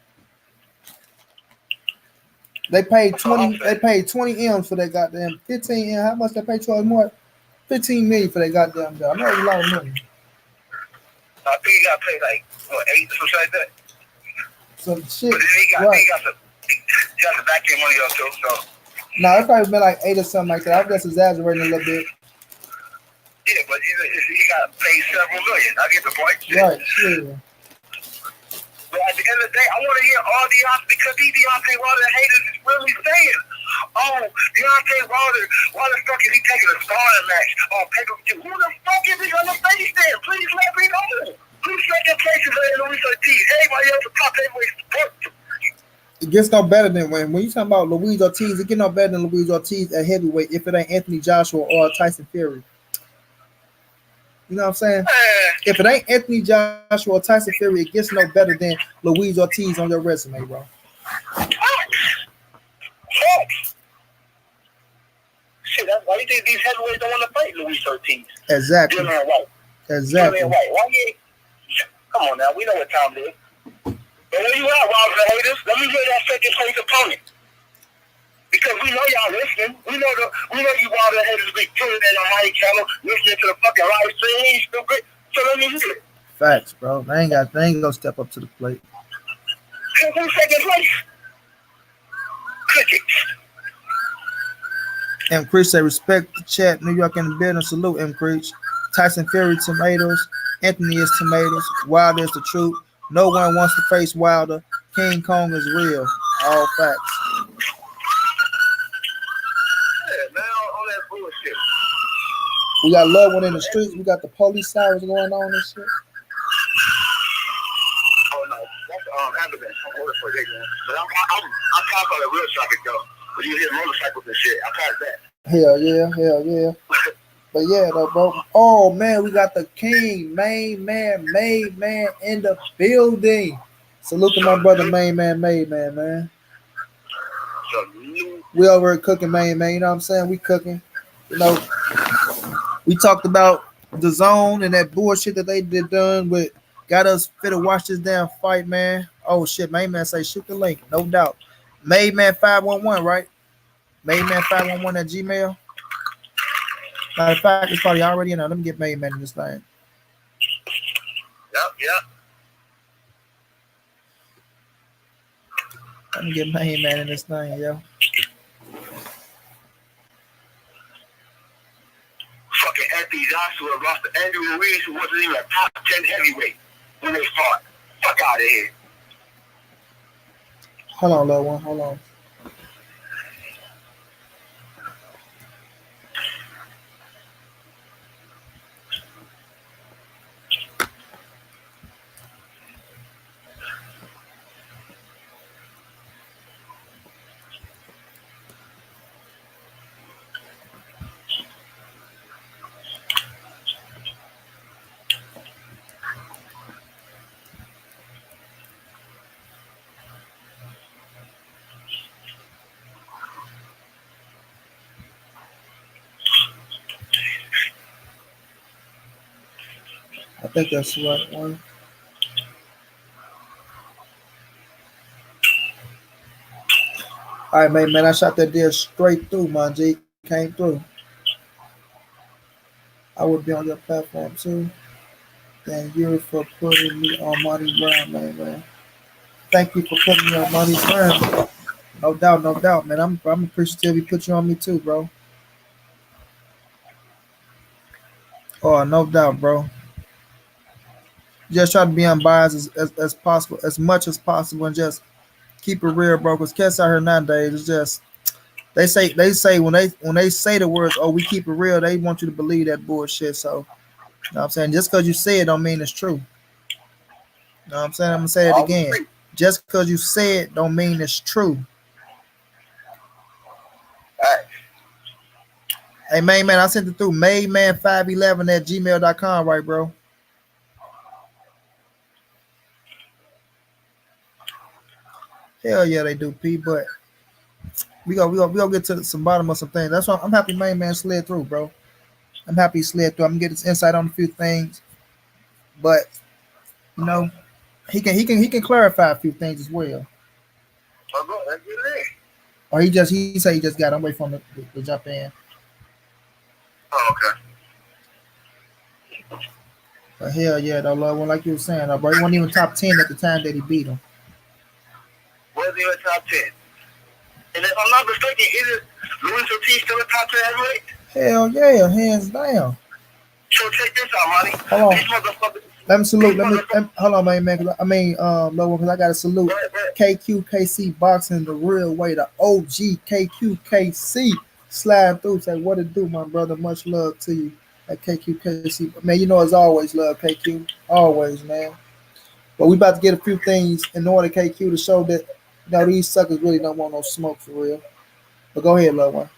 They paid 20. They paid 20 M's for that goddamn 15 M. How much they paid Charles Martin? 15 million for that goddamn job. I know it's a lot of money.
I think he got paid like what 8 or something like that.
Some shit.
But then he got the back end money up too. So.
No, it's probably been like 8 or something like that. I'm just exaggerating a little bit.
Yeah, but he got paid several million. I get the point.
Right, sure.
But at the end of the day, I want to hear all because these Deontay Wilder haters is really saying, "Oh, Deontay Wilder, why the fuck is he taking a sparring match on pay-per-view? Who the fuck is he gonna face then? Please let me know. Who's second place is Luis Ortiz? Everybody else is top heavyweight sport."
It gets no better than when you talking about Luis Ortiz. It gets no better than Luis Ortiz at heavyweight if it ain't Anthony Joshua or Tyson Fury. You know what I'm saying? If it ain't Anthony Joshua or Tyson Fury, it gets no better than Luis Ortiz on your resume, bro.
Shit, that's why you think these heavyweights don't want to fight Luis Ortiz.
Exactly.
Dillian White.
Exactly.
Dillian White. Why you? Come on now, we know what time it is. But when you at, Wilder haters, let me hear that second place opponent. Because we know y'all listening. We know you Wilder haters be tuning in on my channel, listening to the fucking live stream. You stupid. So let me hear it.
Facts, bro. They ain't gonna step up to the plate.
Who's second place? Crickets.
M. Creech say, respect the chat. New York in the building. Salute, M. Creech. Tyson Fury, tomatoes. Anthony is tomatoes. Wilder is the truth. No one wants to face Wilder. King Kong is real. all facts.
Yeah, man, all that bullshit.
We got loved one in the streets. We got the police sirens going on and shit.
Oh no, that's ambulance. I'm ordered for that, man. But I'm talking about the real traffic though. But you hear motorcycles and shit. I passed that.
Hell yeah. But yeah, though, bro. Oh man, we got the king, main man in the building. Salute to my brother, main man, man.
Salute.
We over here cooking, man. You know what I'm saying? We cooking. You know, we talked about the zone and that bullshit that they did done with. Got us fit to watch this damn fight, man. Oh shit, main man say shoot the link, no doubt. Main man 511, right? Main man 511 at Gmail. Matter of fact, it's probably already in there. Let me get main man in this thing.
Yep.
Let me get main man in this thing, yo.
Fucking Anthony Joshua lost to Andrew Ruiz, who wasn't even a top 10 heavyweight when they fought. Fuck out of here.
Hold on, little one. Hold on. I think that's the right one. All right, man. I shot that deal straight through, man. G came through. I would be on your platform too. Thank you for putting me on Money Brown, man. Thank you for putting me on Money Brown. No doubt, man. I'm appreciative you put you on me too, bro. Oh, no doubt, bro. Just try to be unbiased as possible, as much as possible, and just keep it real, bro. Because cats out here nowadays, it's just they say when they say the words, "Oh, we keep it real," they want you to believe that bullshit. So, you know what I'm saying? Just because you say it don't mean it's true. You know what I'm saying? I'm gonna say it again. Just because you say it don't mean it's true.
Alright.
Hey, man, I sent it through mayman511 at gmail.com, right, bro? Hell yeah, they do, P. But we go get to some bottom of some things. That's why I'm happy, main man slid through, bro. I'm happy he slid through. I'm gonna get his insight on a few things, but you know, he can clarify a few things as well. Or he said he just got. I'm waiting for him to jump in.
Oh, okay.
But hell yeah, though, love one like you were saying, though, bro. He wasn't even top 10 at the time that he beat him.
Wasn't even top 10. And if I'm not mistaken, is it Luis Ortiz still a top 10 heavyweight?
Hell yeah, hands down.
So check this out, money.
Hold on.
These motherfuckers.
Let me salute. Let me hold on, man. Low one, because I got to salute KQKC Boxing the real way. The OG KQKC sliding through. Say what it do, my brother. Much love to you at KQKC. Man, you know as always, love KQ. Always, man. But we about to get a few things in order, KQ, to show that these suckers really don't want no smoke for real. But go ahead, love one.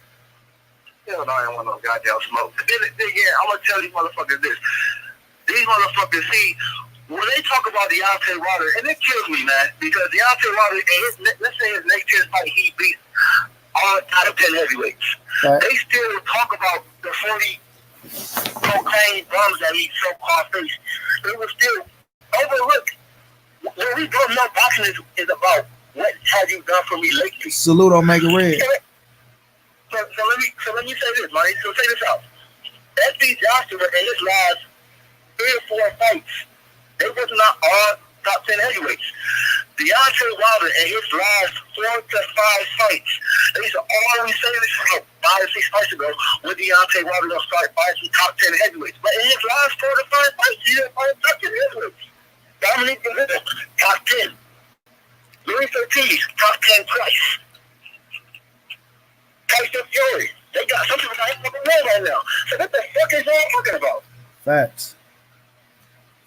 Hell no, I don't want no goddamn smoke. Then again, I'm gonna tell these motherfuckers this. These motherfuckers, see, when they talk about Deontay Wilder, and it kills me, man, because Deontay Wilder, and let's say his next 10 fight, he beat all top 10 heavyweights. Right. They still talk about the 40 cocaine bums that he so-called faced. It was still overlooked. What we don't know boxing is about what have you done for me lately.
Salute on Make It Red.
So let me say this, man. So check this out. S.B. Joshua in his last 3 or 4 fights, they was not all top 10 heavyweights. Deontay Wilder in his last 4 to 5 fights, they used to always say this about 5 or 6 fights ago, when Deontay Wilder gonna start fighting top 10 heavyweights. But in his last 4 to 5 fights, he didn't fight top 10 heavyweights. Dominic Division, top 10. Luis Ortiz, top 10 price. Tyson Fury. They got some people got fucking name right now. So what the fuck is y'all talking about?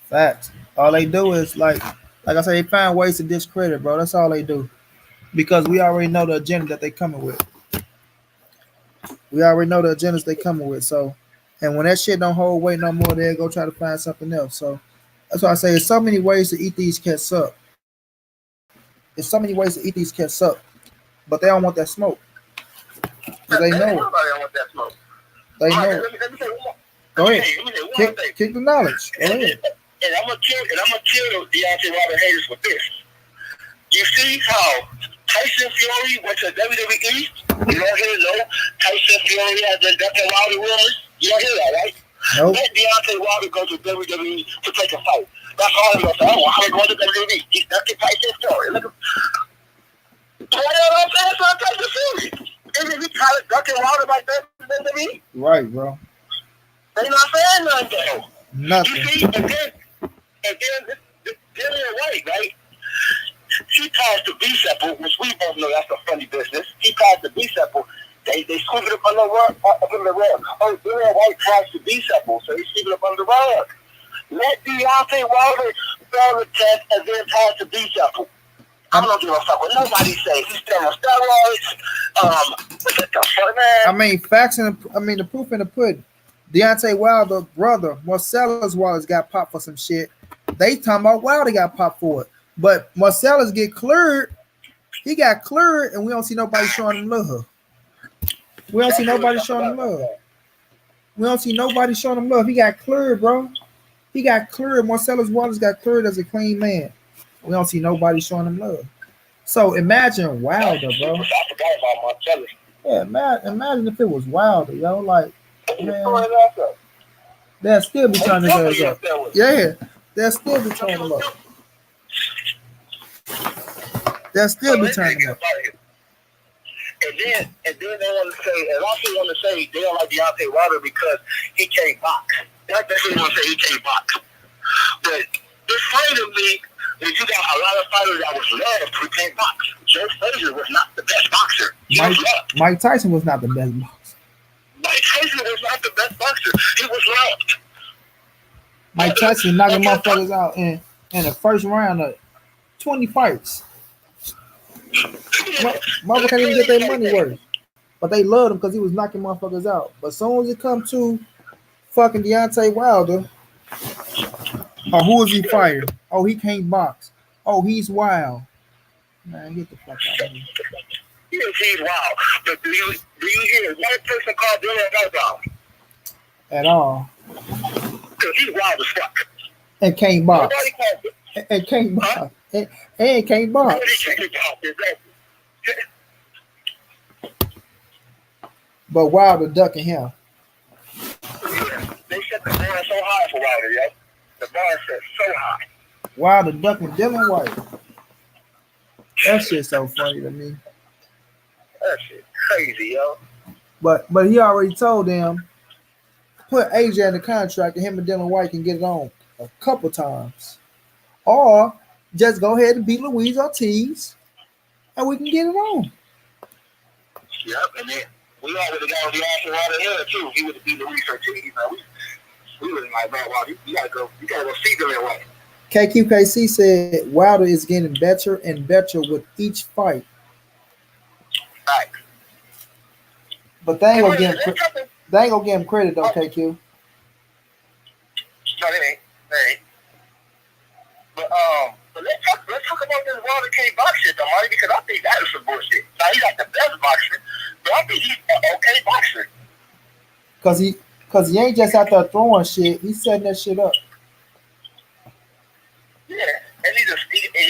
Facts. All they do is like I said, they find ways to discredit, bro. That's all they do. Because we already know the agenda that they coming with. We already know the agendas they coming with. So, and when that shit don't hold weight no more, they'll go try to find something else. So that's why I say there's so many ways to eat these cats up. There's so many ways to eat these cats up, but they don't want that smoke. Because they know it.
Nobody don't want that smoke.
They
All right,
know
let
it.
me say one more.
Go ahead.
Let me say one thing.
Kick the knowledge. Go ahead.
And I'm gonna kill Deontay Wilder haters with this. You see how Tyson Fury went to WWE? You don't hear no Tyson Fury has the Deontay Wilder rumors. You don't hear that, right?
Nope.
Let Deontay Wilder go to WWE to take a fight. That's all he's gonna say. Oh, I'm going to WWE. He's not the Tyson Fury. Look at what I'm saying for Tyson Fury. Isn't he kind of ducking Wilder like that to WWE?
Right, bro.
They not saying nothing though.
Nothing.
You see, and then Dillian White, right? She passed the B-Sepple, which we both know that's a funny business. He passed the B-Sepple. They sweep it up under the rug. Oh, Dillian White passed the B-Sepple, so he sweep it up under the rug. Let Deontay Wilder fail the test and then pass the B-Sepple. I don't give a fuck what nobody says. He's still on steroids. What the fuck, man?
I mean, facts and the proof in the pudding. Deontay Wilder brother, Marcellus Wallace got popped for some shit. They talking about Wilder got popped for it. But Marcellus get cleared. He got cleared, and we don't see nobody showing him love. We don't see nobody showing him love. We don't see nobody showing him love. He got cleared, bro. He got cleared. Marcellus Wallace got cleared as a clean man. We don't see nobody showing him love. So imagine Wilder, bro.
I forgot about Marcellus.
Yeah, imagine if it was Wilder, yo. Like, man, they'll still be turning his ass up. Yeah, they'll still be turning him up. They'll still be turning him up.
And then they want to say, and also want to say they don't like Deontay Wilder because he can't box. That's what they want to say, he can't box. But this fighting league, you got a lot of fighters that was loved who can't box. Joe Frazier was not the best boxer.
Mike Tyson was not the best boxer.
Mike Tyson was not the best boxer. He was loved.
Mike Tyson knocking motherfuckers out in the first round of 20 fights. Motherfuckers can't even get their money worth. But they loved him because he was knocking motherfuckers out. But as soon as it comes to fucking Deontay Wilder, oh, who is he fighting? Oh, he can't box. Oh, he's wild. Man, get the fuck out of here.
Yes, he's wild. But do you hear one person called Dylan wild?
At all.
Because he's wild as fuck.
And can't box.
Nobody calls him.
And can't box. Huh? And can't box. But Wilder ducking him.
Yeah, they set the bar so high for Wilder, yo. The bar set so high.
Wilder ducking Dylan White. That shit's so funny to me.
That shit crazy, yo.
But he already told them, put AJ in the contract and him and Dylan White can get it on a couple times. Or just go ahead and beat Luis Ortiz and we can get it on.
Yep, and then we already got the action right here too. He would be Luis Ortiz. We was like, man, wow, you gotta go see Dylan White.
KQKC said Wilder is getting better and better with each fight.
Right.
But they ain't gonna give him credit though, KQ.
No, they ain't. But let's talk about this Wilder can't box shit though, Marty, because I think that is some bullshit. Now he's not the best boxer, but I think he's an okay boxer. Cause he ain't just out there throwing shit, he's setting that shit up. Yeah, and he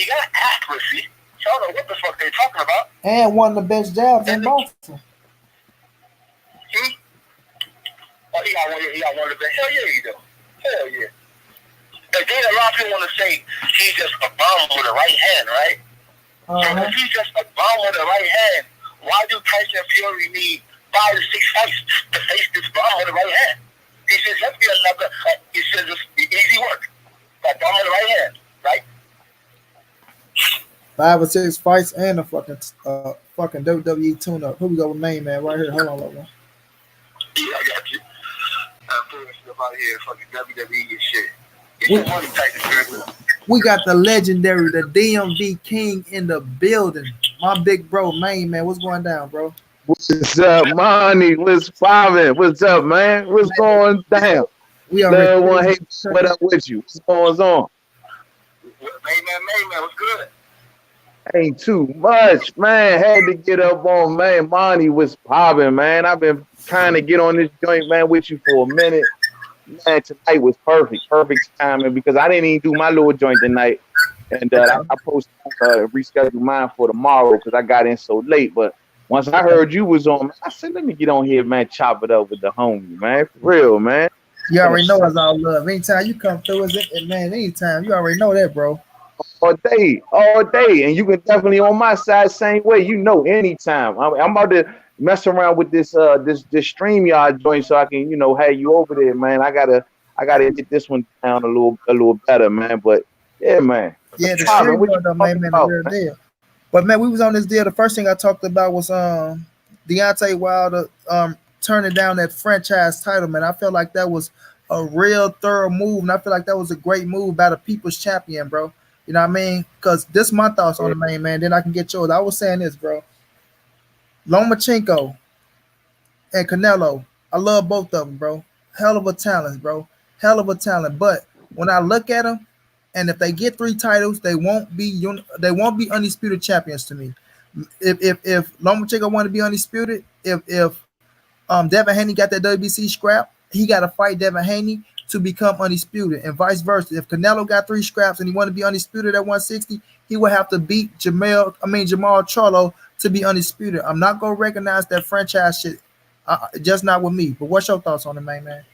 got accuracy. So I don't know what the fuck they talking about. And one of the best jabs in boxing. Oh, he got one of the best. Hell yeah, he do. Hell yeah. And then a lot of people want to say he's just a bomb with a right hand, right? So if he's just a bomb with a right hand, why do Tyson Fury need 5 to 6 fights to face this bomb with a right hand? He says, let's be another, he says, it's easy work. That bomb with a right hand, right?
5 or 6 fights and a fucking WWE tune-up. Who we go with main man right here? Hold on, little one.
Yeah, I got you. I'm putting stuff out here, fucking WWE and shit. Get
We,
your money taken care of.
we got the legendary, the DMV King in the building. My big bro, main man. What's going down, bro?
What's up, Money? What's poppin'? What's up, man? What's going down?
We already
Little one, hey, what up with you? What's going on?
Man, what's good?
Ain't too much, man. Had to get up on, man. Money was popping, man. I've been trying to get on this joint, man, with you for a minute. Man, tonight was perfect timing because I didn't even do my little joint tonight. And I posted reschedule mine for tomorrow because I got in so late. But once I heard you was on, I said, let me get on here, man, chop it up with the homie, man. For real, man.
You already know it's all love. Anytime you come through, man, anytime. You already know that, bro.
All day. And you can definitely on my side, same way. You know, anytime. I'm about to mess around with this StreamYard joint so I can, you know, have you over there, man. I gotta get this one down a little better, man. But yeah, man.
Yeah, the StreamYard though, man, the real deal. But man, we was on this deal. The first thing I talked about was Deontay Wilder turning down that franchise title, man. I felt like that was a real thorough move, and I feel like that was a great move by the people's champion, bro. You know what I mean? Because this is my thoughts on the main man. Then I can get yours. I was saying this, bro. Lomachenko and Canelo. I love both of them, bro. Hell of a talent, bro. Hell of a talent. But when I look at them, and if they get 3 titles, they won't be undisputed champions to me. If Lomachenko want to be undisputed, if Devin Haney got that WBC scrap, he got to fight Devin Haney to become undisputed, and vice versa. If Canelo got 3 scraps and he want to be undisputed at 160, he will have to beat Jamal Charlo to be undisputed. I'm not gonna recognize that franchise shit, just not with me. But what's your thoughts on it, man?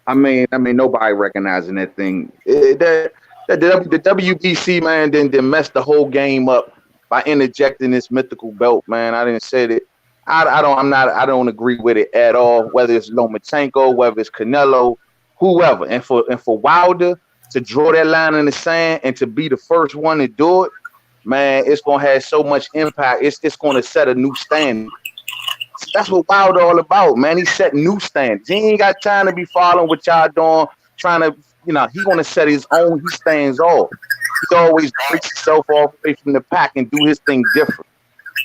I mean, nobody recognizing that thing. The WBC, man, then messed the whole game up by interjecting this mythical belt, man. I didn't say that. I don't agree with it at all. Whether it's Lomachenko, whether it's Canelo, whoever, and for Wilder to draw that line in the sand and to be the first one to do it, man, it's gonna have so much impact. It's gonna set a new standard. So that's what Wilder all about, man. He set new standards. He ain't got time to be following what y'all doing, trying to, you know, he gonna set his own. He stands off. He always breaks himself off away from the pack and do his thing different.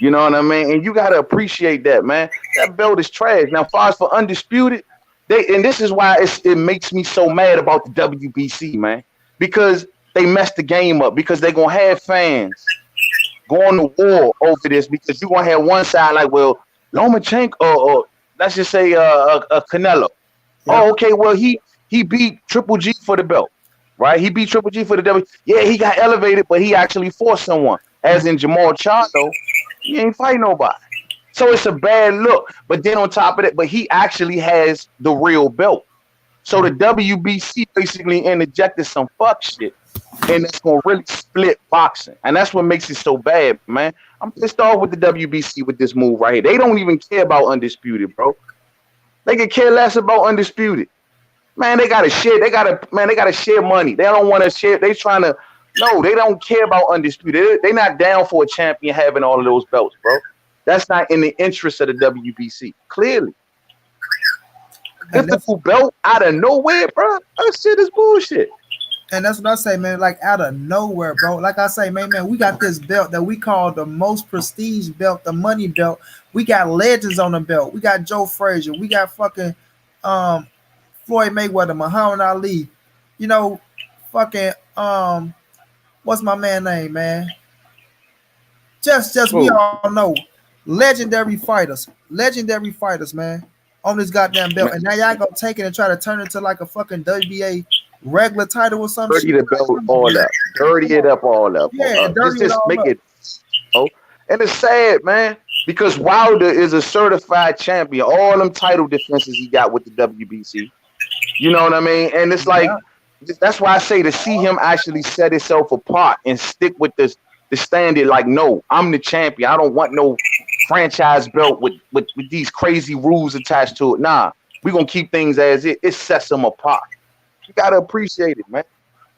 You know what I mean? And you gotta appreciate that, man. That belt is trash. Now, as far as for undisputed. And this is why it makes me so mad about the WBC, man, because they messed the game up, because they're going to have fans going to war over this, because you're going to have one side like, well, Lomachenko, or let's just say Canelo. Yeah. Oh, okay, well, he beat Triple G for the belt, right? He beat Triple G for the W. Yeah, he got elevated, but he actually fought someone, as in Jamal Charlo. He ain't fight nobody. So it's a bad look. But then on top of that, but he actually has the real belt. So the WBC basically interjected some fuck shit, and it's gonna really split boxing. And that's what makes it so bad, man. I'm pissed off with the WBC with this move right here. They don't even care about undisputed, bro. They could care less about undisputed. Man, they gotta share. They gotta share money. They don't want to share. They don't care about undisputed. They're not down for a champion having all of those belts, bro. That's not in the interest of the WBC. Clearly. Mythical belt out of nowhere, bro. That shit is bullshit.
And that's what I say, man. Like out of nowhere, bro. Like I say, man, we got this belt that we call the most prestige belt, the money belt. We got legends on the belt. We got Joe Frazier. We got fucking Floyd Mayweather, Muhammad Ali. You know, fucking what's my man name, man? Just we all know. Legendary fighters, man, on this goddamn belt. And now y'all gonna take it and try to turn it into like a fucking WBA regular title or something.
Dirty the belt all up. Dirty it up all up.
Yeah,
just make it. Oh, and it's sad, man, because Wilder is a certified champion. All them title defenses he got with the WBC. You know what I mean? And it's like, that's why I say to see him actually set himself apart and stick with the standard, like, no, I'm the champion. I don't want no franchise belt with these crazy rules attached to it. Nah, we're gonna keep things as it sets them apart. You gotta appreciate it, man.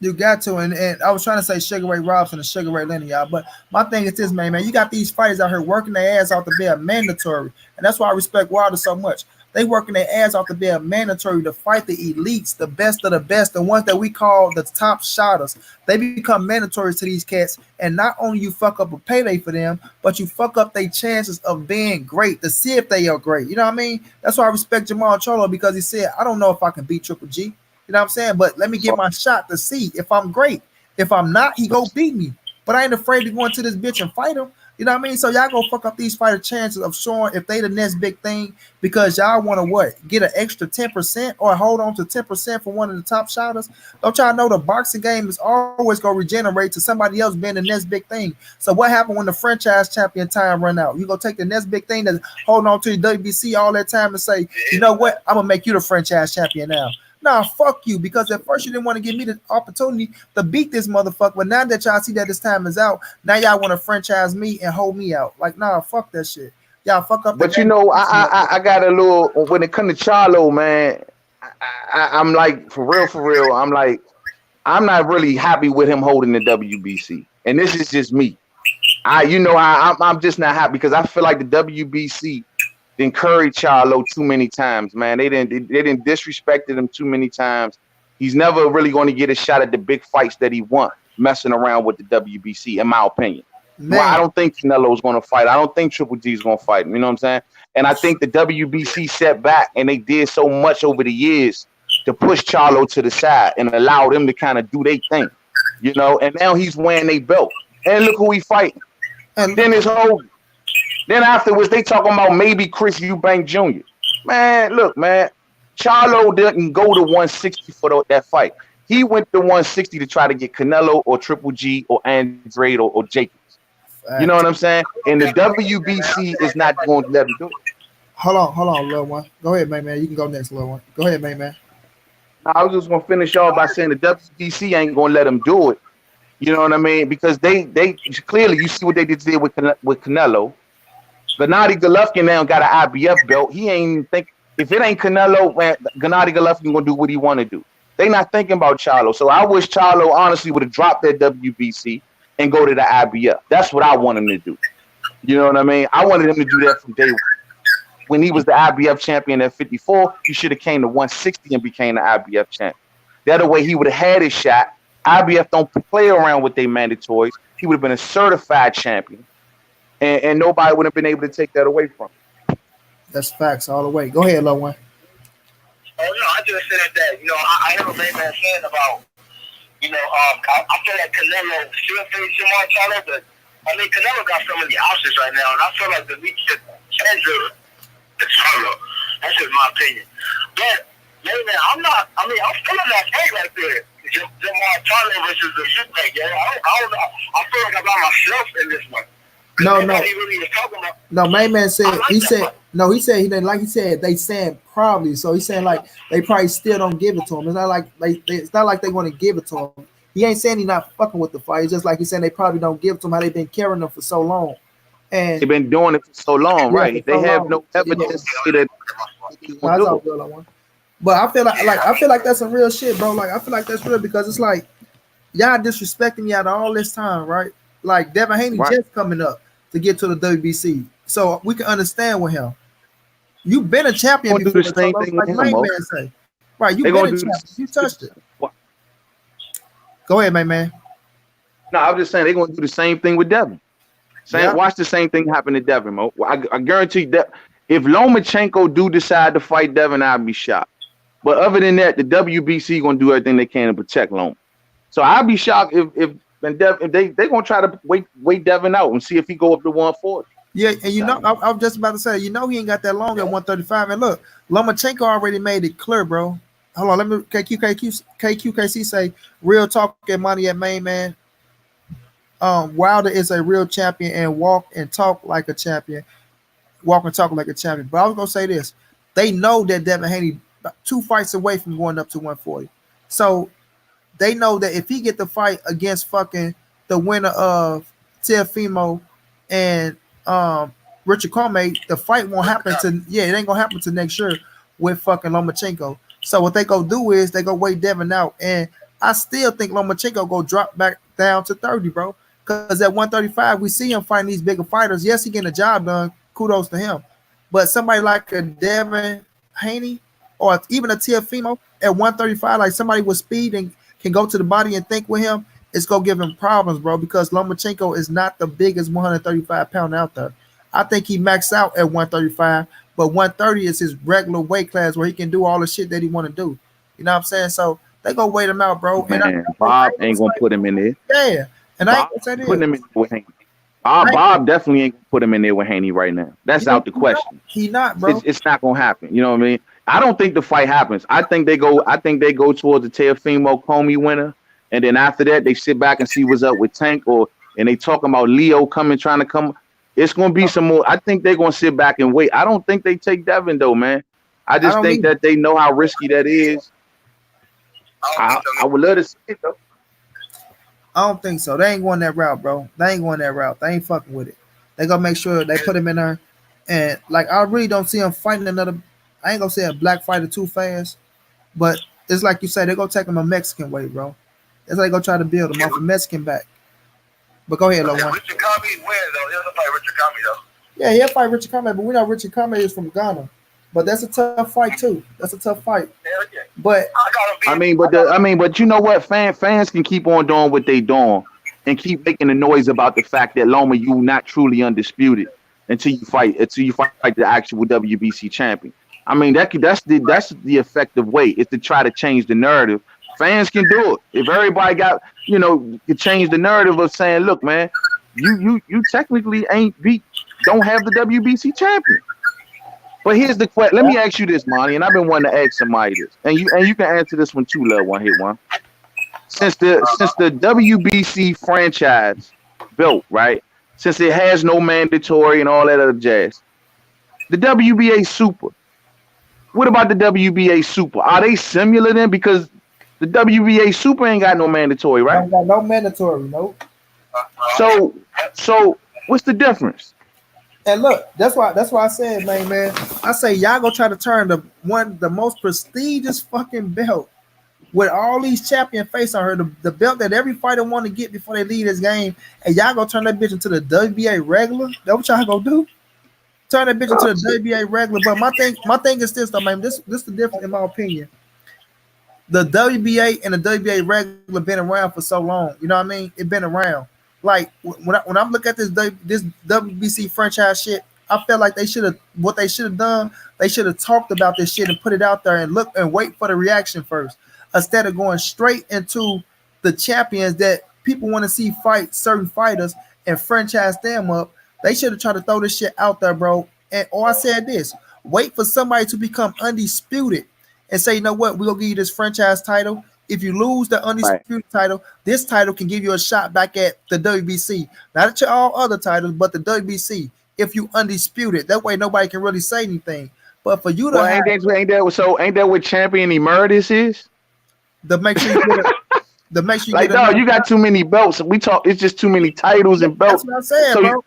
You got to, and I was trying to say Sugar Ray Robinson and Sugar Ray Leonard, y'all. But my thing is this, man. You got these fighters out here working their ass off to be a mandatory, and that's why I respect Wilder so much. They working their ass off to be a mandatory to fight the elites, the best of the best, the ones that we call the top shotters. They become mandatory to these cats, and not only you fuck up a payday for them, but you fuck up their chances of being great to see if they are great. You know what I mean? That's why I respect Jamal Charlo because he said, "I don't know if I can beat Triple G." You know what I'm saying? But let me get my shot to see if I'm great. If I'm not, he go beat me. But I ain't afraid to go into this bitch and fight him. You know what I mean? So y'all go fuck up these fighter chances of showing if they the next big thing because y'all want to what? Get an extra 10% or hold on to 10% for one of the top shotters? Don't y'all know the boxing game is always going to regenerate to somebody else being the next big thing? So what happened when the franchise champion time run out? You going to take the next big thing that's holding on to the WBC all that time and say, you know what? I'm going to make you the franchise champion now. Nah, fuck you, because at first you didn't want to give me the opportunity to beat this motherfucker, but now that y'all see that this time is out, now y'all want to franchise me and hold me out. Like, nah, fuck that shit. Y'all fuck up.
But you know, I got a little, when it comes to Charlo, man, I'm like, for real, I'm like, I'm not really happy with him holding the WBC. And this is just me. I'm just not happy because I feel like the WBC encouraged Charlo too many times, man. They didn't disrespected him too many times. He's never really going to get a shot at the big fights that he wants, messing around with the WBC, in my opinion. Well, I don't think Canelo's going to fight. I don't think Triple G's going to fight him. You know what I'm saying? And I think the WBC set back, and they did so much over the years to push Charlo to the side and allow them to kind of do their thing, you know. And now he's wearing their belt, and look who he fighting. And then his whole. Then afterwards, they talking about maybe Chris Eubank Jr. Man, look, man, Charlo didn't go to 160 for that fight. He went to 160 to try to get Canelo or Triple G or Andrade or Jacobs. You know what I'm saying? And the WBC is not going to let him do it.
Hold on, little one. Go ahead, man. You can go next, little one. Go ahead, man.
I was just going to finish off by saying the WBC ain't going to let him do it. You know what I mean? Because they clearly, you see what they did with Canelo. Gennady Golovkin now got an IBF belt. He ain't even think if it ain't Canelo, man, Gennady Golovkin gonna do what he want to do. They not thinking about Charlo. So I wish Charlo honestly would have dropped that WBC and go to the IBF. That's what I want him to do. You know what I mean? I wanted him to do that from day one. When he was the IBF champion at 54, he should have came to 160 and became the IBF champion. That way he would have had his shot. IBF don't play around with their mandatories. He would have been a certified champion. And nobody would have been able to take that away from him.
That's facts all the way. Go ahead, little one.
Oh no, I just said that. You know, I heard a man saying about, you know, I feel like Canelo still face Jamal Charlo, but I mean Canelo got so many options right now, and I feel like the league should change the Charlo. That's just my opinion. But man, I'm feeling that fight right there. Jamal Charlo versus the Eubank, yo. I don't know. I feel like I'm by myself in this one.
No, main man said he said he didn't like he said they said probably, so he's saying like they probably still don't give it to him. It's not like they want to give it to him. He ain't saying he's not fucking with the fight. It's just like he's saying they probably don't give it to him how they've been carrying them for so long. And
they've been doing it for so long, right? They have no evidence that.
But I feel like that's some real shit, bro. Like I feel like that's real because it's like y'all disrespecting me out of all this time, right? Like Devin Haney just coming up to get to the WBC, so we can understand with him. You've been a champion before,
do the same thing
like my man say. Right, you've been a champion. You touched it. What? Go ahead, man.
No, I was just saying they're going to do the same thing with Devin. Watch the same thing happen to Devin, Mo. I guarantee that if Lomachenko do decide to fight Devin, I'd be shocked. But other than that, the WBC going to do everything they can to protect Loma. So I'd be shocked if they gonna try to wait Devin out and see if he go up to 140.
Yeah, and you know, I was just about to say, you know, he ain't got that long at 135. And look, Lomachenko already made it clear, bro. Hold on, let me KQKC say real talk and money at main man. Wilder is a real champion and walk and talk like a champion. Walk and talk like a champion. But I was gonna say this: they know that Devin Haney 2 fights away from going up to 140. So they know that if he get the fight against fucking the winner of Teofimo and Richard Cormier, the fight won't happen it ain't gonna happen to next year with fucking Lomachenko. So what they go do is they go wait Devin out, and I still think Lomachenko go drop back down to 30, bro. Because at 135, we see him fighting these bigger fighters. Yes, he getting the job done. Kudos to him. But somebody like a Devin Haney or even a Teofimo at 135, like somebody with speed and can go to the body and think with him, it's going to give him problems, bro, because Lomachenko is not the biggest 135 pounder out there. I think he maxed out at 135, but 130 is his regular weight class where he can do all the shit that he want to do. You know what I'm saying? So they go wait him out, bro.
Man,
and
Bob ain't gonna put him in there.
Yeah, and I ain't
Bob
gonna say this.
putting him in there with Haney. Bob definitely ain't gonna put him in there with Haney right now. That's out the question.
He not, bro.
It's not gonna happen. You know what I mean? I don't think the fight happens. I think they go towards the Teofimo Comey winner, and then after that they sit back and see what's up with Tank, and they talking about Leo trying to come. It's gonna be some more. I think they're gonna sit back and wait. I don't think they take Devin though, man. I just think that they know how risky that is. I would love to see it though.
I don't think so. They ain't going that route, bro. They ain't going that route. They ain't fucking with it. They gonna make sure they put him in there. And like I really don't see him fighting another. I ain't gonna say a black fighter too fast, but it's like you said, they're gonna take him a Mexican way, bro. That's how they gonna try to build him off a Mexican back. But go ahead, Lowan.
Richard Comey wins though. He'll fight Richard Comey though.
Yeah, he'll fight Richard Comey, but we know Richard Comey is from Ghana. But that's a tough fight too. That's a tough fight.
Hell yeah.
But
but you know what? Fans can keep on doing what they doing and keep making the noise about the fact that Loma, you not truly undisputed until you fight the actual WBC champion. I mean, that's the effective way is to try to change the narrative. Fans can do it. If everybody could change the narrative of saying, look, man, you technically don't have the WBC champion. But here's the question. Let me ask you this, Monty, and I've been wanting to ask somebody this, and you can answer this one too, Lil One Hit One. Since the WBC franchise built, right? Since it has no mandatory and all that other jazz, the WBA Super. What about the WBA Super? Are they similar then? Because the WBA Super ain't got no mandatory, right?
Ain't got no mandatory, nope.
So what's the difference?
And look, that's why I said, man, I say y'all go try to turn the most prestigious fucking belt with all these champion face on her, the belt that every fighter want to get before they leave this game, and y'all go turn that bitch into the WBA regular. That what y'all gonna do? Turn that bitch into the WBA regular. But my thing is this though, man. This the difference in my opinion. The WBA and the WBA regular been around for so long. You know what I mean? It been around. Like when I'm looking at this WBC franchise shit, I feel like they should have done. They should have talked about this shit and put it out there and look and wait for the reaction first, instead of going straight into the champions that people want to see fight certain fighters and franchise them up. They should have tried to throw this shit out there, bro. Or I said this: wait for somebody to become undisputed and say, you know what, we'll give you this franchise title. If you lose the undisputed title, this title can give you a shot back at the WBC. Not at all other titles, but the WBC. If you undisputed, that way nobody can really say anything. But for you to
ain't that what champion emeritus is?
To make sure you get
you got too many belts. It's just too many titles and belts.
That's what I'm saying, bro.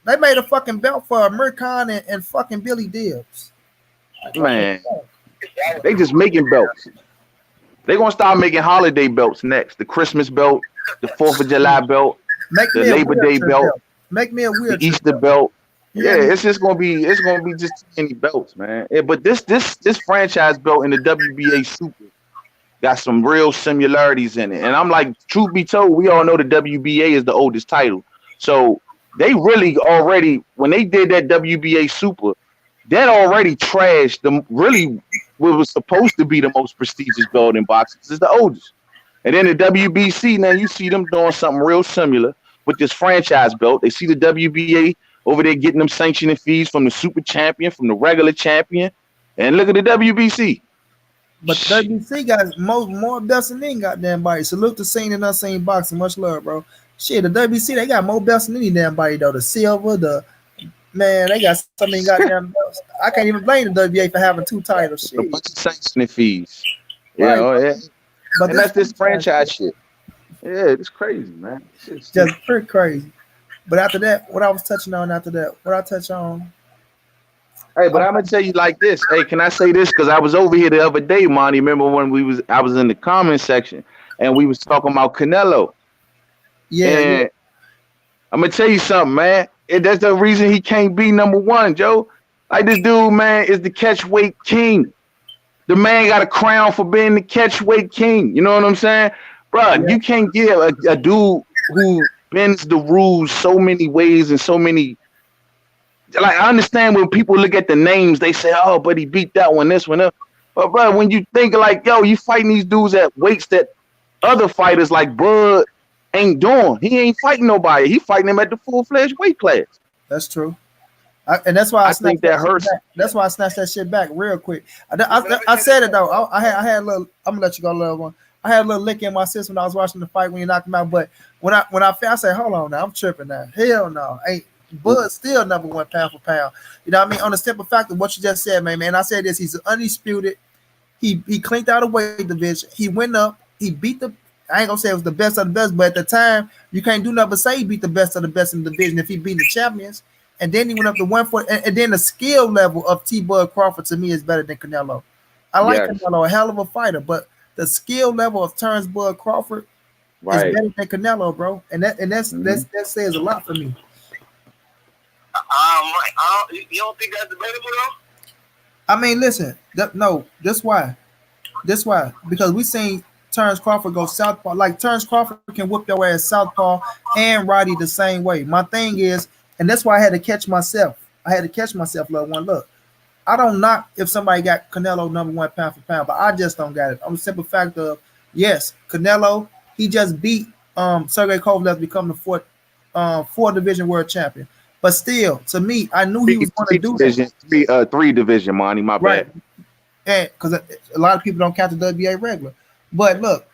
They made a fucking belt for American and fucking Billy Dibbs.
Man, they just making belts. They're gonna start making holiday belts next. The Christmas belt, the 4th of July belt, the Labor Day belt.
Make me a weird
the Easter belt. Yeah, it's gonna be just too many belts, man. Yeah, but this franchise belt in the WBA Super got some real similarities in it. And I'm like, truth be told, we all know the WBA is the oldest title. So they really already, when they did that WBA Super, that already trashed them. Really, what was supposed to be the most prestigious belt in boxing is the oldest. And then the WBC, now you see them doing something real similar with this franchise belt. They see the WBA over there getting them sanctioning fees from the super champion, from the regular champion. And look at the WBC.
But the WBC got more belts than any goddamn body. Salute to seen and unseen boxing. Much love, bro. Shit, the WBC, they got more belts than any damn body, though. The silver, they got so many goddamn belts. I can't even blame the WBA for having 2 titles. Shit.
A bunch of sanctioning fees.
Right.
Yeah.
But
and that's this franchise shit. Yeah, it's crazy, man. It's
just pretty crazy. But after that, what I touch on?
Hey, but I'm gonna tell you like this. Hey, can I say this? Because I was over here the other day, Monty. Remember when I was in the comment section, and we was talking about Canelo.
Yeah,
And
yeah.
I'm gonna tell you something, man. That's the reason he can't be number one, Joe. Like this dude, man, is the catchweight king. The man got a crown for being the catchweight king. You know what I'm saying, bro?
Yeah.
You can't give a dude who bends the rules so many ways and so many. Like I understand when people look at the names, they say, "Oh, but he beat that one, this one." But bro, when you think like, yo, you fighting these dudes at weights that other fighters like Bud ain't doing. He ain't fighting nobody. He fighting them at the full-fledged weight class.
That's true. And that's why I
think
snatched
that
shit
hurts.
back. That's why I snatched that shit back real quick. I said it though. I had a little. I'm gonna let you go, little one. I had a little lick in my system when I was watching the fight when you knocked him out. But when I said, hold on now, I'm tripping now. Hell no, ain't Bud still number one pound for pound. You know what I mean? On the simple fact of what you just said, man. I said this. He's undisputed. He cleaned out a weight division. He went up. He beat the. I ain't gonna say it was the best of the best, but at the time, you can't do nothing but say he beat the best of the best in the division if he beat the champions. And then he went up to 140. And then the skill level of T. Bud Crawford to me is better than Canelo. I like Canelo, a hell of a fighter, but the skill level of Terrence Bud Crawford is better than Canelo, bro. And that says a lot for me.
You don't think that's debatable though?
I mean, listen, no, that's why. Because we seen Terrence Crawford go southpaw. Like Terrence Crawford can whoop your ass southpaw and righty the same way. My thing is, and that's why I had to catch myself. Little one. Look, I don't knock if somebody got Canelo number one pound for pound, but I just don't got it. On the simple fact of, yes, Canelo, he just beat Sergey Kovalev to become the fourth division world champion. But still, to me, I knew he was going to do
that. Three division, Monty, my bad.
And because a lot of people don't count the WBA regular. But look,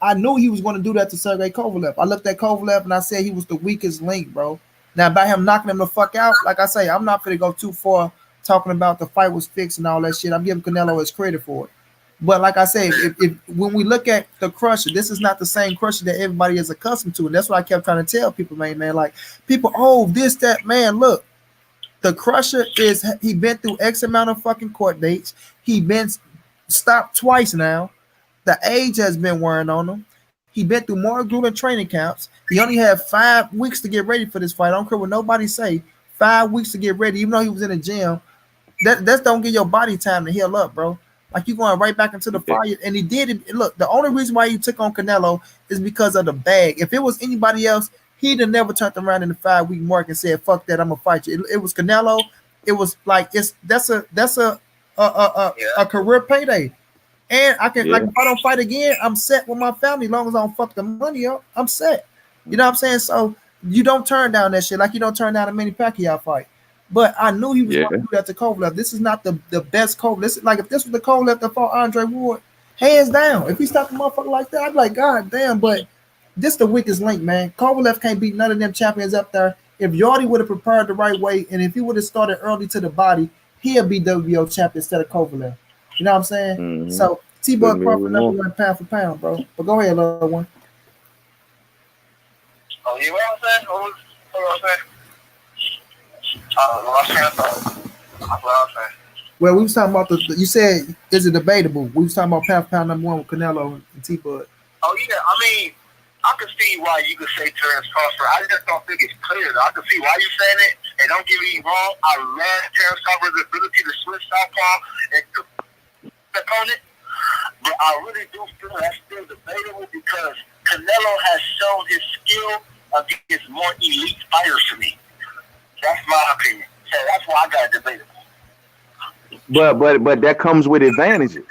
I knew he was going to do that to Sergey Kovalev. I looked at Kovalev and I said he was the weakest link, bro. Now, by him knocking him the fuck out, like I say, I'm not going to go too far talking about the fight was fixed and all that shit. I'm giving Canelo his credit for it. But like I say, if when we look at the Crusher, this is not the same Crusher that everybody is accustomed to. And that's what I kept trying to tell people, man. Like, people, this, that, man, look. The Crusher he been through X amount of fucking court dates. He been stopped twice now. The age has been wearing on him. He been through more grueling training camps. He only had 5 weeks to get ready for this fight. I don't care what nobody say. 5 weeks to get ready, even though he was in the gym. That don't give your body time to heal up, bro. Like, you going right back into the fire. And he did it. Look, the only reason why he took on Canelo is because of the bag. If it was anybody else, he'd have never turned around in the 5-week mark and said, "Fuck that, I'm gonna fight you." It was Canelo. It was like that's a career payday. And I can like, if I don't fight again, I'm set with my family. As long as I don't fuck the money up, I'm set. You know what I'm saying? So you don't turn down that shit like you don't turn down a Manny Pacquiao fight. But I knew he was going to do that to Kovalev. This is not the best Kovalev. This is like, if this was the Kovalev that fought Andre Ward, hands down. If he stopped a motherfucker like that, I'd be like, God damn. But this the weakest link, man. Kovalev can't beat none of them champions up there. If Yardy would have prepared the right way, and if he would have started early to the body, he'll be WBO champion instead of Kovalev. You know what I'm saying? Mm-hmm. So T-Bud Crawford number one pound for pound, bro. But go ahead, little one.
Oh, you know what I'm saying? What was I saying? That's what I was saying.
Well, we was talking about you said, is it debatable? We was talking about pound for pound number one with Canelo and T-Bud.
Oh, yeah. I mean, I can see why you could say Terrence Crawford. I just don't think it's clear, though. I can see why you're saying it. And don't get me wrong, I love Terrence Crawford's ability to switch southpaw and to the opponent. But I really do feel that's still debatable because Canelo has shown his skill against more elite fighters to me. That's my opinion. So that's why I got debatable.
But that comes with advantages.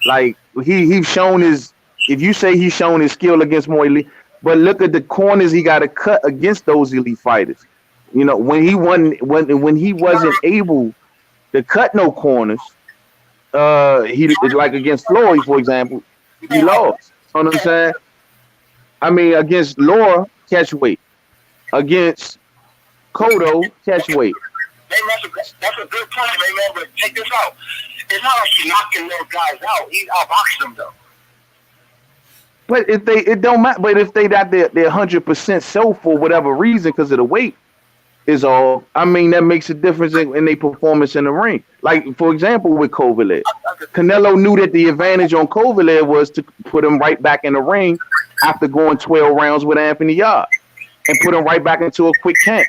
Like he's shown his. If you say he's shown his skill against more elite, but look at the corners he got to cut against those elite fighters. You know, when he wasn't able to cut no corners, he like against Floyd, for example, he lost. You know what I'm saying? I mean, against Laura, catch weight. Against Cotto, catch weight.
That's a good point, man. But check this out. It's not like he's knocking those guys out. He's outboxing them, though.
But if it don't matter. But if they got their 100% self for whatever reason, because of the weight, is all. I mean, that makes a difference in their performance in the ring. Like, for example, with Kovalev. Canelo knew that the advantage on Kovalev was to put him right back in the ring after going 12 rounds with Anthony Yarde and put him right back into a quick camp.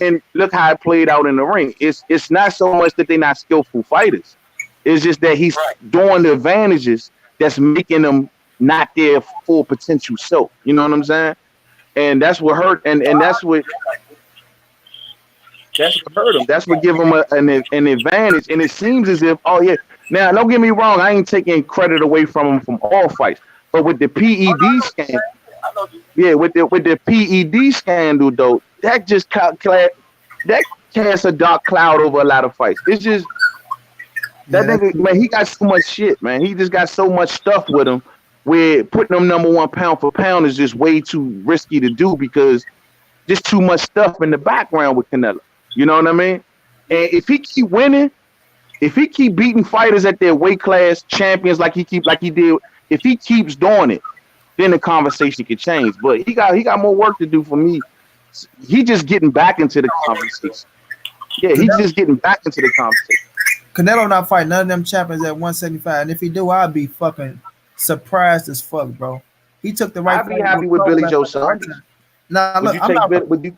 And look how it played out in the ring. It's not so much that they're not skillful fighters. It's just that he's doing the advantages that's making them not their full potential self. You know what I'm saying? And that's what hurt. And that's what hurt him. That's what give him an advantage. And it seems as if, oh yeah. Now, don't get me wrong. I ain't taking credit away from him from all fights. But with the PED scandal, with the PED scandal though, that just casts a dark cloud over a lot of fights. It's just that nigga, man. He got so much shit, man. He just got so much stuff with him. Where putting him number one pound for pound is just way too risky to do because just too much stuff in the background with Canelo. You know what I mean? And if he keep winning, if he keep beating fighters at their weight class champions like he did, if he keeps doing it, then the conversation could change. But he got more work to do for me. He just getting back into the conversation. Yeah, he's just getting back into the conversation.
Canelo not fighting none of them champions at 175, and if he do, I'd be fucking surprised as fuck, bro. He took the right.
I'd be happy with Billy Joe Saunders.
Nah, look, would you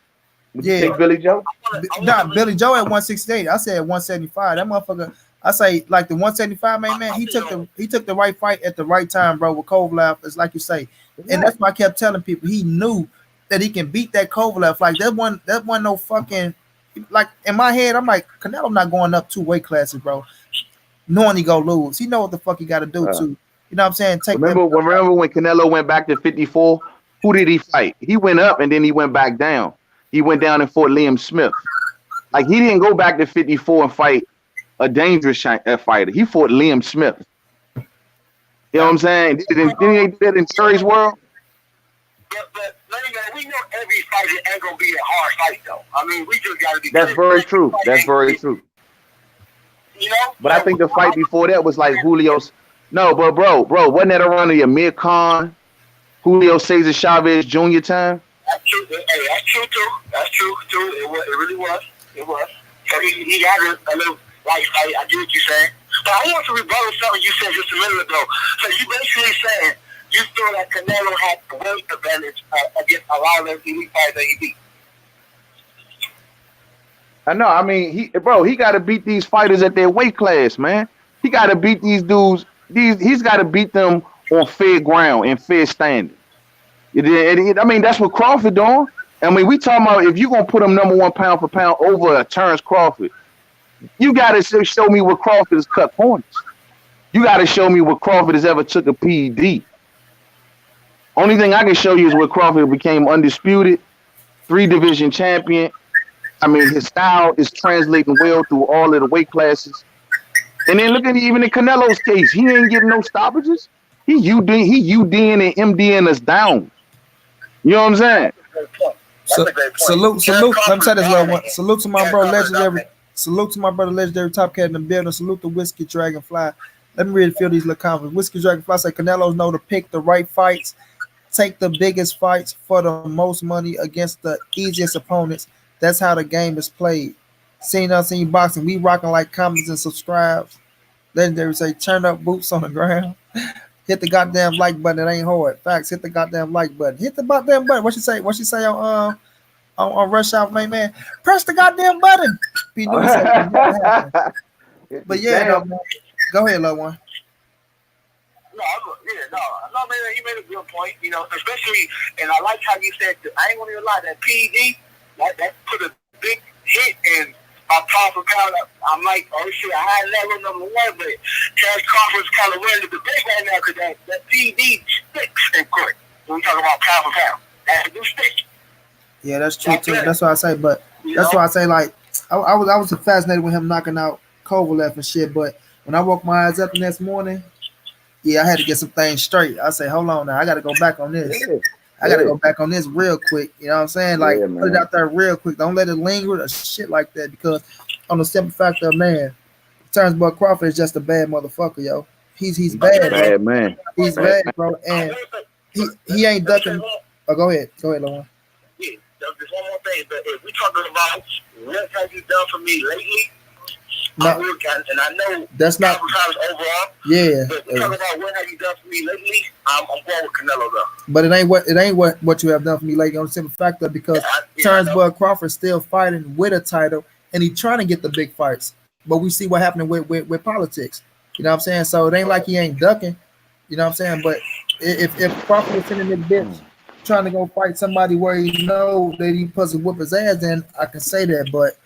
take Billy Joe?
Nah, Billy Joe at 168. I said 175. That motherfucker. I say like the 175 man. He took the right fight at the right time, bro. With Kovalev, it's like you say, and that's why I kept telling people he knew that he can beat that Kovalev. Like that one no fucking. Like in my head, I'm like Canelo not going up 2 weight classes, bro. Knowing he go lose, he know what the fuck he got to do too. You know what I'm saying?
Remember when Canelo went back to 54? Who did he fight? He went up and then he went back down. He went down and fought Liam Smith. Like he didn't go back to 54 and fight a dangerous fighter. He fought Liam Smith. You know what I'm saying? Didn't they do that in Curry's world?
But we know every fighter ain't gonna be a hard fight though. I mean, we just gotta be.
That's very true. That's very true.
You know.
But I think the fight before that was like Julio's. No, but bro, wasn't that around the Amir Khan, Julio Cesar Chavez Jr. time?
That's true. Hey, that's true too. That's true too. It really was. It was. So he got a little light fight. I get what you're saying. But I want to rebuttal something you said just a minute ago. So you basically saying you feel that Canelo had the weight advantage against a lot of them elite fighters that he beat.
I know. I mean, he got to beat these fighters at their weight class, man. He got to beat these dudes. He's got to beat them on fair ground and fair standing. I mean, that's what Crawford doing. I mean, we talking about if you're gonna put him number one pound for pound over Terrence Crawford, you got to show me where Crawford has cut corners. You got to show me where Crawford has ever took a PED. Only thing I can show you is where Crawford became undisputed, 3-division champion. I mean, his style is translating well through all of the weight classes. And then look at even in Canelo's case, he ain't getting no stoppages. He UDing and MDing us down. You know what I'm saying?
Salute. Let me say this, little one. Salute to my bro, legendary. Salute to my brother, legendary top cat in the building. Salute to Whiskey Dragonfly. Let me really feel these little comments. Whiskey Dragonfly say Canelo's know to pick the right fights, take the biggest fights for the most money against the easiest opponents. That's how the game is played. Seen Unseen Boxing, we rocking like comments and subscribes. Legendary say turn up boots on the ground. Hit the goddamn like button. It ain't hard. Facts. Hit the goddamn like button. Hit the goddamn button. What she say? What she say on Rush Hour, man? Press the goddamn button. But yeah, no, go ahead, little one.
No, man, he made a good point. You know, especially, and I like how you said. I ain't gonna even lie. That PED, that put a big hit in. My pound for pound, I'm like, oh shit, a high level number one, but Terrence Crawford's kind of winning the debate right now because that PD sticks in court. When we talk about pound for pound, that do stick.
Yeah, that's true too. That's why I say, but that's why I say, like, I was fascinated with him knocking out Kovalev and shit. But when I woke my eyes up the next morning, yeah, I had to get some things straight. I say, hold on now, I got to go back on this. I gotta go back on this real quick. You know what I'm saying? Like, put it out there real quick. Don't let it linger or shit like that. Because on the simple fact of man, Terrence Bud Crawford is just a bad motherfucker, yo. He's bad,
bad man.
He's bad, bro. And he ain't ducking. Oh, go ahead, Lauren.
Yeah, just one more thing. But if we talking about what have you done for me lately, I work and I know
that's not
times overall.
Yeah.
But talk about what have you done for me lately? I'm going with Canelo though.
But it ain't what you have done for me lately on the simple factor because Terrence Crawford still fighting with a title and he trying to get the big fights. But we see what happening with politics. You know what I'm saying? So it ain't like he ain't ducking. You know what I'm saying? But if Crawford was sitting in this bitch trying to go fight somebody where he know that he supposed to whip his ass, then I can say that. But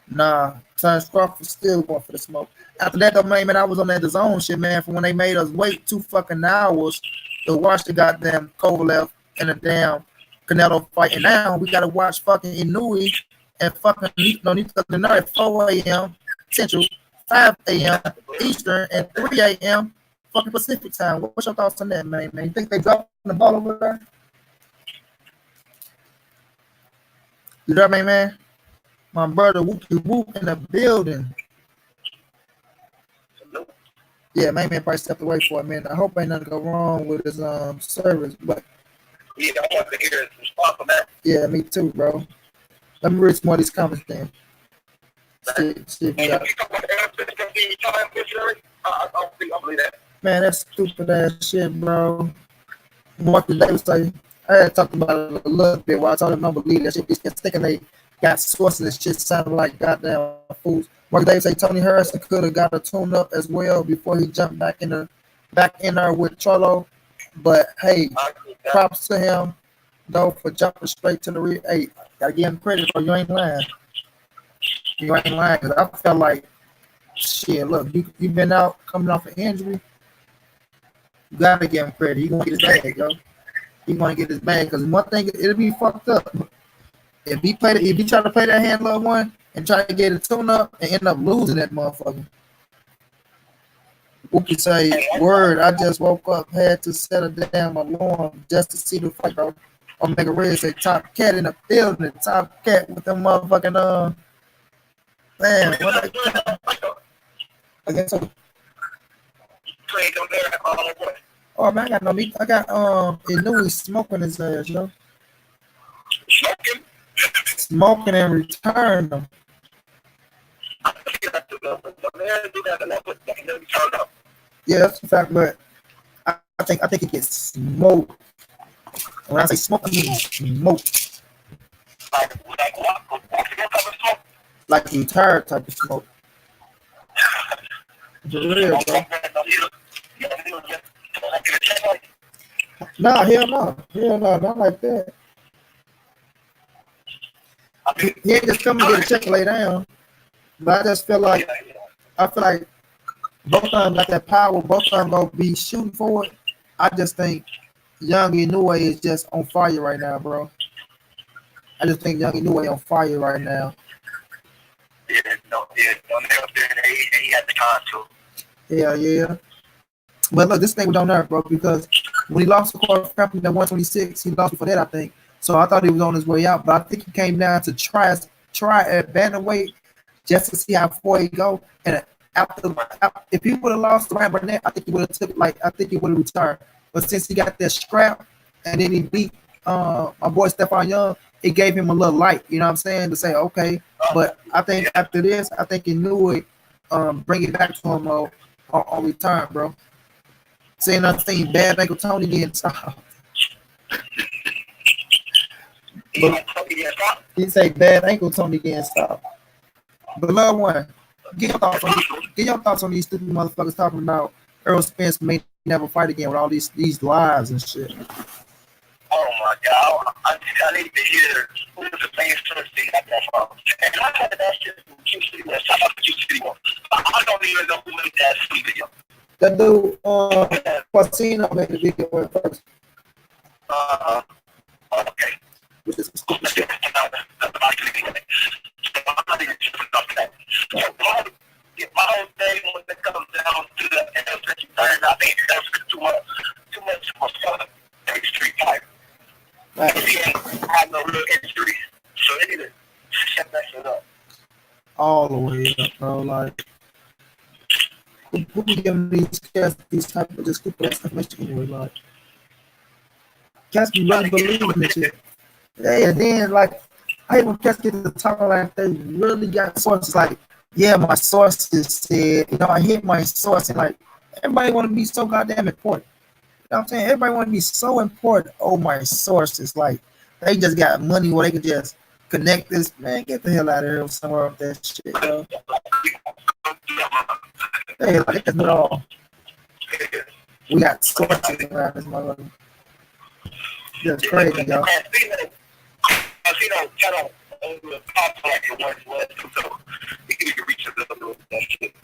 nah, Terrence Crawford still going for the smoke. After that, though, man, I was on that Dazn shit, man, from when they made us wait 2 fucking hours to watch the goddamn Kovalev and the damn Canelo fight. And now we gotta watch fucking Inouye and fucking Nito at 4 a.m. Central, 5 a.m. Eastern, and 3 a.m. fucking Pacific time. What's your thoughts on that, man? You think they dropping the ball over there? You know what I mean, man? My brother Wookie Whoop in the building. Yeah, man probably stepped away for a minute. I hope ain't nothing go wrong with his service, but
yeah, I want to hear his response on that.
Yeah, me too, bro. Let me read some more of these comments then. See if we got Man, that's stupid ass shit, bro. Marcus Davis say, I had talked about it a little bit while I told him I don't believe that shit. These kids thinking they got sources and shit sounding like goddamn fools. Marcus Davis say Tony Harrison could have got a tune up as well before he jumped back in there with Charlo. But hey, props to him though for jumping straight to the rear. Hey, gotta give him credit for you ain't lying. You ain't lying. Cause I felt like shit. Look, you been out coming off an injury. You gotta give him credit. He gonna get his bag, yo. He gonna get his bag. Cause one thing, it'll be fucked up if he try to play that handler one and try to get a tune up and end up losing that motherfucker. Wookie say, word, I just woke up, had to set a damn alarm just to see the fight, bro. Omega Red say top cat in the building, top cat with them motherfucking man, what I guess so. Oh man, I got no meat. I got Inouye smoking his ass, yo. Smoking and return them. Yeah, that's a fact, but I think it gets smoked. When I say smoke, I mean smoked. Like the entire type of smoke. For real, bro. Nah, hell no. Hell no, not like that. He ain't just come and get a check and lay down. But I just feel like both of them got that power, both of them gonna be shooting for it. I just think Young Inouye is just on fire right now, bro. I just think Young Inouye on fire right now.
He had the time to.
Yeah. But look, this thing was on there, bro, because when he lost the quarter at 126, he lost for that, I think. So I thought he was on his way out, but I think he came down to try at bantamweight just to see how far he go. And if he would have lost to Ryan Burnett, I think he would have retired. But since he got that scrap and then he beat my boy Stephon Young, it gave him a little light, you know what I'm saying, to say, okay. But I think after this, I think Inouye bring it back to him on return, bro. Saying I seen bad ankle Tony getting stopped. He say bad ankle Tony getting stopped. But love one, get your thoughts on these stupid motherfuckers talking about Earl Spence may never fight again with all these lies and shit.
Oh my God! I need to hear who's the biggest thing that from. And I had that shit from Q-City West. I don't even know who made that video.
That dude, Quasino made the video first.
Okay.
Which is stupid shit.
My whole thing when it comes down to the answer, I think that's too much for fun. Street fighter.
Right.
He ain't had no real injury, so they need to shut that shit up.
All the way up, bro. Like, who be giving these cats these type of just stupid ass information anyway? Like, cats be really believing this shit. Yeah, and then like, I hate when cats get to talking like they really got sources. Like, Yeah, my sources said, I hit my source and like everybody want to be so goddamn important. You know what I'm saying? Everybody want to be so important. Oh, my sources, like they just got money where they can just connect this. Man, get the hell out of here somewhere with that shit, yo. Hey, like that's not all. We got sources around this motherfucker. That's crazy, yo.
I see that kind of top like it once was, so you can reach a little bit with that shit.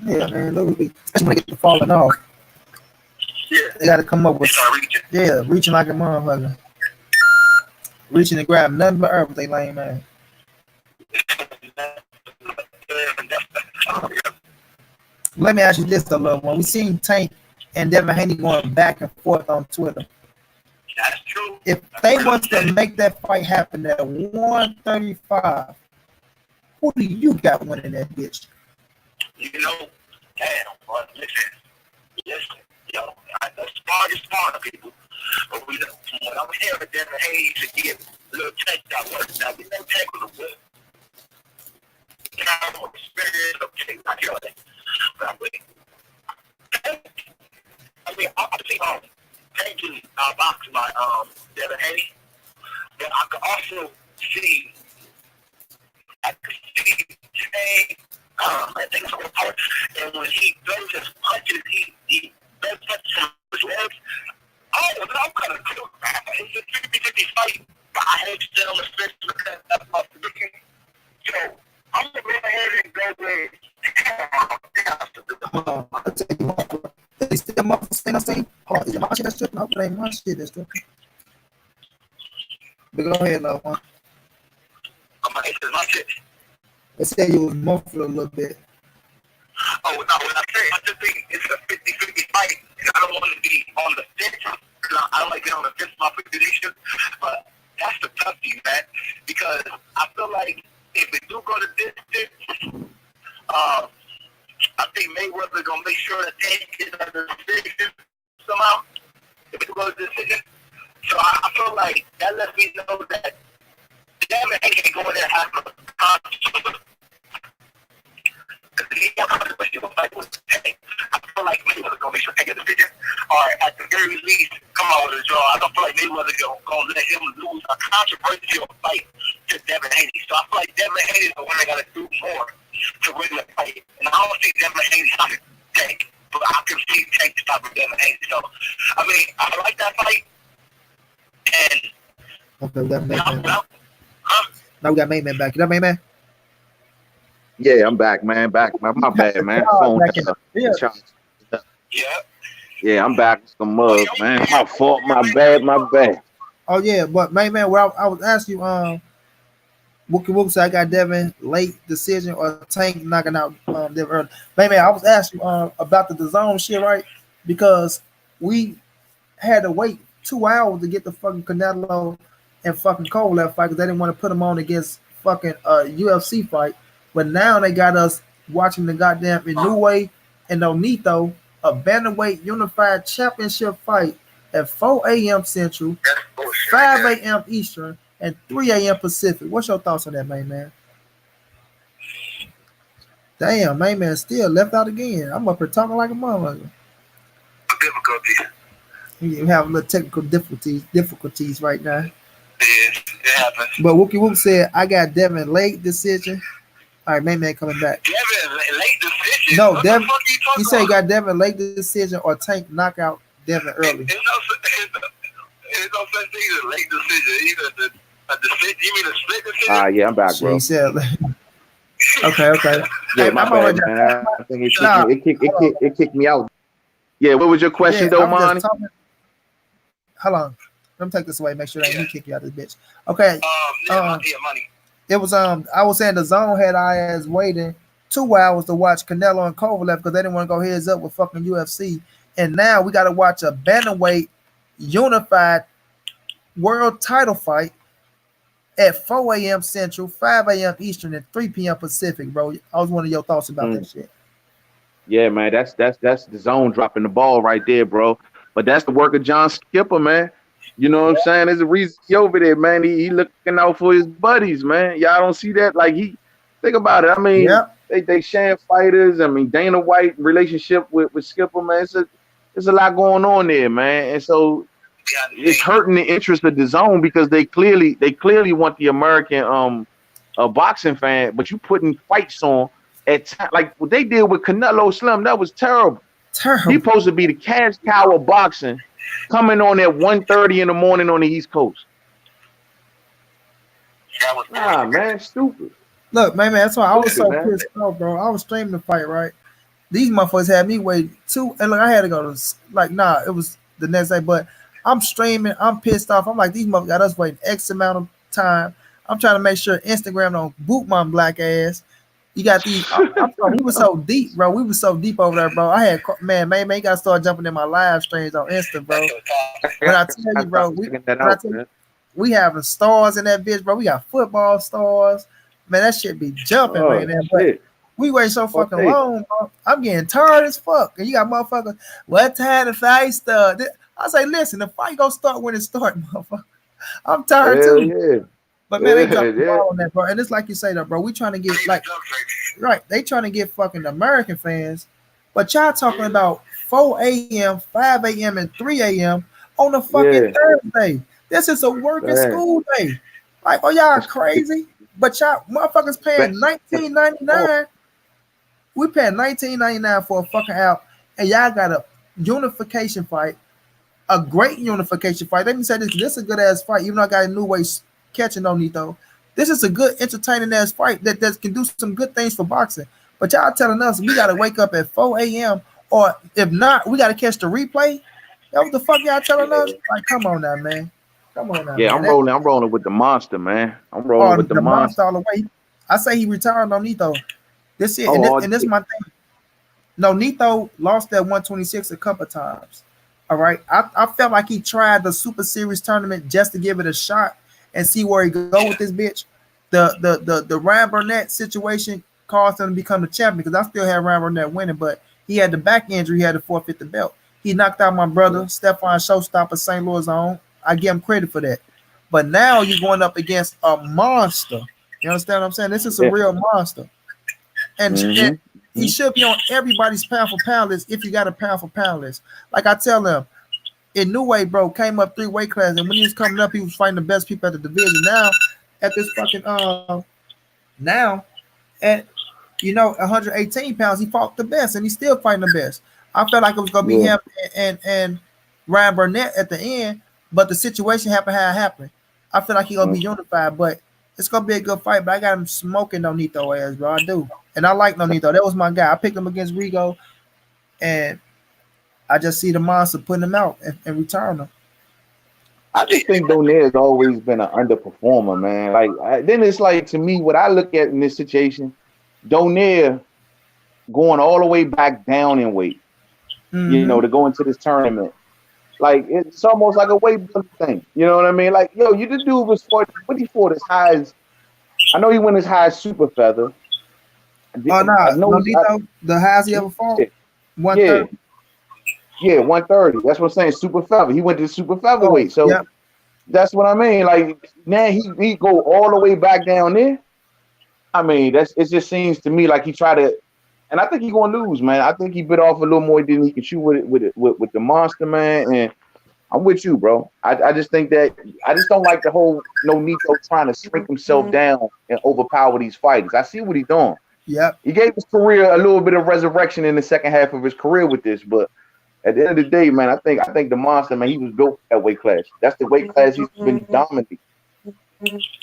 Yeah, man, literally, that's when they get to falling off.
Yeah.
They got to come up with,
reaching.
Yeah, reaching like a motherfucker. Reaching to grab nothing but earth, they lame, man. Let me ask you this, though, little one. We seen Tank and Devin Haney going back and forth on Twitter.
That's true.
If they was to make that fight happen at 135, who do you got winning that bitch?
You know, damn, but listen, yo, that's smart people. But we know, when I'm hearing Devin Haney to give little Tank that work, now we know Tank was a good kind of experience of Tank, I feel that. But I think Tank is boxed by Devin Haney, but I could also see Tank. I think it's on power. And when he throws his punches, he does punch his legs. I'm kind of cool. It's a 50-50 fight, but I hate to tell the fist because that's my prediction. So I'm going to go ahead and go with.
I'll tell you what. Is the motherfucker saying? Oh, is it my shit that's tripping? No, it ain't my shit that's tripping. But go ahead, love one.
It's my shit.
Let's say you was muffled a little bit.
Oh, no, when I say I just think it's a 50-50 fight, and I don't want to be on the fence. I don't like getting on the fence with my prediction, but that's the tough thing, man, because I feel like if we do go to distance, I think Mayweather's going to make sure that they get another decision somehow, if we do go to decision. So I feel like that lets me know that Devin Haney can't go in there and have a conversation. I feel like Mayweather's going to make sure they get a decision, or at the very least, come out with a draw. I don't feel like Mayweather's going to let him lose a controversial fight to Devin Haney. So I feel like Devin Haney's the one that got to do more to win the fight. And I don't see Devin Haney stopping Tank, but I can see Tank stopping Devin Haney. So, I mean, I like that fight. And
Okay, we got Mayman back. Now we got Mayman back. You know Mayman?
Yeah, I'm back, man. Back, man. My bad, man. Phone.
Yeah.
Yeah, I'm back with some mugs, man. My fault. My bad.
Oh yeah, but Mayman, well, I was asking you, Wookie Wookie said I got Devin late decision or Tank knocking out Devin early. Mayman, I was asking you about the Dazn shit, right? Because we had to wait 2 hours to get the fucking Canelo and fucking Kovalev fight because they didn't want to put them on against fucking UFC fight. But now they got us watching the goddamn Inoue and Onito, a bantamweight unified championship fight at 4 a.m. Central, 5 a.m. Eastern, and 3 a.m. Pacific. What's your thoughts on that, man? Damn, man, still left out again. I'm up here talking like a motherfucker. You have a little technical difficulties right now.
Yeah, it happens.
But Wookie Wookie said I got Devin late decision. All right, man coming back.
Devin late decision?
No,
what
Devin.
The fuck you
He said he got Devin late decision or Tank knockout Devin early.
There's no such thing as a late decision. Either a decision. You mean a split decision?
Yeah, I'm back, bro.
He said, okay.
Yeah, my bad, man. I think it kicked me out. Yeah, what was your question, though, Monty?
Hold on. Let me take this away. Make sure that he kick you out of this bitch. Okay.
Money.
It was I was saying the Zone had our ass waiting 2 hours to watch Canelo and Kovalev because they didn't want to go heads up with fucking UFC. And now we got to watch a bantamweight unified world title fight at 4 a.m. Central, 5 a.m. Eastern, and 3 p.m. Pacific, bro. I was wondering your thoughts about that shit.
Yeah, man, that's the Zone dropping the ball right there, bro. But that's the work of John Skipper, man. You know what I'm saying? There's a reason he over there, man. He looking out for his buddies, man. Y'all don't see that? Like, think about it. I mean, They sharing fighters. I mean, Dana White relationship with Skipper, man. It's a lot going on there, man. And so it's hurting the interest of the zone because they clearly want the American boxing fan, but you putting fights on at time like what they did with Canelo Slim. That was terrible.
Terrible.
He supposed to be the cash cow of boxing, coming on at 1:30 in the morning on the East Coast. Nah, man, stupid.
Look, man, that's why I was so
man.
pissed off, bro. I was streaming the fight, right? These motherfuckers had me wait two, and look, I had to go to it was the next day, but I'm streaming, I'm pissed off. I'm like, these motherfuckers got us waiting X amount of time. I'm trying to make sure Instagram don't boot my black ass. You got these. We were so deep, bro. We were so deep over there, bro. I had man, you gotta start jumping in my live streams on Insta, bro. When I tell you, bro, we having stars in that bitch, bro. We got football stars. Man, that shit be jumping right now. But we wait so fucking long, bro. I'm getting tired as fuck. And you got motherfuckers, what time the fight start? I say, listen, the fight gonna start when it start, motherfucker. I'm tired too.
Yeah.
But man, they dropped the ball on that, bro. And it's like you say that, bro. We trying to get they trying to get fucking American fans. But y'all talking about 4 a.m., 5 a.m., and 3 a.m. on a fucking Thursday. This is a working school day. Like, oh, y'all crazy? But y'all motherfuckers paying $19.99. We paying $19.99 for a fucking out, and y'all got a unification fight, a great unification fight. Let me say this is a good ass fight, even though I got a new way catching on Nito. This is a good, entertaining ass fight that can do some good things for boxing. But y'all telling us we gotta wake up at 4 a.m. or if not, we gotta catch the replay. That what the fuck y'all telling us? Like, come on now, man. Come on now.
Yeah,
man.
I'm rolling with the monster, man. I'm rolling with the monster
all the way. I say he retired on Nito. This is and this my thing. No, Nito lost that 126 a couple times. All right. I felt like he tried the Super Series tournament just to give it a shot and see where he go with this bitch. The Ryan Burnett situation caused him to become the champion because I still had Ryan Burnett winning, but he had the back injury, he had to forfeit the belt. He knocked out my brother, Stephon Showstopper, St. Louis on. I give him credit for that. But now you're going up against a monster. You understand what I'm saying? This is a real monster. And he should be on everybody's pound for pound list if you got a pound for pound list. Like I tell them, in New Way, bro, came up 3 weight classes, and when he was coming up, he was fighting the best people at the division. Now, at this fucking now at 118 pounds, he fought the best, and he's still fighting the best. I felt like it was gonna be him and Ryan Burnett at the end, but the situation happened how it happened. I feel like he's gonna be unified, but it's gonna be a good fight. But I got him smoking Nonito ass, bro. I do, and I like Nonito. That was my guy. I picked him against Rigo, and I just see the monster putting him out and retiring him.
I just think Donaire has always been an underperformer, man. Like then it's like, to me, what I look at in this situation, Donaire going all the way back down in weight, to go into this tournament. Like, it's almost like a weight thing. You know what I mean? Like, yo, the dude was what he fought as high as, I know he went as high as super feather.
Nonito, the highest he ever fought? 130.
Yeah, 130. That's what I'm saying. Super feather. He went to super featherweight. So that's what I mean. Like, now he go all the way back down there. I mean, it just seems to me like he tried to, and I think he's gonna lose, man. I think he bit off a little more than he could chew with the monster, man. And I'm with you, bro. I just think that I just don't like the whole Nonito trying to shrink himself down and overpower these fighters. I see what he's doing.
Yeah,
he gave his career a little bit of resurrection in the second half of his career with this, but at the end of the day, man, I think the monster, man, he was built for that weight class. That's the weight class he's been dominating.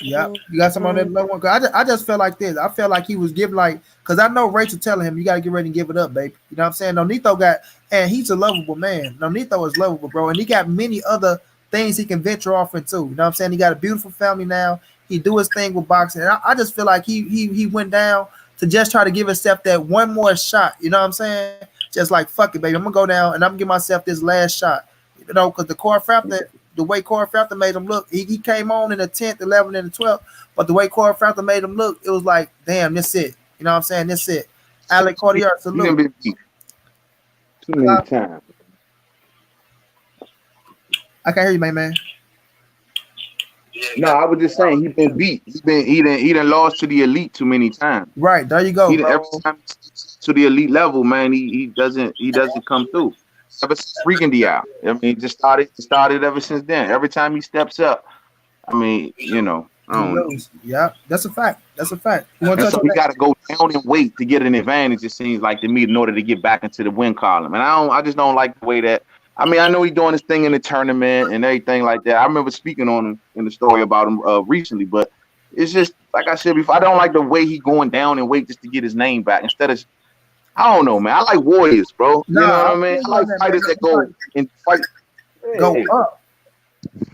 Yeah, you got some on that low one. I just felt like this. I felt like he was giving because I know Rachel telling him you got to get ready and give it up, baby. You know what I'm saying? Nonito and he's a lovable man. Nonito is lovable, bro, and he got many other things he can venture off into. You know what I'm saying? He got a beautiful family now. He do his thing with boxing, and I just feel like he went down to just try to give himself that one more shot. You know what I'm saying? Just like, fuck it, baby. I'm gonna go down and I'm gonna give myself this last shot. Because the way Corey Frampton made him look, he came on in the 10th, 11th, and the 12th. But the way Corey Frampton made him look, it was like, damn, that's it. You know what I'm saying? That's it. Alec Cordier, salute.
Too many times.
I can't hear you, man.
Yeah,
No, I was just saying he been beat. He done lost to the elite too many times.
Right, there you go,
He
bro.
every time he steps to the elite level, man, he doesn't come through. Ever since freaking Dial. I mean, it started ever since then. Every time he steps up, I mean, I
He
don't know.
lose. Yeah, that's a fact. That's a fact. You want to
And
touch
so
on
he
that?
got to go down and wait to get an advantage. It seems like to me in order to get back into the win column. And I just don't like the way that. I mean, I know he's doing his thing in the tournament and everything like that. I remember speaking on him in the story about him recently, but it's just like I said before. I don't like the way he going down and wait just to get his name back instead of. I don't know, man. I like warriors, bro. You know what I mean? I like fighters that go and fight.
Go up.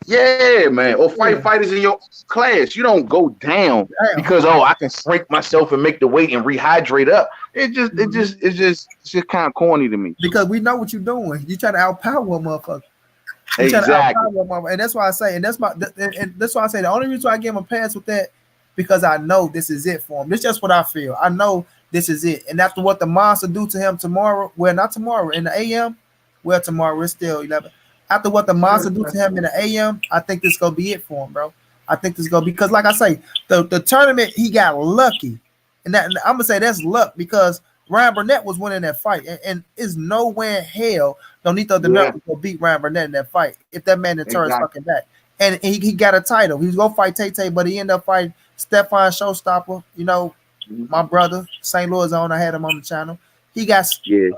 Yeah, man. Or fight fighters in your class. You don't go down because I can shrink myself and make the weight and rehydrate up. It's just kind of corny to me.
Because we know what you're doing. You try to outpower a motherfucker.
Exactly.
And that's why I say, and that's why I say the only reason I give him a pass with that, because I know this is it for him. This is just what I feel. I know this is it. And after what the monster do to him tomorrow, well, not tomorrow, in the AM, well, tomorrow it's still 11. After what the monster do to him in the AM, I think this gonna be it for him, bro. I think this gonna be, because like I say, the tournament he got lucky, and I'm gonna say that's luck, because Ryan Burnett was winning that fight, and is nowhere in hell Donito DeMello will beat Ryan Burnett in that fight if that man turns fucking back. And he got a title. He was gonna fight Tay, but he ended up fighting Stefan Showstopper. You know, my brother, St. Louis on. I had him on the channel. He got did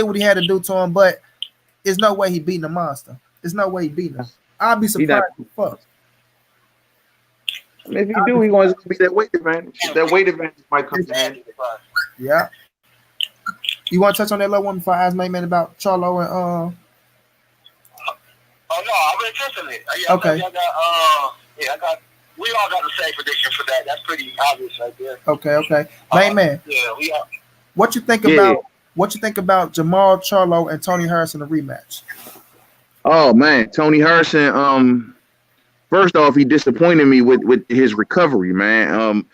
what he had to do to him, but there's no way he beating the monster. There's no way he beating him. I'll be surprised. Fuck.
I mean, if he do, he's going to be that weight advantage. That weight advantage might come in.
Yeah. You want to touch on that little one before I ask my man about Charlo and
Oh no, I've been testing it.
Okay.
We all got the same prediction for that. That's pretty obvious right there.
Okay. My man.
Yeah, we are.
What you think about Jamal Charlo and Tony Harrison, a rematch?
Oh man, Tony Harrison. First off, he disappointed me with his recovery, man.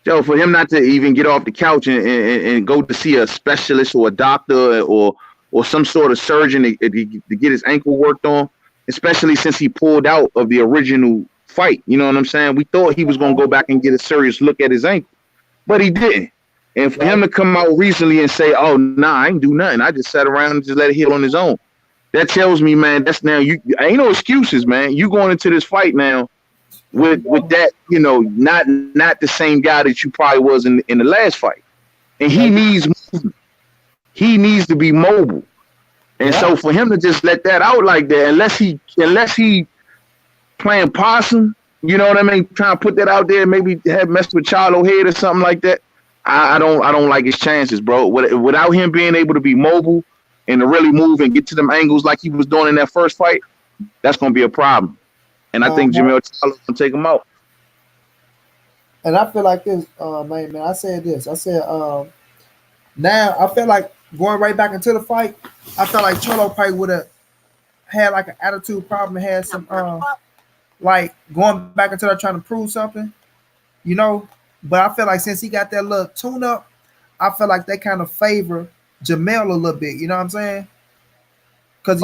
Joe, for him not to even get off the couch and go to see a specialist or a doctor or some sort of surgeon to get his ankle worked on, especially since he pulled out of the original fight. You know what I'm saying? We thought he was going to go back and get a serious look at his ankle, but he didn't. And for him to come out recently and say, "Oh, nah, I ain't do nothing. I just sat around and just let it heal on his own," that tells me, man, that's now ain't no excuses, man. You going into this fight now with that, not the same guy that you probably was in the last fight. And he needs movement. He needs to be mobile. And so for him to just let that out like that, unless he playing possum, you know what I mean, trying to put that out there, maybe have messed with Charlo head or something like that, I don't like his chances, bro. Without him being able to be mobile and to really move and get to them angles like he was doing in that first fight, that's going to be a problem. And I think Jamel Charlo can take him out.
And I feel like this, man. I said this. I said, now I feel like going right back into the fight, I felt like Charlo probably would have had like an attitude problem and had some, like going back into that trying to prove something, But I feel like since he got that little tune up, I feel like they kind of favor Jamel a little bit. You know what I'm saying? Because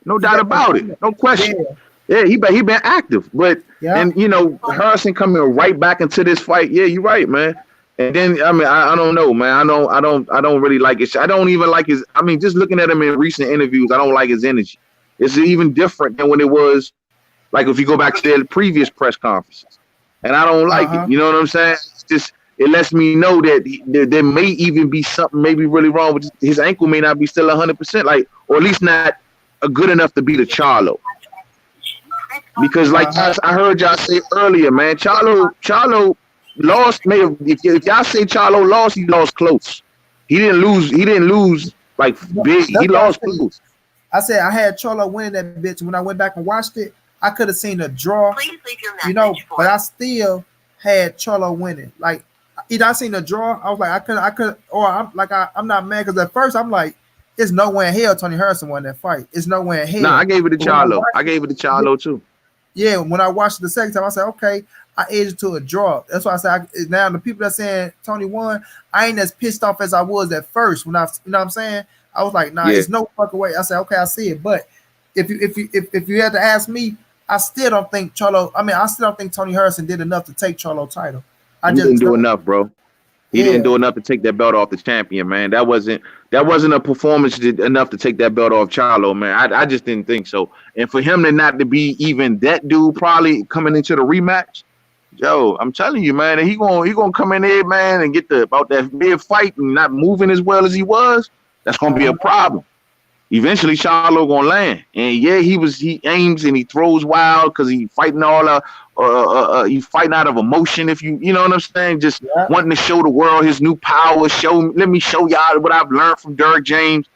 no doubt about it, no question. Yeah, he been active, but and Harrison coming right back into this fight. Yeah, you're right, man. And then I mean, I don't know, man. I don't really like it. I don't even like his. I mean, just looking at him in recent interviews, I don't like his energy. It's even different than when it was like if you go back to their previous press conferences, and I don't like it. You know what I'm saying? It's just it lets me know that there may even be something maybe really wrong with his ankle. May not be still 100%, like, or at least not good enough to beat a Charlo. Because like I heard y'all say earlier, man, Charlo lost. If y'all say Charlo lost, he lost close. He didn't lose like big. He lost close.
I said I had Charlo winning that bitch. When I went back and watched it, I could have seen a draw. Please leave your message but I still had Charlo winning. Like either I seen a draw, I was like I could, or I'm not mad because at first I'm like, there's no way in hell Tony Harrison won that fight. It's no way in hell.
Nah, I gave it to Charlo. I gave it to Charlo too.
Yeah, when I watched it the second time, I said, okay, I edged it to a draw. That's why I said now the people that saying Tony won, I ain't as pissed off as I was at first when you know what I'm saying? I was like, nah, there's no fucking way. I said, okay, I see it. But if you had to ask me, I still don't think Charlo. I mean, I still don't think Tony Harrison did enough to take Charlo title. I
He didn't
just
do
don't.
enough, bro. He didn't
Yeah,
do enough to take that belt off the champion, man. That wasn't a performance enough to take that belt off Charlo, man. I just didn't think so. And for him to not to be even that dude, probably coming into the rematch, Joe, I'm telling you, man, he gonna come in there, man, and get about that mid fight and not moving as well as he was. That's gonna be a problem. Eventually, Charlo gonna land, and yeah, he aims and he throws wild because he fighting he's fighting out of emotion. If you know what I'm saying, just
yeah,
wanting to show the world his new power. Let me show y'all what I've learned from Derrick James.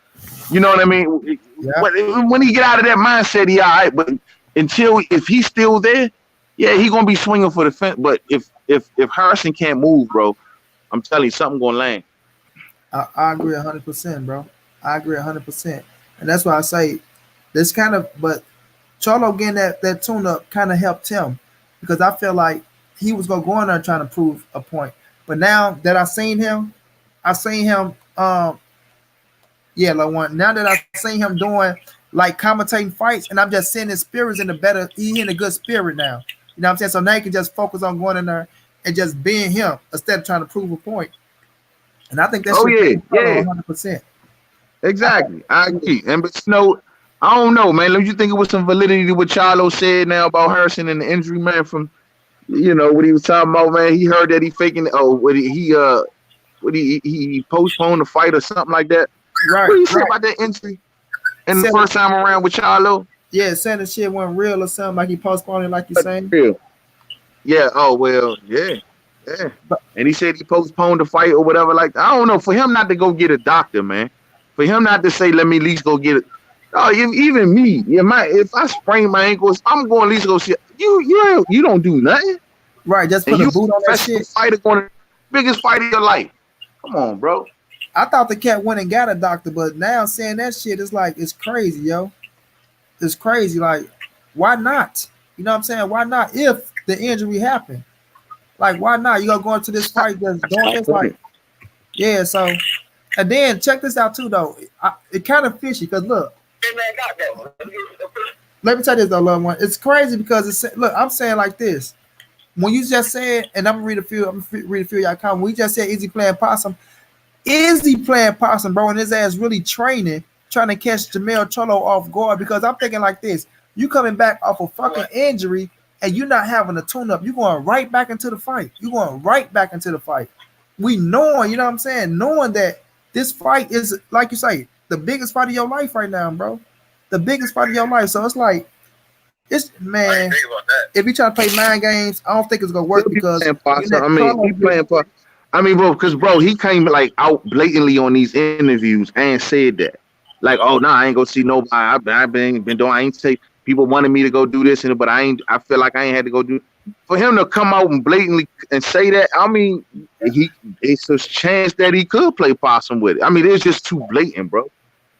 You know what I mean?
yeah.
When he get out of that mindset, he all right. But if he's still there, yeah, he gonna be swinging for the fence. But if Harrison can't move, bro, I'm telling you, something gonna land.
I agree 100%, bro. I agree 100%, and that's why I say this kind of. But Charlo getting that tune up kind of helped him because I feel like he was gonna go in there trying to prove a point. But now that I seen him. Yeah, like one. Now that I've seen him doing like commentating fights, and I'm just seeing his spirits in the better. He in a good spirit now. You know what I'm saying? So now he can just focus on going in there and just being him instead of trying to prove a point. And I think that's
Oh yeah, yeah,
100%.
exactly. I agree. And but I don't know, man. Don't you think it was some validity to what Charlo said now about Harrison and the injury, man? From what he was talking about, man. He heard that he faking. Oh, he postponed the fight or something like that.
Right.
What did he say
Right.
about that injury in the
Said-
first time around with Charlo?
Yeah, saying the shit wasn't real or something like he postponed it, like you saying.
Real. Yeah. Oh well. Yeah. Yeah.
But-
And he said he postponed the fight or whatever. Like I don't know. For him not to go get a doctor, man. For him not to say, let me at least go get it. Oh, even me. Yeah. If I sprain my ankles, I'm going to at least go see. You don't do nothing.
Right, just
And
put a
you
boot on that
professional
shit.
fighter going to biggest fight of your life. Come on, bro.
I thought the cat went and got a doctor, but now saying that shit is like it's crazy, yo. It's crazy. Like, why not? You know what I'm saying? Why not? If the injury happened, like, why not? You gonna go into this fight just doing this, like, yeah. So, and then check this out too, though. It kind of fishy because look,
Hey, man, got that one.
let me tell you this, though, loved one. It's crazy because look. I'm saying like this. When you just said, and I'm gonna read a few of y'all comments. We just said, is he playing possum? Is he playing possum, bro? And his ass really training, trying to catch Jamel Charlo off guard? Because I'm thinking like this: you coming back off a fucking injury, and you not having a tune-up. You going right back into the fight. You going right back into the fight. We knowing, you know what I'm saying, knowing that this fight is, like you say, the biggest fight of your life right now, bro. The biggest fight of your life. So it's like, it's
I
man.
didn't think about that.
If you try to play mind games, I don't think it's gonna work because
Playing possum.
you know,
I mean, he playing possum. I mean, bro, because he came like out blatantly on these interviews and said that, like, oh no, I ain't gonna see nobody. I've been doing. I ain't say people wanted me to go do this, but I ain't. I feel like I ain't had to go do. For him to come out and blatantly and say that, I mean, it's a chance that he could play possum with it. I mean, it's just too blatant, bro.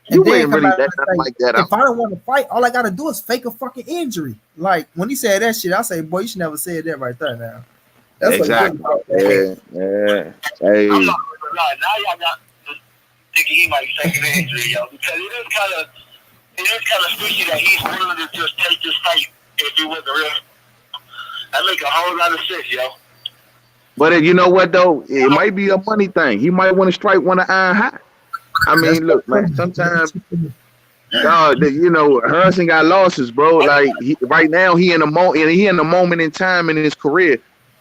You
then
ain't
come
really
back
let
and
nothing
say,
like that out.
if I don't want to fight, all I gotta do is fake a fucking injury. Like when he said that shit, I say, boy, you should never say that right there. Now, that's
Exactly.
what he did.
Yeah. Hey.
I'm not gonna lie. Now y'all got thinking he might be taking an injury, yo, because it is kind of fishy that he's willing to just take this fight if he wasn't real. That make a whole lot of sense, yo.
But you know what though? It might be a money thing. He might want to strike one of iron hot. I mean, look, man. Sometimes, Harrison got losses, bro. Like right now, he in a moment in time in his career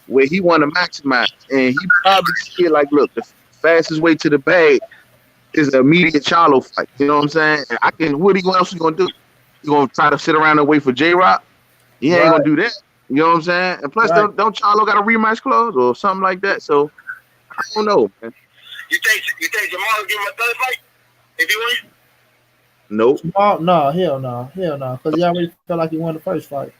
where he want to maximize, and he probably see it like, look, the fastest way to the bag is an immediate Charlo fight. You know what I'm saying? What else he gonna do? He gonna try to sit around and wait for J-Rock? He ain't gonna do that. You know what I'm saying? And plus, don't Charlo got a rematch clause or something like that? So I don't know, man.
You think Jamal will give him a third fight if he wins?
Nope.
No, hell no. Because he already felt like he won the first fight.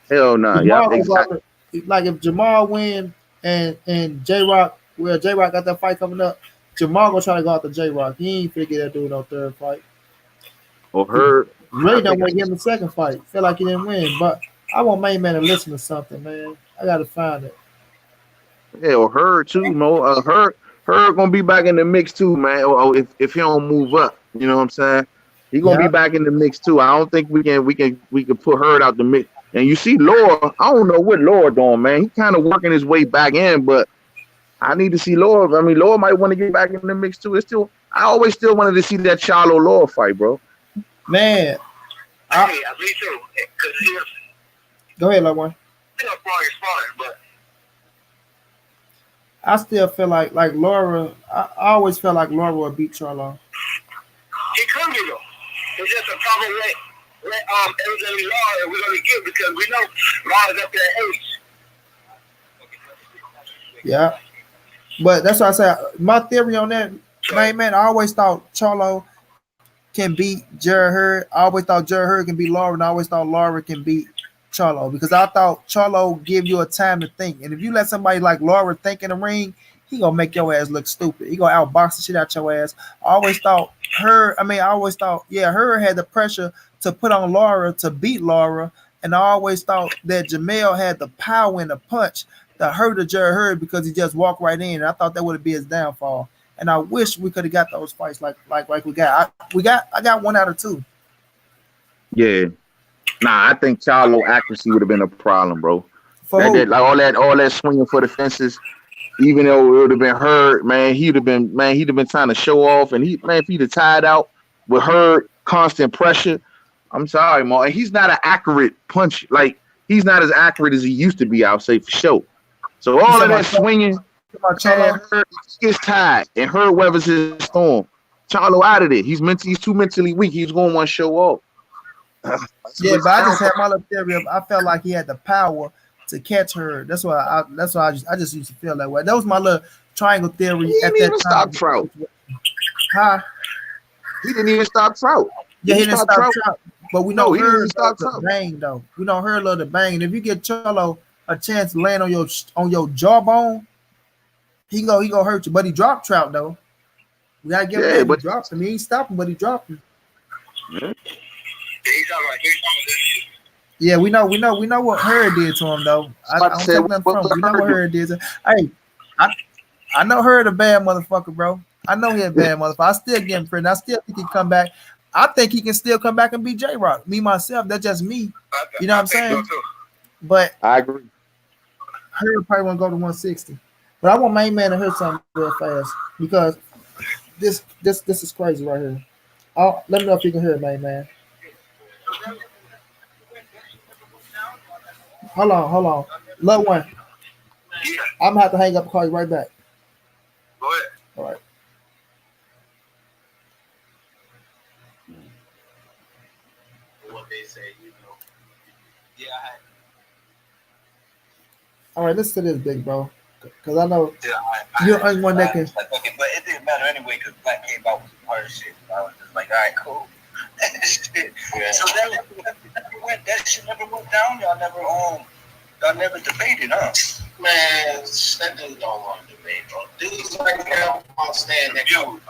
Hell no. Yeah, exactly.
Like if Jamal win and J-Rock, J-Rock got that fight coming up, Jamal gonna try to go out to J-Rock. He ain't finna get that dude no third fight.
Or her.
Really don't want to give him the second fight. Feel like he didn't win, but I want main man to listen to something, man. I gotta find it.
Yeah, or her too, Mo. Her gonna be back in the mix too, man. Or if he don't move up, you know what I'm saying? He gonna be back in the mix too. I don't think we can put her out the mix. And you see Laura, I don't know what Laura doing, man. He kind of working his way back in, but I need to see Laura. I mean, Laura might want to get back in the mix too. It's still, I always still wanted to see that Charlo Laura fight, bro.
Man,
Hey, me too. Because
go ahead, like one.
it's fun, but
I still feel like Laura. I always felt like Laura would beat Charlo.
it could be though. It's just a problem let everybody Laura we're gonna get because we know Laura's up there age.
Yeah, but that's why I said my theory on that. Man, I always thought Charlo can beat Jared Hurd. I always thought Jared Hurd can beat Laura, and I always thought Laura can beat Charlo because I thought Charlo give you a time to think. And if you let somebody like Laura think in the ring, he gonna make your ass look stupid. He gonna outbox the shit out your ass. I always thought Hurd had the pressure to put on Laura to beat Laura, and I always thought that Jamel had the power and the punch to hurt the Jared Hurd because he just walked right in. And I thought that would be his downfall. And I wish we could have got those fights like we got. I got 1 out of 2.
Yeah. Nah, I think Charlo accuracy would have been a problem, bro.
For
Like all that swinging for the fences, even though it would have been Hurd, man, he'd have been trying to show off, and if he'd have tied out with Hurd, constant pressure. I'm sorry, man. He's not an accurate punch. Like he's not as accurate as he used to be. I'll say for sure. So all of that swinging, and Hurd gets tired, and Hurd weathers his storm. Charlo out of it. He's too mentally weak. He's going to want to show off.
Yeah, but I just had my little theory of I felt like he had the power to catch her. That's why I just used to feel that way. That was my little triangle theory
He
at
didn't
that
even
time.
stop Trout.
Huh?
He didn't even stop Trout.
Yeah, he didn't stop Trout. But we know
No, he didn't
her
stop
the
Trout.
bang though. We know her love the bang. And if you get Charlo a chance to land on your jawbone, he gonna hurt you. But he dropped Trout though. We gotta give him
but
he dropped him. He ain't stopping, but he dropped him.
Yeah.
Yeah, we know what Hurd did to him though. I don't take nothing from him. We know what Hurd did to him. Hey, I know Hurd a bad motherfucker, bro. I know he a bad motherfucker. I still give him credit. I still think he can come back. I think he can still come back and beat J Rock. Me myself, that's just me. You know what I'm saying? But
I agree.
Hurd probably want to go to 160. But I want Main Man to hurt something real fast because this is crazy right here. Let me know if you can hear it, Main Man. Hold on. Love one. I'm gonna have to hang up and call you right back.
Go ahead.
All right.
What they say, Yeah,
All right, listen to this, big bro. Because I know
yeah,
you're the only one that can.
Like, okay, but it didn't matter anyway because Black came out with some hard shit. I was just like, all right, cool.
Yeah.
So that shit never went down. Y'all never debated, huh?
Man, that dude don't want to debate, bro. Dudes like him won't stand next to him.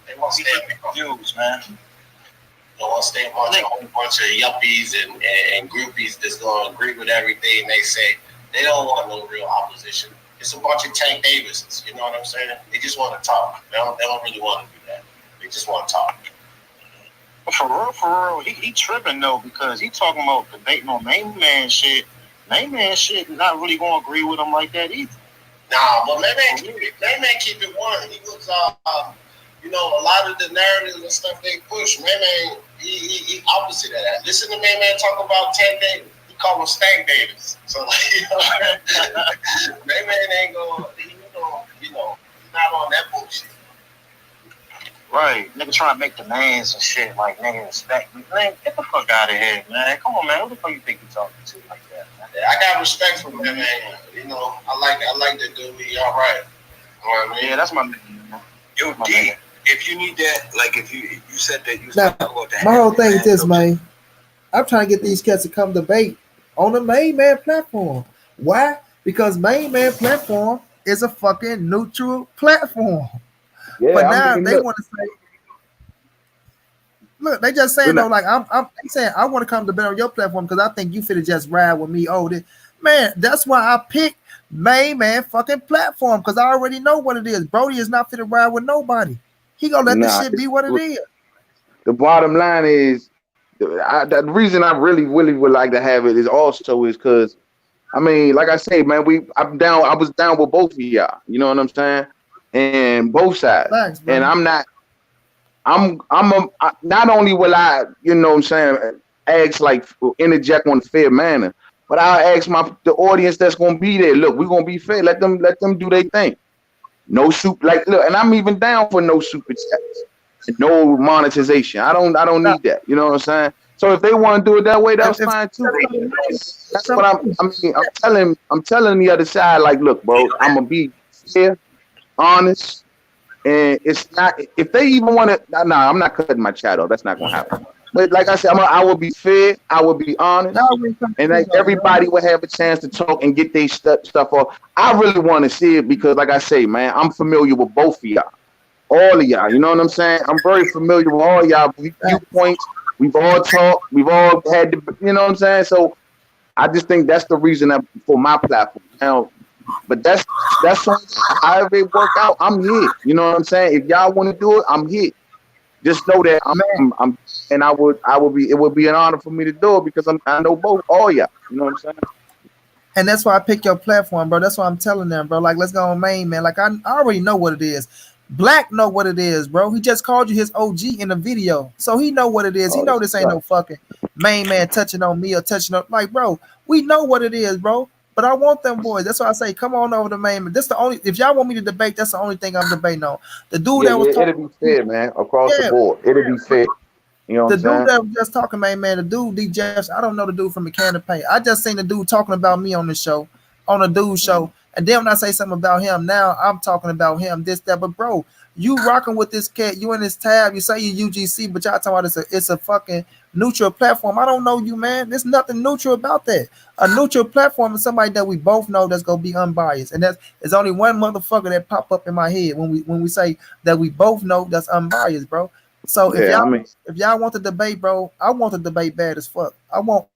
They won't stand next to him.
Views, man.
They won't stand a whole bunch of yuppies and groupies that's going to agree with everything they say. They don't want no real opposition. It's a bunch of Tank Davises, you know what I'm saying? They just want to talk. They don't really want to do that. They just want to talk.
But for real, he tripping though because he talking about debating on Main Man shit. Main Man shit not really gonna agree with him like that either.
Nah, but Main Man keep it one. He was, a lot of the narratives and stuff they push. Man, he opposite of that. Listen to Man talk about Tank Davis. He call him Stank Davis. So Man ain't gonna, he's not on that bullshit.
Right, nigga trying to make demands and shit like nigga respect me. Man, get the fuck out of here, man. Come on, man. Who the fuck you think you talking to like that, man?
I got respect for Man. I like the dude. He all right. You know what I mean?
Yeah, that's my man.
Yo,
My
D,
nigga.
if you need that, like if you said that you was
Now,
talking about that.
my whole thing is this, man. I'm trying to get these cats to come debate on the Main Man platform. Why? Because Main Man platform is a fucking neutral platform.
Yeah,
But now they want to say, look, they just saying though, like I'm saying I want to come to bet on your platform because I think you finna just ride with me. Oh, man, that's why I picked Main Man fucking platform because I already know what it is. Brody is not finna ride with nobody. He gonna let this shit be what it is.
The bottom line is the reason I really would like to have it is also is because I mean, like I say, man, I'm down. I was down with both of y'all. You know what I'm saying? And both sides.
Thanks,
And
bro.
I'm not. Not only will I, you know what I'm saying, ask like interject on a fair manner, but I'll ask the audience that's gonna be there. Look, we're gonna be fair. Let them do their thing. No soup, like look, and I'm even down for no super chats, and no monetization. I don't
Nah,
need that. You know what I'm saying? So if they want to do it that way, that's
if
fine too. That's what
something,
I'm telling the other side, like, look, bro, I'm gonna be fair, honest, and it's not if they even want to. Nah, I'm not cutting my chat off. That's not gonna happen. But like I said, I will be fair. I will be honest, and like everybody will have a chance to talk and get their stuff off. I really want to see it because, like I say, man, I'm familiar with both of y'all, all of y'all. You know what I'm saying? I'm very familiar with all y'all viewpoints. We've all talked. We've all had, you know what I'm saying? So I just think that's the reason for my platform. Now, but that's however it work out. I'm here. You know what I'm saying? If y'all want to do it, I'm here. Just know that I'm and I would be. It would be an honor for me to do it because I know all y'all. You know what I'm saying?
and that's why I pick your platform, bro. That's why I'm telling them, bro. Like, let's go on main, man. Like, I already know what it is. Black know what it is, bro. He just called you his OG in the video, so he know what it is. He know this ain't no fucking main man touching on me or touching on, like, bro. We know what it is, bro. But I want them boys. That's why I say, come on over to main man. This the only. If y'all want me to debate, that's the only thing I'm debating on. The dude that was talking,
it'll be fair, man, across the board. It'll be fair. You know what I'm
the
saying?
dude that was just talking, man, the dude D Jeffs, I don't know the dude from the Can of Paint. I just seen the dude talking about me on the show, on a dude show. And then when I say something about him, now I'm talking about him, this, that. But bro, you rocking with this cat, you in this tab, you say you UGC, but y'all talking about it's a fucking neutral platform. I don't know you, man. There's nothing neutral about that. A neutral platform is somebody that we both know that's gonna be unbiased. And there's only one motherfucker that pop up in my head when we say that we both know that's unbiased, bro. So if y'all want to debate, bro, I want the debate bad as fuck. I want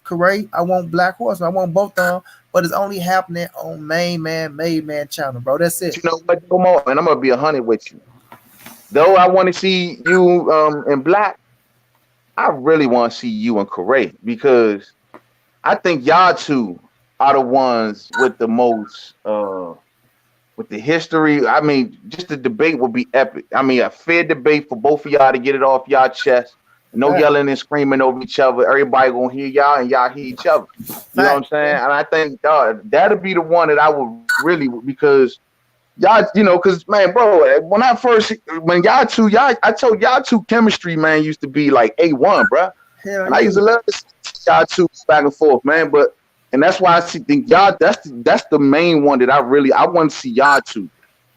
Corey, I want Black Horse, I want both of them, but it's only happening on Made Man channel, bro. That's it.
You know what, Domo? And I'm gonna be 100 with you. Though I want to see you in Black, I really want to see you and Corey because I think y'all two are the ones with the most with the history. I mean, just the debate would be epic. I mean, a fair debate for both of y'all to get it off y'all chest. No yelling and screaming over each other. Everybody gonna hear y'all and y'all hear each other. You know what I'm saying? And I think that'll be the one that I would really, because y'all, you know, because man, bro, when y'all two, I told y'all two chemistry, man, used to be like A1, bro. And I used to love to see y'all two back and forth, man. And that's why think y'all, that's the main one that I want to see y'all two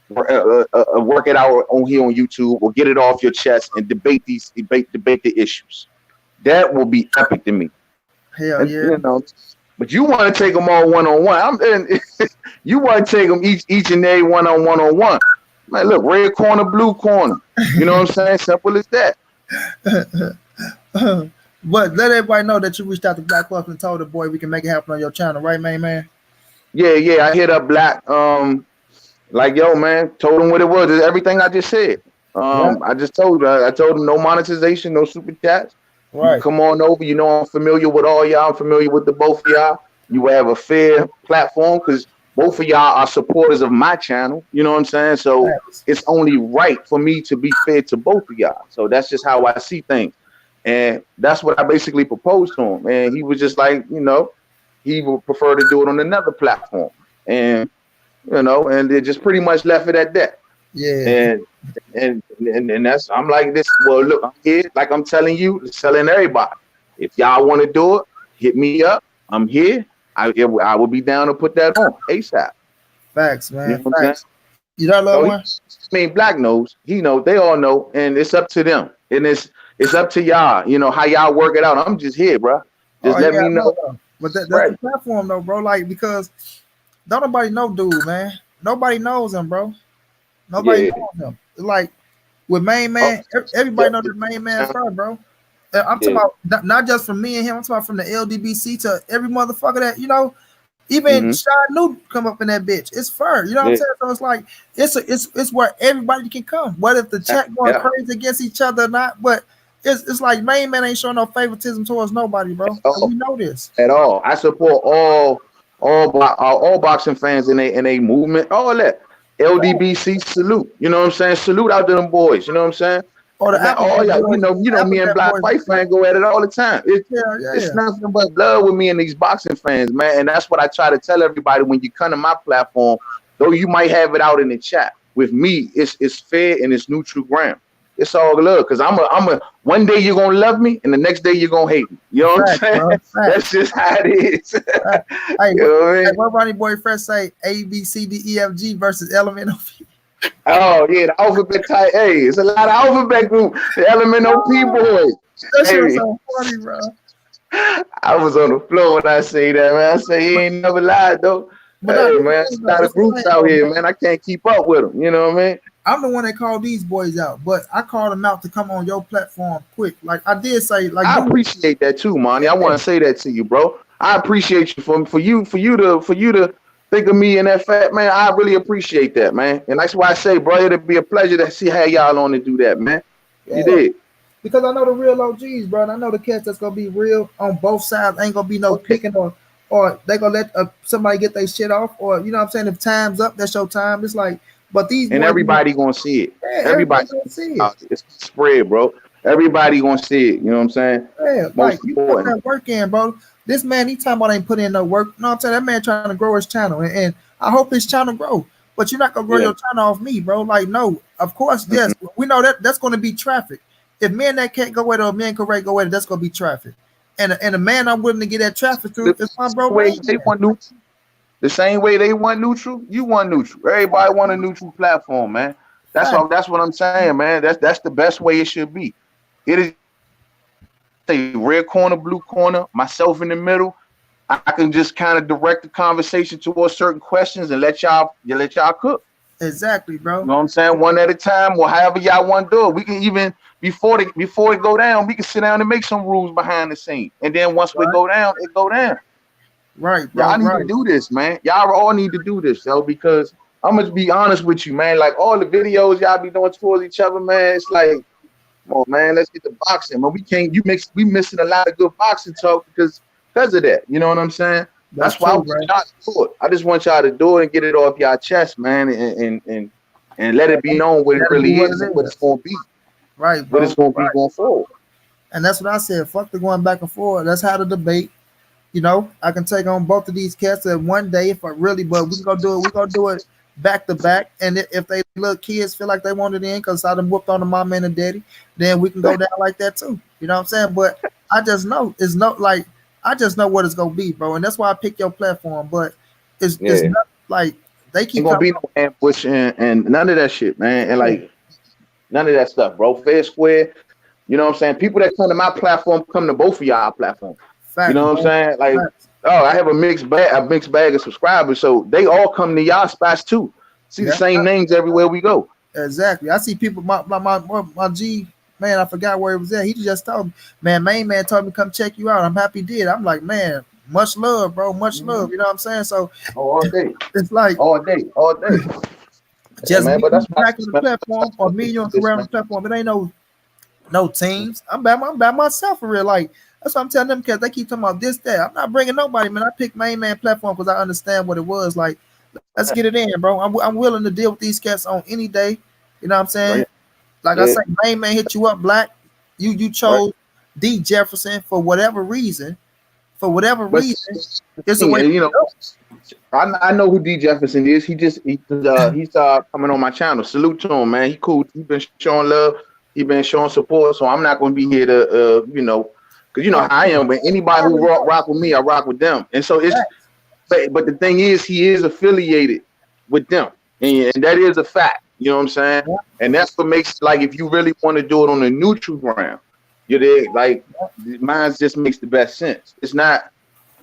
work it out on here on YouTube or get it off your chest and debate the issues. That will be epic to me.
Hell yeah.
You know, but you want to take them all one-on-one. You want to take them each and every one-on-one. Man, look, red corner, blue corner. You know what I'm saying? Simple as that.
But let everybody know that you reached out to Black Horse and told the boy we can make it happen on your channel, right, man?
Yeah. I hit up Black. Like, yo, man, told him what it was. It's everything I just said. I just told him no monetization, no super chats. Right. Come on over. You know, I'm familiar with all y'all. I'm familiar with the both of y'all. You will have a fair platform because both of y'all are supporters of my channel. You know what I'm saying? So it's only right for me to be fair to both of y'all. So that's just how I see things. And that's what I basically proposed to him. And he was just like, you know, he would prefer to do it on another platform. And you know, and they just pretty much left it at that. Yeah. And that's, I'm like this. Well, look, I'm here, like I'm telling you, telling everybody. If y'all want to do it, hit me up. I'm here. I will be down to put that on ASAP.
Facts, man.
You know
Facts. You know that one?
I mean, Black knows. He knows. They all know, and it's up to them. And it's up to y'all. You know how y'all work it out. I'm just here, bro. Just let me know.
But that's the platform, though, bro. Like, because don't nobody know dude, man. Nobody knows him, bro. Nobody knows him. It's like with Main Man, everybody knows the Main Man first, bro. I'm talking about not just from me and him. I'm talking about from the LDBC to every motherfucker that, you know, even Sean New come up in that bitch. It's fur. You know what I'm saying? So it's like it's where everybody can come. What if the chat going crazy against each other or not? But it's like main man ain't showing no favoritism towards nobody, bro.
all.
We know this.
At all. I support all boxing fans in a movement. All that. LDBC salute. You know what I'm saying? Salute out to them boys. You know what I'm saying?
Or the
Man,
Alphabet
all y'all,
boys,
me and
Alphabet
Black
boys.
Fight fan go at it all the time.
Yeah.
It's nothing but love with me and these boxing fans, man. And that's what I try to tell everybody when you come to my platform. Though you might have it out in the chat, with me, it's fair and it's neutral ground. It's all love, because I'm a one day you're gonna love me and the next day you're gonna hate me. You know what I'm saying?
Bro,
That's just how it is.
Hey,
You know what I mean?
what Ronnie Boy Fresh say? A, B, C, D, E, F, G versus Element of P.
Oh yeah, the alphabet type. Hey, it's a lot of alphabet group. The elemental P boys.
That shit was
Hey,
so funny, bro.
I was on the floor when I say that, man. I say he ain't never lied though.
But
Hey
no,
man, it's a lot of groups out here, man. I can't keep up with them. You know what I mean?
I'm the one that called these boys out, but I called them out to come on your platform quick. Like I did say, like
I appreciate that too, Monty. I want to say that to you, bro. I appreciate you for you to think of me and that fat man. I really appreciate that, man. And that's why I say, bro, it'd be a pleasure to see how y'all on to do that, man.
Yeah.
You did.
Because I know the real OGs, bro. And I know the cats that's gonna be real on both sides. Ain't gonna be no picking or they gonna let somebody get their shit off, or you know what I'm saying. If time's up, that's your time. It's like, but these
And
boys,
everybody gonna see it.
yeah,
Everybody
gonna see it.
It's spread, bro. Everybody gonna see it. You know what I'm saying?
Yeah,
Most
like you put
important.
that work in, bro. This man, he talking about ain't put in no work. No, I'm saying that man trying to grow his channel, and I hope his channel grow. But you're not gonna grow
Yeah.
your channel off me, bro. Like, no, of course, yes, we know that that's gonna be traffic. If me and that can't go with it, or me and Correct go with it, that's gonna be traffic. And the man I'm willing to get that traffic through is my bro.
The same way they want neutral, you want neutral. Everybody want a neutral platform, man. That's what I'm saying, man. That's the best way it should be. It is a red corner, blue corner, myself in the middle. I can just kind of direct the conversation towards certain questions and let y'all cook.
Exactly, bro.
You know what I'm saying? One at a time, or however y'all want to do it. We can even before it go down, we can sit down and make some rules behind the scene. And then once we go down, it go down.
Right, bro.
Y'all need to do this, man. Y'all all need to do this, though, because I'm gonna be honest with you, man. Like all the videos y'all be doing towards each other, man. It's like, oh man, let's get the boxing. But we missing a lot of good boxing talk because of that. You know what I'm saying? That's why I want y'all to do it. I just want y'all to do it and get it off y'all chest, man, and let it be known what it really is and what it's gonna be.
Right, bro.
What it's gonna be going forward.
And that's what I said. Fuck the going back and forth. Let's have the debate. You know, I can take on both of these cats at one day if I really, but we gonna do it. We gonna do it back to back. And if they little kids feel like they want it in because I done whooped on the mom and the daddy, then we can go down like that too. You know what I'm saying? But I just know it's not like I just know what it's gonna be, bro. And that's why I pick your platform. But it's not like they keep
gonna be no ambush and none of that shit, man. And like none of that stuff, bro. Fair square. You know what I'm saying? People that come to my platform come to both of y'all platform. You know what I'm saying? Like, I have a mixed bag of subscribers, so they all come to y'all spots too. See the same names everywhere we go.
Exactly. I see people. My G man, I forgot where it was at. He just told me, man, main man told me come check you out. I'm happy he did. I'm like, man, much love, bro, much love. You know what I'm saying? So
all day,
it's like
all day.
Just
man, but that's
back on the platform or me on the platform. It ain't no teams. I'm by myself for real. Like that's what I'm telling them because they keep talking about this, that. I'm not bringing nobody, man. I picked main man platform because I understand what it was. Like, let's get it in, bro. I'm willing to deal with these cats on any day. You know what I'm saying? Right. Like I say, main man hit you up, Black. You chose D Jefferson for whatever reason. It's a way.
You know, I know who D Jefferson is. He's coming on my channel. Salute to him, man. He cool. He been showing love. He been showing support. So I'm not going to be here to because you know how I am. But anybody who rock with me, I rock with them. And so it's, but the thing is, he is affiliated with them, and that is a fact. You know what I'm saying? And that's what makes, like, if you really want to do it on a neutral ground, you're there. Like, mine just makes the best sense. It's not.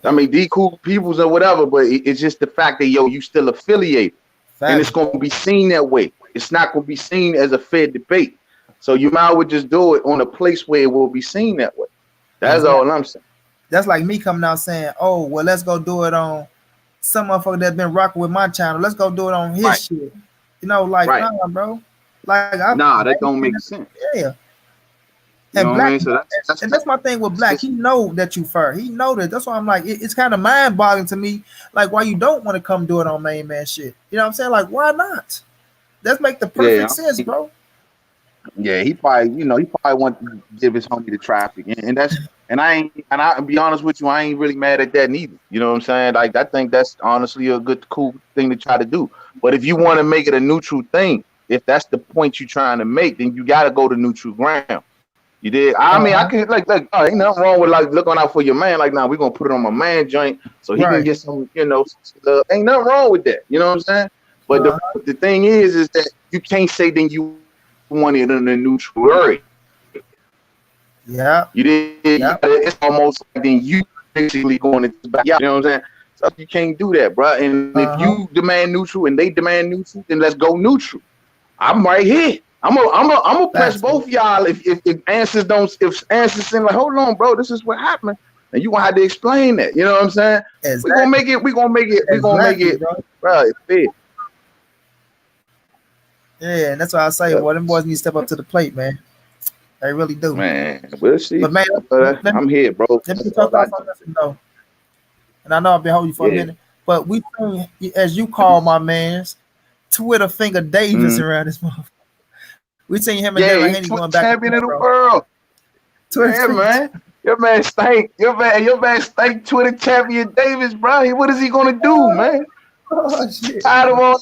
I mean, D cool peoples or whatever, but it's just the fact that you still affiliated, and it's going to be seen that way. It's not going to be seen as a fair debate. So you might as well just do it on a place where it will be seen that way. That's all I'm saying.
That's like me coming out saying, "Oh, well, let's go do it on some motherfucker that's been rocking with my channel. Let's go do it on his shit." You know, like, nah, bro. Like,
that don't make sense.
Yeah.
You
And
know what I
Black,
mean? So
and that's my thing with Black. He know that you fair. He know that. That's why I'm like, it's kind of mind boggling to me, like why you don't want to come do it on main man shit. You know what I'm saying? Like, why not? That make the perfect sense, bro.
Yeah, he probably want to give his homie the traffic, and that's and I'll be honest with you, I ain't really mad at that neither. You know what I'm saying? Like I think that's honestly a good, cool thing to try to do. But if you want to make it a neutral thing, if that's the point you're trying to make, then you got to go to neutral ground. You did. I mean, I can like ain't nothing wrong with like looking out for your man. Like, nah, we're gonna put it on my man joint so he can get some, ain't nothing wrong with that. You know what I'm saying? But the thing is that you can't say then you want it in a neutral area.
Yeah.
You did. Yeah. It's almost like then you basically going into the back. You know what I'm saying? So you can't do that, bro. And if you demand neutral and they demand neutral, then let's go neutral. I'm right here. I'm gonna press both y'all if answers seem like, hold on, bro, this is what happened, and you gonna have to explain that. You know what I'm saying? Exactly. We're gonna make it, bro. It's fair.
Yeah, and that's why I say, well, them boys need to step up to the plate, man. They really do.
Man, we'll see.
But man,
I'm here, bro.
Let me talk about something though. And I know I've been holding you for a minute, but we, as you call my man's Twitter finger Davis around this motherfucker. We seen him and Devin Haney going back.
Champion of the world. Yeah, man. Your man stank. Your man stank Twitter champion Davis, bro. What is he gonna do, man?
Oh shit.
Out of all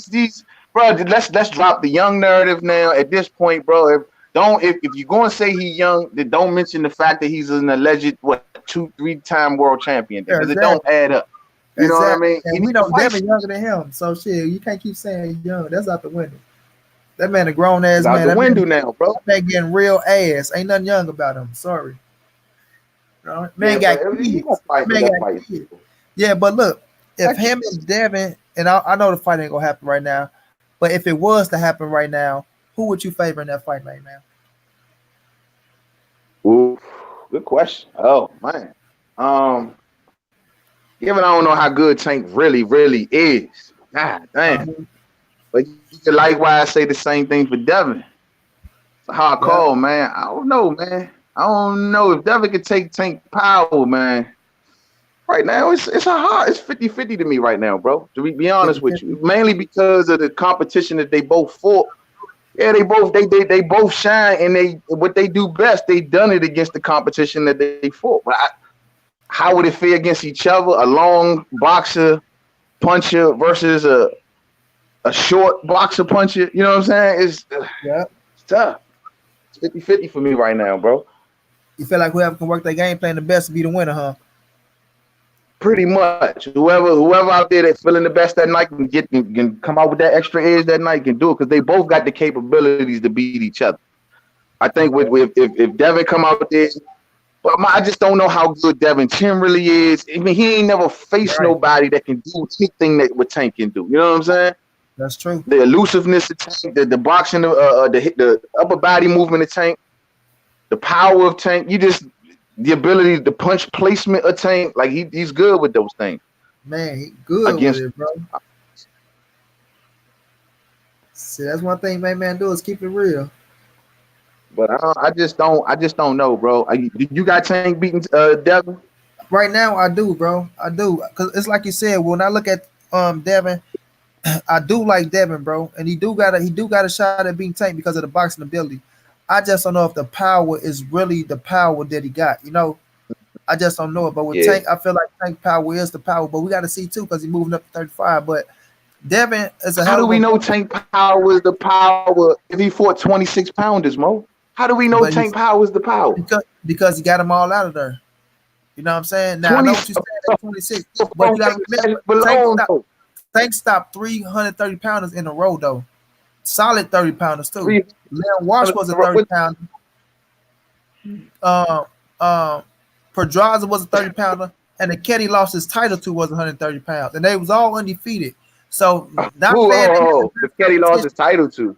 these, bro. Let's drop the young narrative now. At this point, bro. If you're gonna say he's young, then don't mention the fact that he's an alleged 2-3-time world champion because it don't add up. You know what I mean?
And we know Devin younger than him, so shit, you can't keep saying he's young. That's out the window. That man a grown ass man.
Out the window now, bro.
That man getting real ass. Ain't nothing young about him. Sorry. Man got kids. Yeah, but look, if him and Devin, and I know the fight ain't gonna happen right now, but if it was to happen right now, who would you favor in that fight right now?
Ooh, good question. Oh man. Given I don't know how good Tank really is. God damn. But you can likewise say the same thing for Devin. It's a hard call, man. I don't know, man. I don't know if Devin could take Tank power, man. Right now, it's 50-50 to me right now, bro. To be honest with you. Mainly because of the competition that they both fought. Yeah, they both shine, and what they do best, they done it against the competition that they fought. But how would it fare against each other? A long boxer puncher versus a short boxer puncher. You know what I'm saying? It's tough. It's 50-50 for me right now, bro.
You feel like whoever can work their game plan the best to be the winner, huh?
Pretty much. Whoever out there that's feeling the best that night can come out with that extra edge that night can do it because they both got the capabilities to beat each other. I think if Devin come out there, but I just don't know how good Devin Chin really is. I mean, he ain't never faced nobody that can do anything that what Tank can do. You know what I'm saying?
That's true.
The elusiveness of Tank, the boxing, the upper body movement of Tank, the power of Tank. The ability, the punch placement of Tank, like he's good with those things.
Man, he good with it, bro. See, that's one thing, man, do is keep it real.
But I just don't know, bro. You got Tank beating Devin?
Right now, I do, bro. I do, cause it's like you said. When I look at Devin, I do like Devin, bro, and he do got a shot at beating Tank because of the boxing ability. I just don't know if the power is really the power that he got. You know, I just don't know it. But with Tank, I feel like Tank power is the power. But we got to see too because he's moving up to 35. But Devin is a
how do we know Tank power is the power if he fought 26 pounders, Mo? How do we know Tank power is the power?
Because he got them all out of there. You know what I'm saying? Now I know what you said at 26, but you got to remember Tank stopped 330 pounders in a row though. Solid 30 pounders too. Leon Walsh was a 30 pounder. Pedraza was a 30 pounder, and the kid he lost his title to was 130 pounds, and they was all undefeated. So
the kid he lost his title to.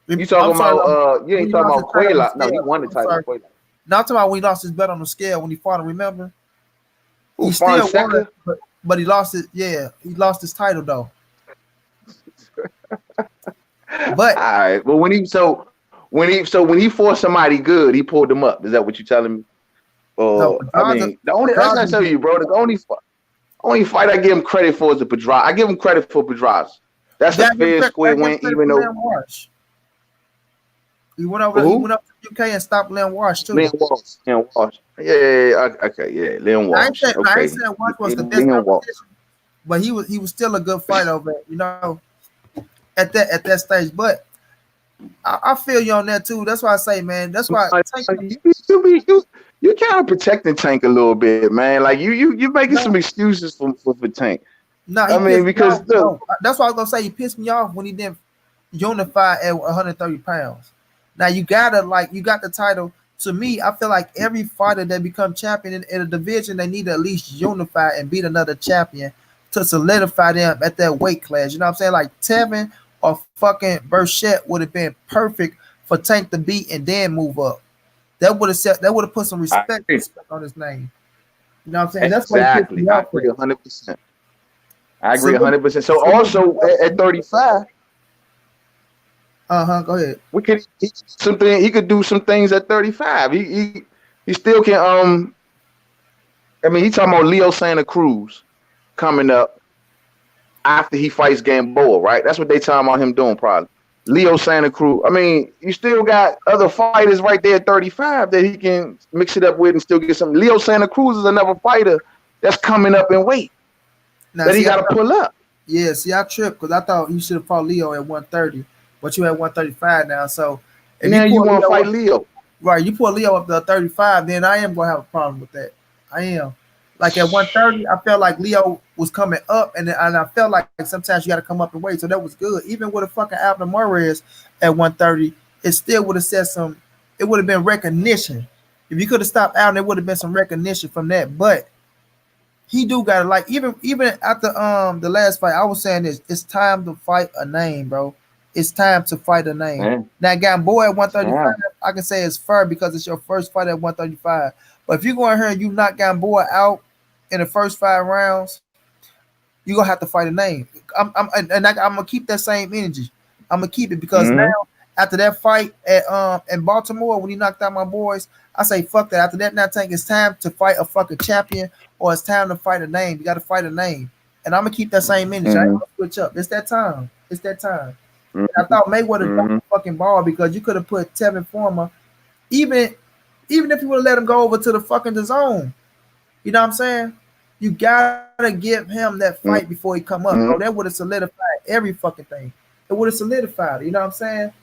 You talking about? You ain't talking about Quayla? No, he won the title.
Not talking about when he lost his bet on the scale when he fought him. Remember? He
still won,
but he lost it. Yeah, he lost his title though. But
all right. Well, when when he fought somebody good, he pulled them up. Is that what you're telling me?
No,
I mean, that's what I tell you, bro. The only fight I give him credit for is the Pedraza. I give him credit for Pedraza. That's a fair square win, even though
he went over. He went up to UK and stopped Len Walsh too.
Len Walsh. Yeah. Okay, yeah. Len Walsh.
I ain't saying Walsh was the best competition, but he was still a good fight over it, at that stage. But I feel you on that too. That's why I say, man. That's why
you're kind of protecting Tank a little bit, man. Like you're making some excuses for Tank.
No,
I mean, because
that's why I was gonna say he pissed me off when he didn't unify at 130 pounds. Now you got the title. To me, I feel like every fighter that become champion in a division, they need to at least unify and beat another champion to solidify them at that weight class. You know what I'm saying? Like Tevin or fucking Burchett would have been perfect for Tank to beat and then move up. That would have put some respect on his name. You know what I'm saying? That's
exactly. I agree 100%. I agree 100%. So also at 35.
Go ahead.
He could do some things at 35. He still can. I mean, he talking about Leo Santa Cruz coming up after he fights Gamboa, right? That's what they talking about him doing, probably. Leo Santa Cruz. I mean, you still got other fighters right there at 35 that he can mix it up with and still get something. Leo Santa Cruz is another fighter that's coming up in weight that he got to pull up.
Yeah, see, I tripped because I thought you should have fought Leo at 130, but you at 135 now. So
if now you want to fight Leo.
Right, you pull Leo up to 35, then I am going to have a problem with that. I am. Like at 130, I felt like Leo was coming up, and I felt like sometimes you got to come up and wait. So that was good. Even with a fucking Abner Morez at 130, it still would have said some. It would have been recognition. If you could have stopped out, there would have been some recognition from that. But he do got to, like, even after the last fight, I was saying this. It's time to fight a name, bro. It's time to fight a name. Man. Now, Gamboa at 135, I can say it's fair because it's your first fight at 135. But if you go in here and you knock Gamboa out in the first 5 rounds, you're gonna have to fight a name. I'm gonna keep that same energy. I'm gonna keep it because now after that fight at in Baltimore when he knocked out my boys, I say fuck that. After that, now Tank, it's time to fight a fucking champion or it's time to fight a name. You gotta fight a name. And I'm gonna keep that same energy. I ain't gonna switch up. It's that time. It's that time. I thought Mayweather dropped the fucking ball because you could have put Tevin Former, even if you would have let him go over to the fucking Dazn. You know what I'm saying? You gotta give him that fight before he come up, bro. That would have solidified every fucking thing. It would have solidified it. You know what I'm saying?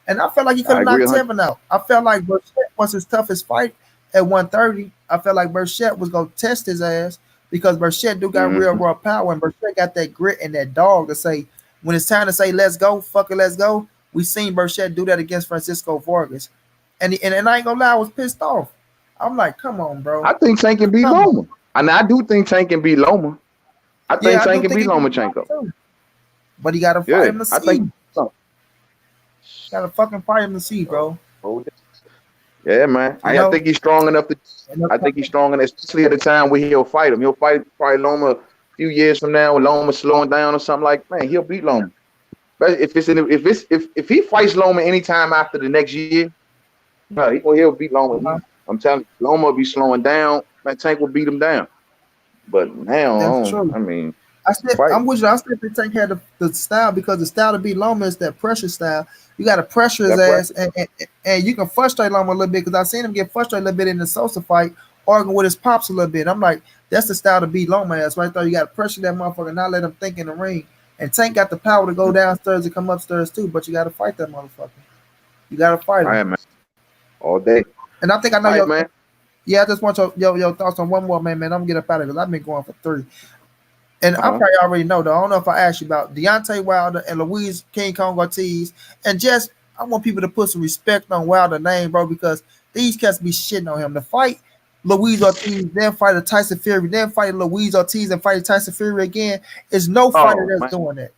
And I felt like he could have knocked Tevin out. I felt like Burchett was his toughest fight at 130. I felt like Burchett was gonna test his ass because Burchett do got real raw power, and Burchett got that grit and that dog to say when it's time to say let's go, fuck it, let's go. We seen Burchett do that against Francisco Vargas, and I ain't gonna lie, I was pissed off. I'm like, come on, bro.
I think Tank can beat Loma. And I do think Tank can beat Loma. I think Tank can beat Lomachenko.
But he got to fight him to see. Got to fucking fight him to see, bro.
Yeah, man. I think he's strong enough to. I think he's strong enough, especially at the time where he'll fight him. He'll fight probably Loma a few years from now when Loma's slowing down or something like. Man, he'll beat Loma. But if he fights Loma anytime after the next year, no, he'll beat Loma. I'm telling you, Loma will be slowing down. Man, Tank will beat him down. But now, I mean,
I'm with you. I still think Tank had the style because the style to beat Loma is that pressure style. You got to pressure his ass, and you can frustrate Loma a little bit because I've seen him get frustrated a little bit in the Sosa fight, arguing with his pops a little bit. I'm like, that's the style to beat Loma ass right there. You got to pressure that motherfucker, not let him think in the ring. And Tank got the power to go downstairs and come upstairs too, but you got to fight that motherfucker. You got to fight him.
All right, man. All day.
And I think I know
your man.
Yeah, I just want your thoughts on one more, man. I'm gonna get up out of it because I've been going for 3. And I probably already know though. I don't know if I asked you about Deontay Wilder and Luis King Kong Ortiz. And just I want people to put some respect on Wilder's name, bro, because these cats be shitting on him. The fight Luis Ortiz, then fight Tyson Fury, then fight Luis Ortiz and fight Tyson Fury again. Is no fighter that's doing that.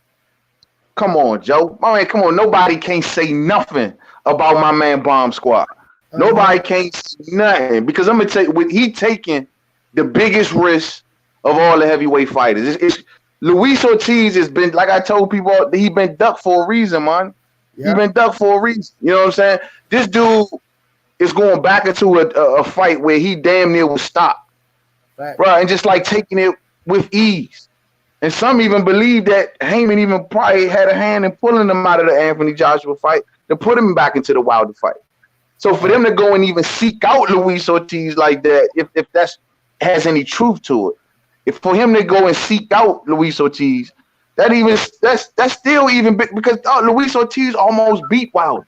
Come on, Joe. My man, come on. Nobody can't say nothing about my man Bomb Squad. Nobody can't say nothing because I'm gonna tell you, he taking the biggest risk of all the heavyweight fighters. Luis Ortiz has been, like I told people, he been ducked for a reason, man.
Yeah.
He been ducked for a reason. You know what I'm saying? This dude is going back into a fight where he damn near was stopped,
Fact.
bro, and just like taking it with ease. And some even believe that Heyman even probably had a hand in pulling him out of the Anthony Joshua fight to put him back into the Wilder fight. So for them to go and even seek out Luis Ortiz like that, if that's has any truth to it, if for him to go and seek out Luis Ortiz, that's still even big because Luis Ortiz almost beat Wilder.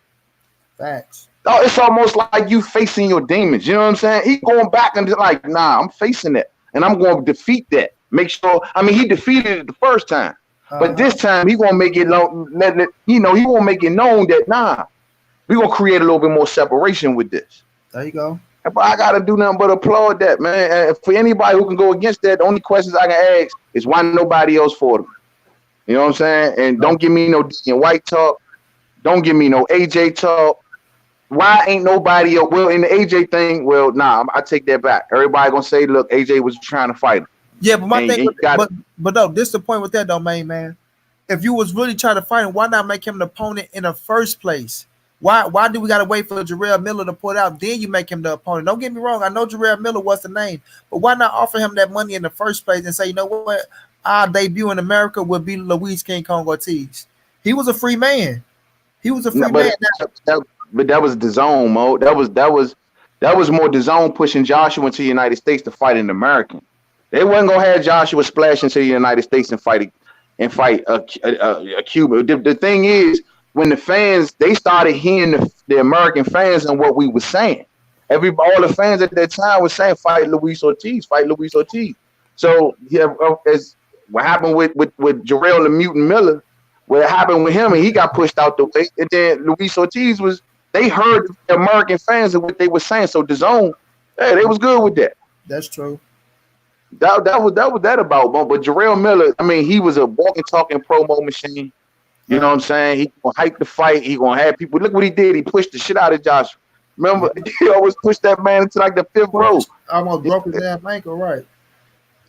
Facts.
Oh, it's almost like you facing your demons. You know what I'm saying? He going back and just like, nah, I'm facing it, and I'm going to defeat that. Make sure. I mean, he defeated it the first time, but this time he gonna make it he gonna make it known that nah, we gonna create a little bit more separation with this.
There you go.
But I gotta do nothing but applaud that, man. And for anybody who can go against that, the only questions I can ask is why nobody else for them. You know what I'm saying? And don't give me no D and White talk. Don't give me no AJ talk. Why ain't nobody else? Well, in the AJ thing, well, nah, I take that back. Everybody gonna say, look, AJ was trying to fight him.
Yeah, but my thing,
but
no, this the point with that though, man. If you was really trying to fight him, why not make him an opponent in the first place? Why do we gotta wait for Jarrell Miller to put out? Then you make him the opponent. Don't get me wrong, I know Jarrell Miller was the name, but why not offer him that money in the first place and say, you know what, our debut in America will be Luis King Kong Ortiz. He was a free man. He was a free man.
But that was DAZN, Mo. That was more DAZN pushing Joshua into the United States to fight an American. They wasn't gonna have Joshua splash into the United States and fight a Cuban. The thing is, when the fans they started hearing the American fans and what we were saying, all the fans at that time was saying, "Fight Luis Ortiz, fight Luis Ortiz." So yeah, as what happened with Jarrell the Mutant Miller, what happened with him, and he got pushed out the way, and then Luis Ortiz was. They heard the American fans and what they were saying. So DAZN, hey, they was good with that.
That's true.
That was that about. But Jarrell Miller, I mean, he was a walking, talking promo machine. You know what I'm saying? He gonna hype the fight. He gonna have people. Look what he did. He pushed the shit out of Joshua. Remember, he always pushed that man into like the fifth row.
Almost broke his damn ankle, right?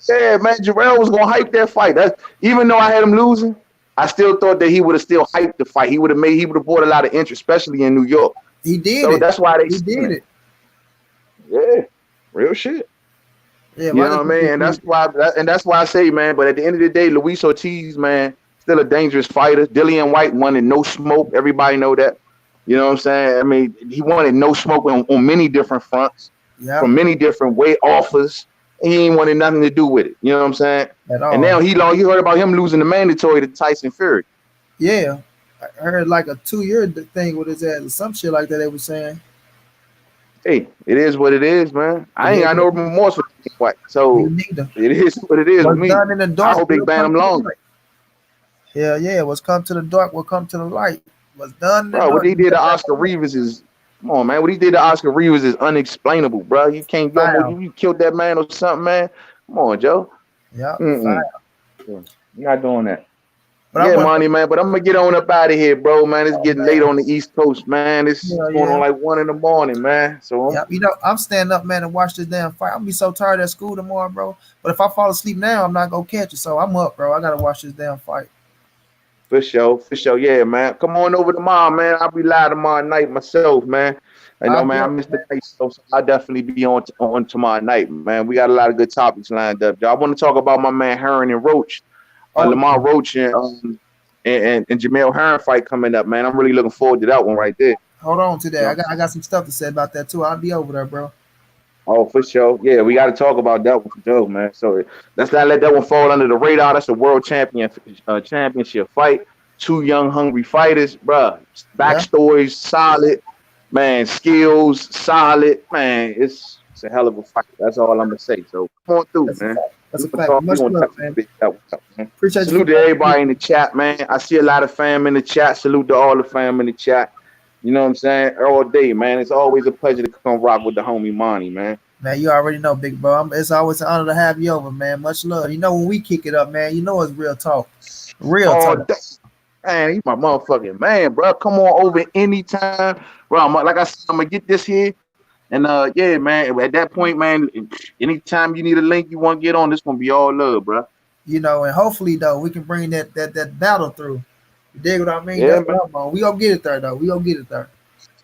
Yeah, man. Jarrell was gonna hype that fight. Even though I had him losing, I still thought that he would have still hyped the fight. He would have brought a lot of interest, especially in New York.
He did.
So that's why
he did it.
Yeah, real shit.
Yeah,
you know what I mean? And that's why I say, man. But at the end of the day, Luis Ortiz, man, still a dangerous fighter. Dillian White wanted no smoke. Everybody know that. You know what I'm saying? I mean, he wanted no smoke on many different fronts, from many different weight offers. He ain't wanted nothing to do with it. You know what I'm saying? And now you heard about him losing the mandatory to Tyson Fury.
Yeah. I heard like a 2-year thing with his ass or some shit like that they were saying.
Hey, it is what it is, man. I ain't got no remorse for White. So it is what it is with me. I hope they ban him longer.
Yeah. What's come to the dark will come to the light. What's done.
Bro, what he did to Oscar Rivas is come on, man. What he did to Oscar Rivas is unexplainable, bro. You can't go. You killed that man or something, man. Come on, Joe.
Yeah.
You're not doing that. But money, man. But I'm gonna get on up out of here, bro, man. It's getting late on the East Coast, man. It's going on like 1 a.m, man. So
I'm standing up, man, and watch this damn fight. I'm gonna be so tired at school tomorrow, bro. But if I fall asleep now, I'm not gonna catch it. So I'm up, bro. I gotta watch this damn fight.
For sure. Yeah, man. Come on over tomorrow, man. I'll be live tomorrow night myself, man. I know, man. I missed the place, so I'll definitely be on tomorrow night, man. We got a lot of good topics lined up. I want to talk about my man Heron and Roach. Lamar Roach and Jamel Heron fight coming up, man. I'm really looking forward to that one right there.
Hold on to that. I got some stuff to say about that too. I'll be over there, bro.
Oh, for sure. Yeah, we got to talk about that one for sure, man. So let's not let that one fall under the radar. That's a world championship fight. 2 young, hungry fighters, bro. Backstories solid, man. Skills solid, man. It's a hell of a fight. That's all I'm gonna say. So come on through, man.
That's a fact. Much love, man. Appreciate you.
Salute to everybody in the chat, man. I see a lot of fam in the chat. Salute to all the fam in the chat. You know what I'm saying? All day, man. It's always a pleasure to come rock with the homie Monty, man.
Man, you already know, big bro. It's always an honor to have you over, man. Much love. You know, when we kick it up, man, you know it's real talk. Real talk.
Man, he's my motherfucking man, bro. Come on over anytime. Bro, like I said, I'm going to get this here. And, yeah, man, at that point, man, anytime you need a link you want to get on, this going to be all love, bro.
You know, and hopefully, though, we can bring that battle through. You dig what I mean?
Yeah,
That's
man.
what I'm on. We gonna get it there though. We gonna get it there.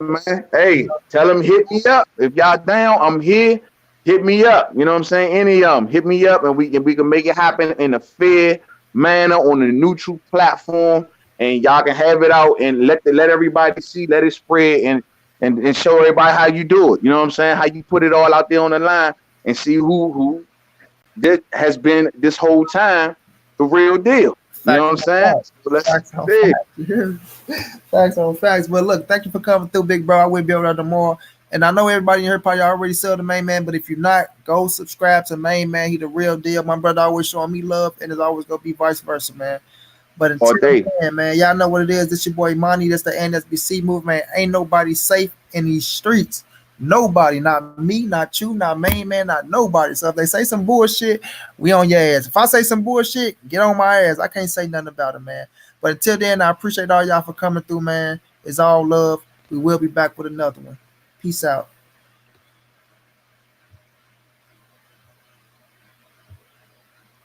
Man. Hey, tell them hit me up. If y'all down, I'm here. Hit me up. You know what I'm saying? Any of them, hit me up, and we can make it happen in a fair manner on a neutral platform, and y'all can have it out and let everybody see, let it spread, and show everybody how you do it. You know what I'm saying? How you put it all out there on the line and see who this has been this whole time the real deal. You know what I'm saying? So let's
Facts on
see.
facts. You hear me? Facts on facts. But look, thank you for coming through, big bro. I will be over there tomorrow. And I know everybody in here probably already saw the main man, but if you're not, go subscribe to main man. He the real deal. My brother always showing me love, and it's always gonna be vice versa, man. But
All
until
day.
then, man, y'all know what it is. This your boy Monty. That's the NSBC movement. Ain't nobody safe in these streets. Nobody, not me, not you, not main man, not nobody. So if they say some bullshit, we on your ass. If I say some bullshit, get on my ass. I can't say nothing about it, man. But until then, I appreciate all y'all for coming through, man. It's all love. We will be back with another one. Peace out.